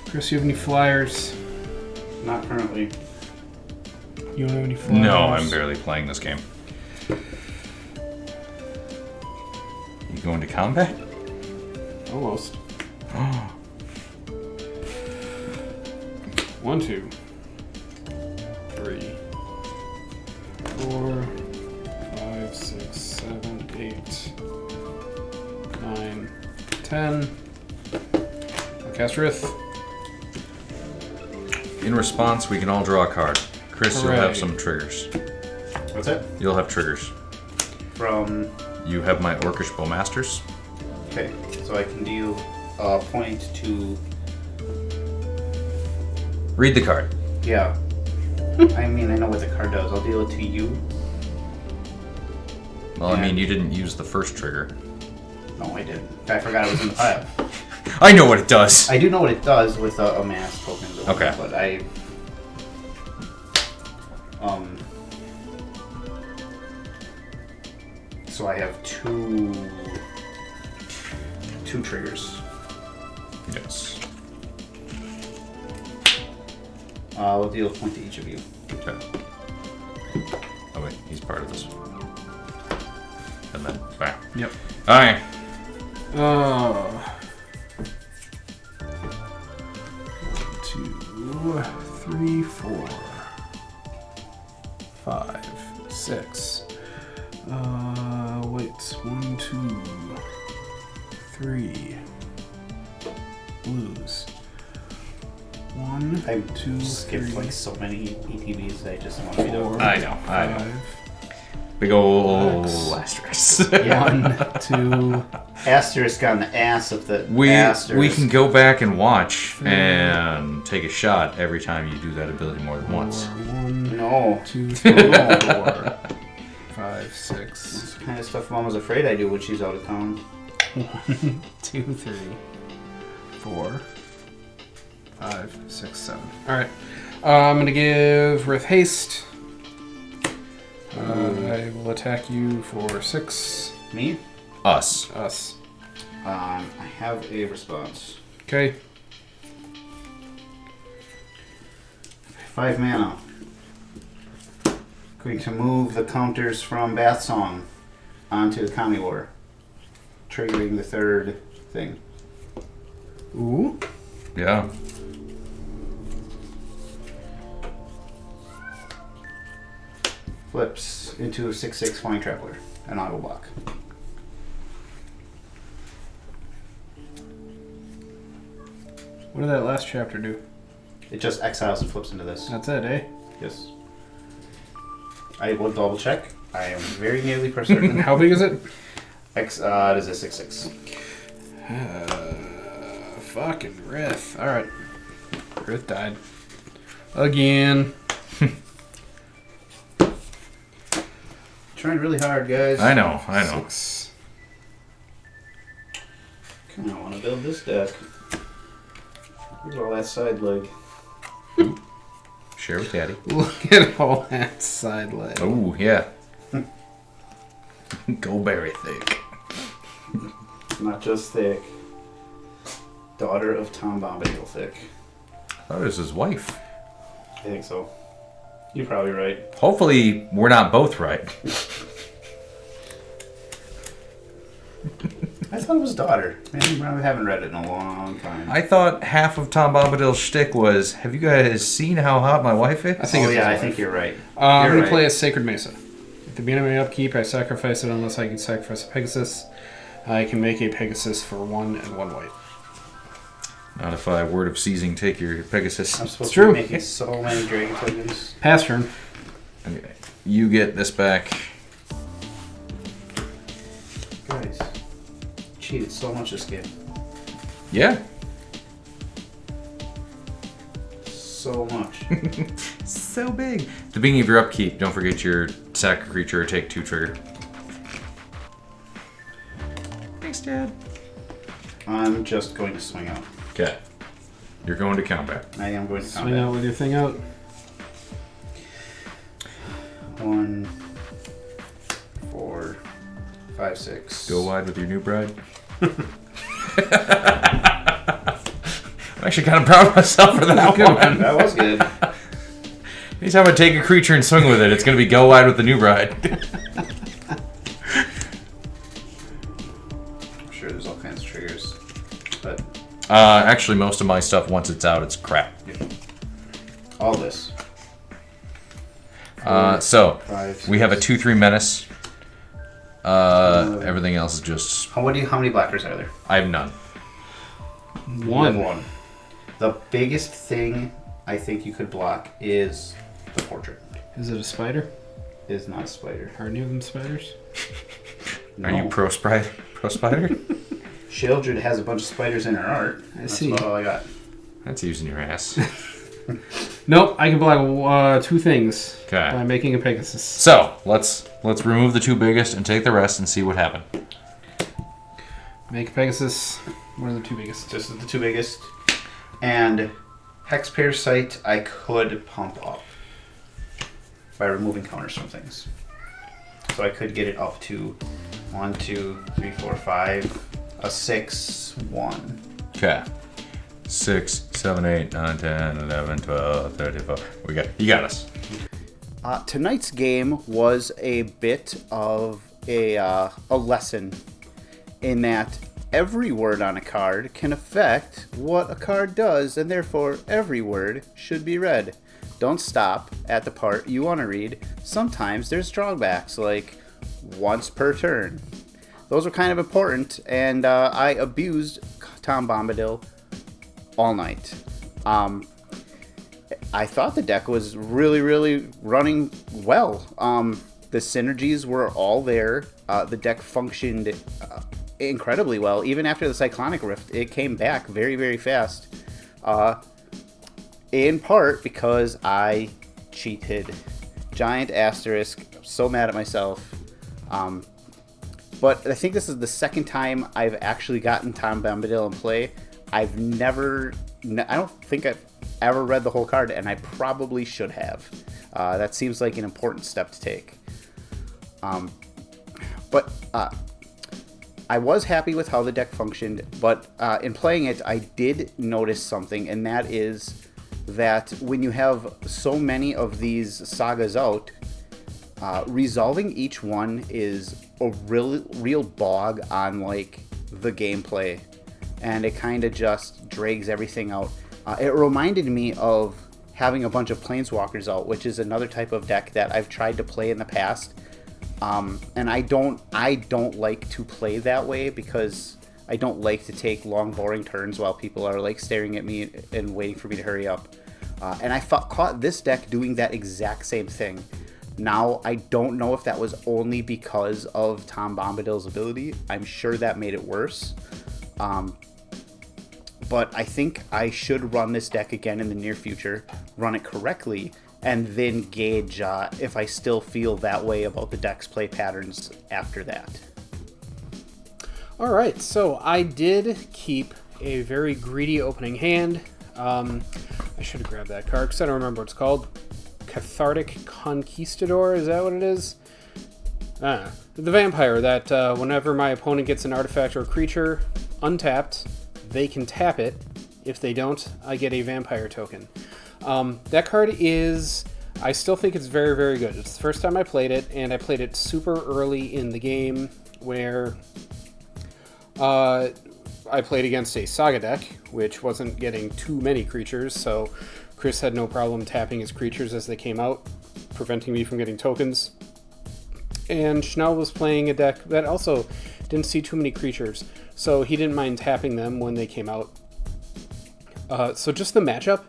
Chris, you have any flyers? Not currently. You don't have any flyers? No, I'm barely playing this game. You going to combat? Almost. 1, 2, 3, 4, 5, 6, 7, 8, 9, 10. I'll cast Rith. In response, we can all draw a card. Chris, you'll have Hooray. some triggers. What's that? You'll have triggers. From. You have my Orcish Bowmasters. Okay, so I can deal a point to. Read the card. Yeah. I mean, I know what the card does. I'll deal it to you. Well, I mean, you didn't use the first trigger. No, I didn't. I forgot it was in the pile. I know what it does. I do know what it does with a mass token. Okay. But I... So I have two triggers. Yes. We'll deal a point to each of you. Okay. Oh wait, he's part of this. And then, bam. Yep. Alright. 1, 2, 3, 4, 5, 6. Wait. 1, 2, 3. Blues. 1, I 2, skipped 3, like so many ETBs. I just want to be done. 4, I know. 5, Big ol' Six. asterisk. 1, 2. Asterisk on the ass of the We asterisk. can go back and watch and take a shot every time you do that ability more than once. 1, No. 2, 3, 4, 5, 6. That's the kind of stuff Mom was afraid I do when she's out of town. 1, 2, 3, 4, 5, 6, 7. Alright. I'm gonna give Rith haste. I will attack you for 6. Me? Us. Us. I have a response. Okay. 5 mana. Going to move the counters from Bath Song onto the Kami War, triggering the third thing. Ooh. Yeah. Flips into a 6/6 Flying Traveler, an auto block. What did that last chapter do? It just exiles and flips into this. That's it, eh? Yes. I will double check. I am very nearly for certain. How big is it? It is a 6/6. Fucking Rith. Alright. Rith died. Again. Trying really hard, guys. I know. 6. Kinda want to build this deck. Look at all that side leg. Share with Daddy. Look at all that side leg. Oh, yeah. Go berry thick. Not just thick. Daughter of Tom Bombadil thick. I thought it was his wife. I think so. You're probably right. Hopefully, we're not both right. I thought it was daughter. Man, I haven't read it in a long time. I thought half of Tom Bombadil's shtick was, have you guys seen how hot my wife is? I think Oh it's yeah, his I think you're right. I'm You're going to right. play a Sacred Mesa. At the beginning of my upkeep, I sacrifice it unless I can sacrifice a Pegasus. I can make a Pegasus for 1 and 1 white. Not if I word of seizing take your Pegasus. I'm supposed It's true. to be making so many dragon tokens. Pass turn. Okay. You get this back. Guys, cheated so much this game. Yeah. So much. So big. At the beginning of your upkeep, don't forget your sack a creature or take 2 trigger. Thanks, Dad. I'm just going to swing out. Okay. You're going to combat. I am going to Swing combat. out with your thing out. 1, 4, 5, 6. Go wide with your new bride. I'm actually kind of proud of myself for that one. That was good. Anytime I take a creature and swing with it, it's going to be go wide with the new bride. I'm sure there's all kinds of triggers. But Actually, most of my stuff, once it's out, it's crap. all this. So, 5, we have a 2/3 menace. 11. Everything else is just... How many blockers are there? I have none. You have one. The biggest thing I think you could block is the portrait. Is it a spider? It is not a spider. Are any of them spiders? Are you pro spider? Shieldred has a bunch of spiders in her art. That's see. about all I got. That's using your ass. Nope, I can block 2 things by Okay. making a Pegasus. So, let's remove the 2 biggest and take the rest and see what happened. Make a Pegasus. What are the two biggest? This is the two biggest. And Hex Parasite I could pump up by removing counters from things. So I could get it up to 1, 2, 3, 4, 5, a 6, 1. Okay. 6, 7, 8, 9, 10, 11, 12, 13, 14. You got us. Tonight's game was a bit of a lesson in that every word on a card can affect what a card does, and therefore every word should be read. Don't stop at the part you want to read. Sometimes there's drawbacks, like once per turn. Those are kind of important, and I abused Tom Bombadil all night. I thought the deck was really, really running well. The synergies were all there. The deck functioned incredibly well. Even after the Cyclonic Rift, it came back very, very fast. In part because I cheated. Giant asterisk. I'm so mad at myself. But I think this is the second time I've actually gotten Tom Bombadil in play. I don't think I've ever read the whole card, and I probably should have. That seems like an important step to take. But I was happy with how the deck functioned, but in playing it, I did notice something, and that is that when you have so many of these sagas out, resolving each one is a real bog on like the gameplay, and it kind of just drags everything out. It reminded me of having a bunch of Planeswalkers out, which is another type of deck that I've tried to play in the past. And I don't like to play that way because I don't like to take long, boring turns while people are like staring at me and waiting for me to hurry up. And I caught this deck doing that exact same thing. Now, I don't know if that was only because of Tom Bombadil's ability. I'm sure that made it worse. But I think I should run this deck again in the near future, run it correctly, and then gauge if I still feel that way about the deck's play patterns after that. All right, so I did keep a very greedy opening hand. I should have grabbed that card because I don't remember what it's called. Cathartic Conquistador, is that what it is? The vampire that whenever my opponent gets an artifact or creature untapped, they can tap it. If they don't, I get a vampire token. That card is... I still think it's very, very good. It's the first time I played it, and I played it super early in the game where I played against a Saga deck, which wasn't getting too many creatures, so Chris had no problem tapping his creatures as they came out, preventing me from getting tokens. And Schnell was playing a deck that also didn't see too many creatures, so he didn't mind tapping them when they came out. So just the matchup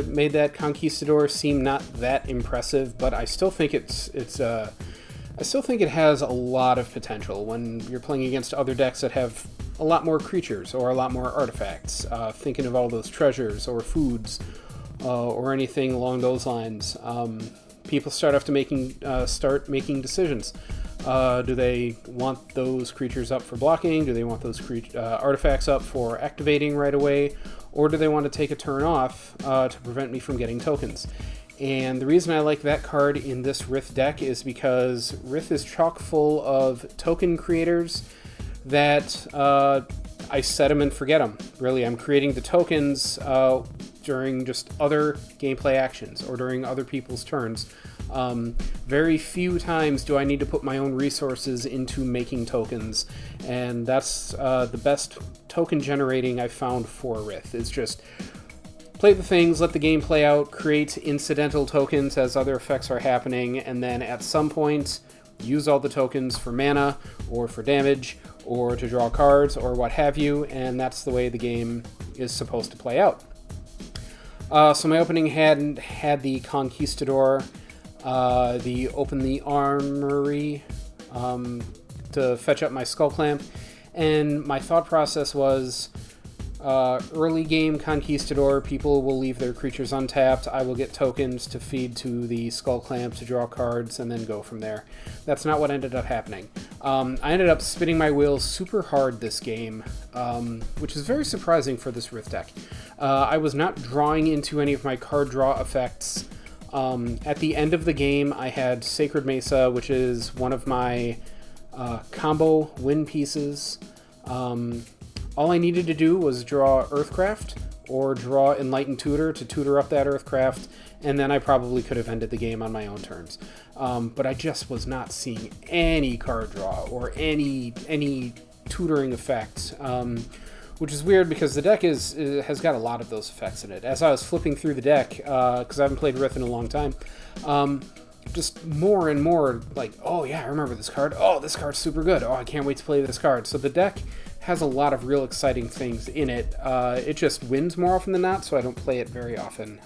made that Conquistador seem not that impressive, but I still think I still think it has a lot of potential when you're playing against other decks that have a lot more creatures or a lot more artifacts. Thinking of all those treasures or foods or anything along those lines. People start making decisions. Do they want those creatures up for blocking? Do they want those artifacts up for activating right away? Or do they want to take a turn off to prevent me from getting tokens? And the reason I like that card in this Rith deck is because Rith is chock full of token creators that I set them and forget them. Really, I'm creating the tokens during just other gameplay actions or during other people's turns. Very few times do I need to put my own resources into making tokens, and that's the best token generating I've found for Rith. It's just play the things, let the game play out, create incidental tokens as other effects are happening, and then at some point use all the tokens for mana or for damage or to draw cards or what have you, and that's the way the game is supposed to play out. So my opening had the Conquistador, the Open the Armory to fetch up my Skull Clamp, and my thought process was early game Conquistador, people will leave their creatures untapped, I will get tokens to feed to the Skull Clamp to draw cards and then go from there. That's not what ended up happening. I ended up spinning my wheels super hard this game, which is very surprising for this Rith deck. I was not drawing into any of my card draw effects. At the end of the game, I had Sacred Mesa, which is one of my combo win pieces. All I needed to do was draw Earthcraft or draw Enlightened Tutor to tutor up that Earthcraft, and then I probably could have ended the game on my own terms. But I just was not seeing any card draw or any tutoring effects, which is weird because the deck has got a lot of those effects in it. As I was flipping through the deck, because I haven't played Rith in a long time, just more and more like, oh yeah, I remember this card. Oh, this card's super good. Oh, I can't wait to play this card. So the deck has a lot of real exciting things in it. It just wins more often than not, so I don't play it very often.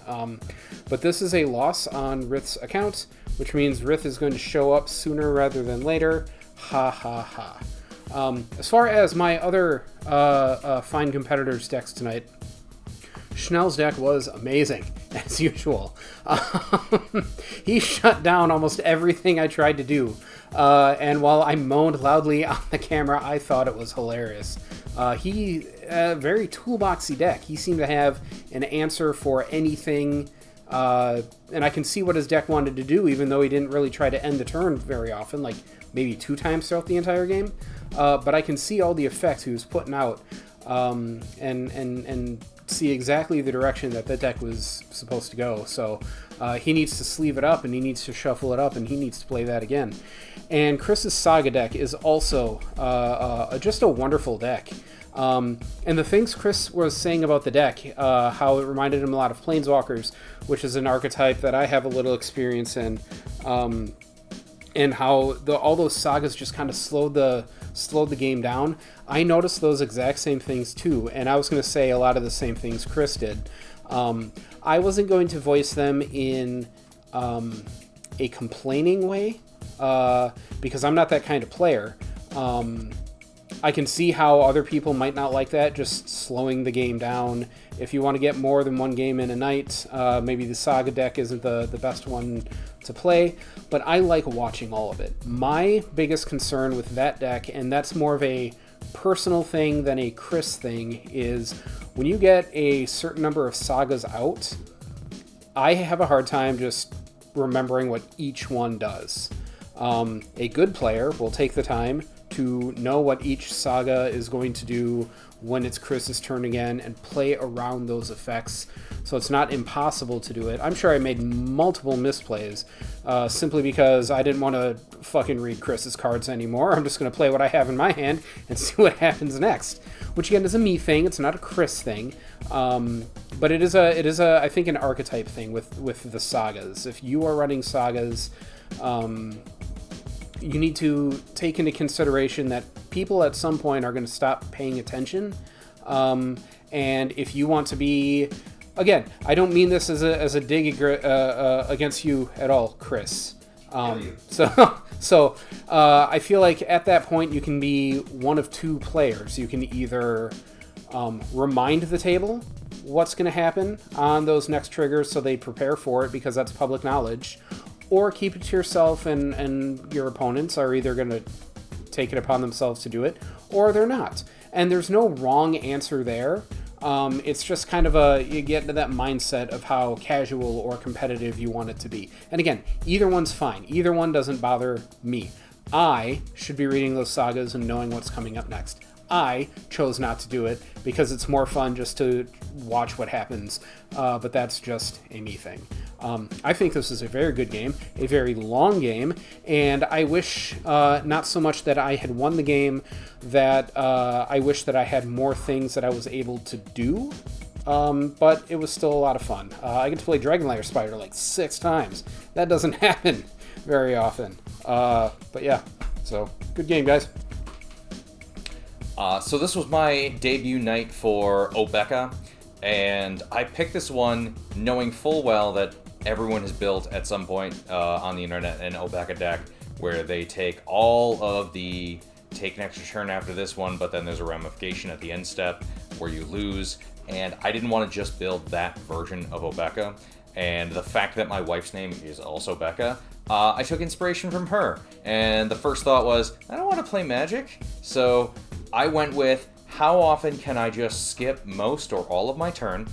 But this is a loss on Rith's account, which means Rith is going to show up sooner rather than later. Ha ha ha. As far as my other fine competitors' decks tonight, Schnell's deck was amazing, as usual. He shut down almost everything I tried to do. And while I moaned loudly on the camera, I thought it was hilarious. He very toolboxy deck. He seemed to have an answer for anything, and I can see what his deck wanted to do, even though he didn't really try to end the turn very often, like maybe 2 times throughout the entire game. But I can see all the effects he was putting out, and see exactly the direction that the deck was supposed to go. So he needs to sleeve it up, and he needs to shuffle it up, and he needs to play that again. And Chris's Saga deck is also just a wonderful deck. And the things Chris was saying about the deck, how it reminded him a lot of Planeswalkers, which is an archetype that I have a little experience in, and how all those sagas just kind of slowed the game down. I noticed those exact same things too, and I was going to say a lot of the same things Chris did. I wasn't going to voice them in a complaining way, because I'm not that kind of player. I can see how other people might not like that, just slowing the game down. If you want to get more than one game in a night, maybe the Saga deck isn't the best one to play, but I like watching all of it. My biggest concern with that deck, and that's more of a personal thing than a Chris thing, is when you get a certain number of sagas out, I have a hard time just remembering what each one does. A good player will take the time to know what each saga is going to do when it's Chris's turn again and play around those effects, so it's not impossible to do it. I'm sure I made multiple misplays simply because I didn't want to fucking read Chris's cards anymore. I'm just going to play what I have in my hand and see what happens next, which again is a me thing. It's not a Chris thing, but it is a I think an archetype thing with the sagas. If you are running sagas, you need to take into consideration that people at some point are going to stop paying attention. And if you want to be, again, I don't mean this as a dig against you at all, Chris. So I feel like at that point you can be one of 2 players. You can either remind the table what's going to happen on those next triggers so they prepare for it because that's public knowledge, or keep it to yourself and your opponents are either going to take it upon themselves to do it, or they're not. And there's no wrong answer there. It's just kind of you get into that mindset of how casual or competitive you want it to be. And again, either one's fine. Either one doesn't bother me. I should be reading those sagas and knowing what's coming up next. I chose not to do it because it's more fun just to watch what happens, but that's just a me thing. I think this is a very good game, a very long game, and I wish not so much that I had won the game, that I wish that I had more things that I was able to do, but it was still a lot of fun. I get to play Dragonlair Spider like 6 times. That doesn't happen very often. But yeah, so good game, guys. So this was my debut night for Obeka, and I picked this one knowing full well that everyone has built at some point on the internet an Obeka deck where they take all of the take an extra turn after this one, but then there's a ramification at the end step where you lose, and I didn't want to just build that version of Obeka. And the fact that my wife's name is also Becca, I took inspiration from her. And the first thought was, I don't want to play Magic. So I went with, how often can I just skip most or all of my turn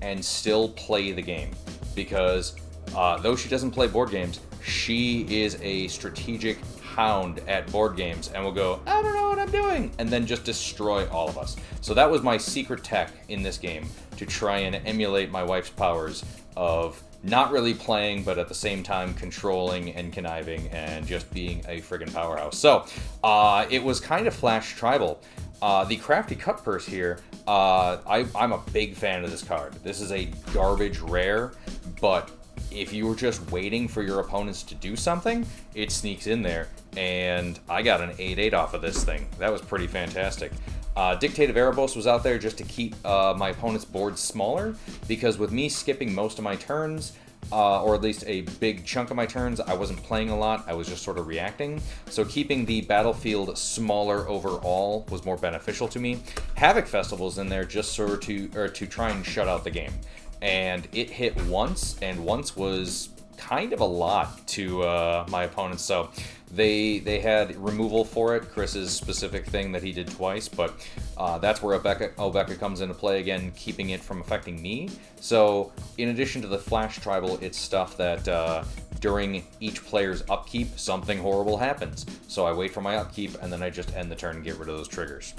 and still play the game? Because though she doesn't play board games, she is a strategic hound at board games and will go, I don't know what I'm doing, and then just destroy all of us. So that was my secret tech in this game, to try and emulate my wife's powers of not really playing, but at the same time controlling and conniving and just being a friggin' powerhouse. So it was kind of Flash Tribal. The Crafty Cut Purse here, I'm a big fan of this card. This is a garbage rare, but if you were just waiting for your opponents to do something, it sneaks in there, and I got an 8/8 off of this thing. That was pretty fantastic. Dictative Erebos was out there just to keep my opponent's board smaller, because with me skipping most of my turns, or at least a big chunk of my turns, I wasn't playing a lot, I was just sort of reacting. So keeping the battlefield smaller overall was more beneficial to me. Havoc Festival's in there just sort of to try and shut out the game. And it hit once, and once was kind of a lot to my opponents. So they had removal for it, Chris's specific thing that he did twice, but that's where Obeka comes into play again, keeping it from affecting me. So in addition to the Flash Tribal, it's stuff that during each player's upkeep, something horrible happens. So I wait for my upkeep, and then I just end the turn and get rid of those triggers.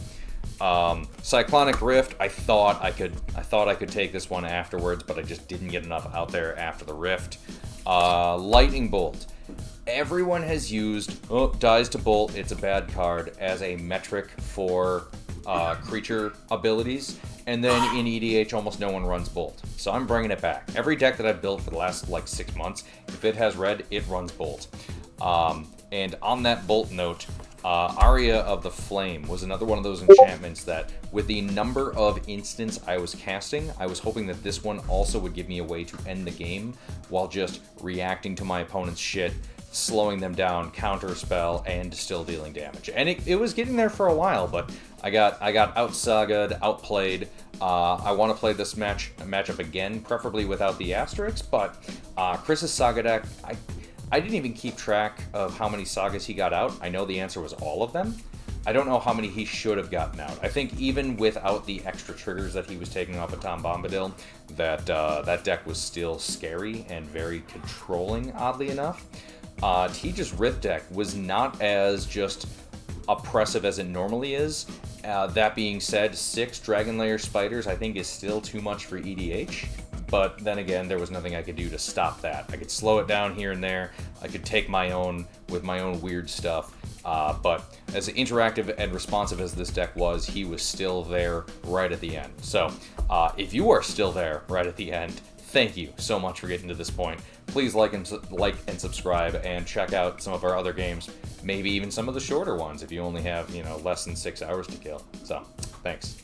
Cyclonic Rift, I thought I could take this one afterwards, but I just didn't get enough out there after the Rift. Lightning Bolt. Everyone has used dies to bolt, it's a bad card, as a metric for creature abilities, and then in EDH almost no one runs Bolt. So I'm bringing it back. Every deck that I've built for the last 6 months, if it has red, it runs Bolt. And on that Bolt note, Aria of the Flame was another one of those enchantments that, with the number of instants I was casting, I was hoping that this one also would give me a way to end the game while just reacting to my opponent's shit, slowing them down, counter spell, and still dealing damage. And it was getting there for a while, but I got out-saga'd, outplayed. I want to play this matchup again, preferably without the asterisks, but Chris's Saga deck, I didn't even keep track of how many sagas he got out. I know the answer was all of them. I don't know how many he should have gotten out. I think even without the extra triggers that he was taking off of Tom Bombadil, that deck was still scary and very controlling, oddly enough. Teja's Rith deck was not as just oppressive as it normally is. That being said, 6 Dragon Lair Spiders I think is still too much for EDH. But then again, there was nothing I could do to stop that. I could slow it down here and there. I could take my own with my own weird stuff. But as interactive and responsive as this deck was, he was still there right at the end. So if you are still there right at the end, thank you so much for getting to this point. Please like and subscribe, and check out some of our other games. Maybe even some of the shorter ones if you only have less than 6 hours to kill. So thanks.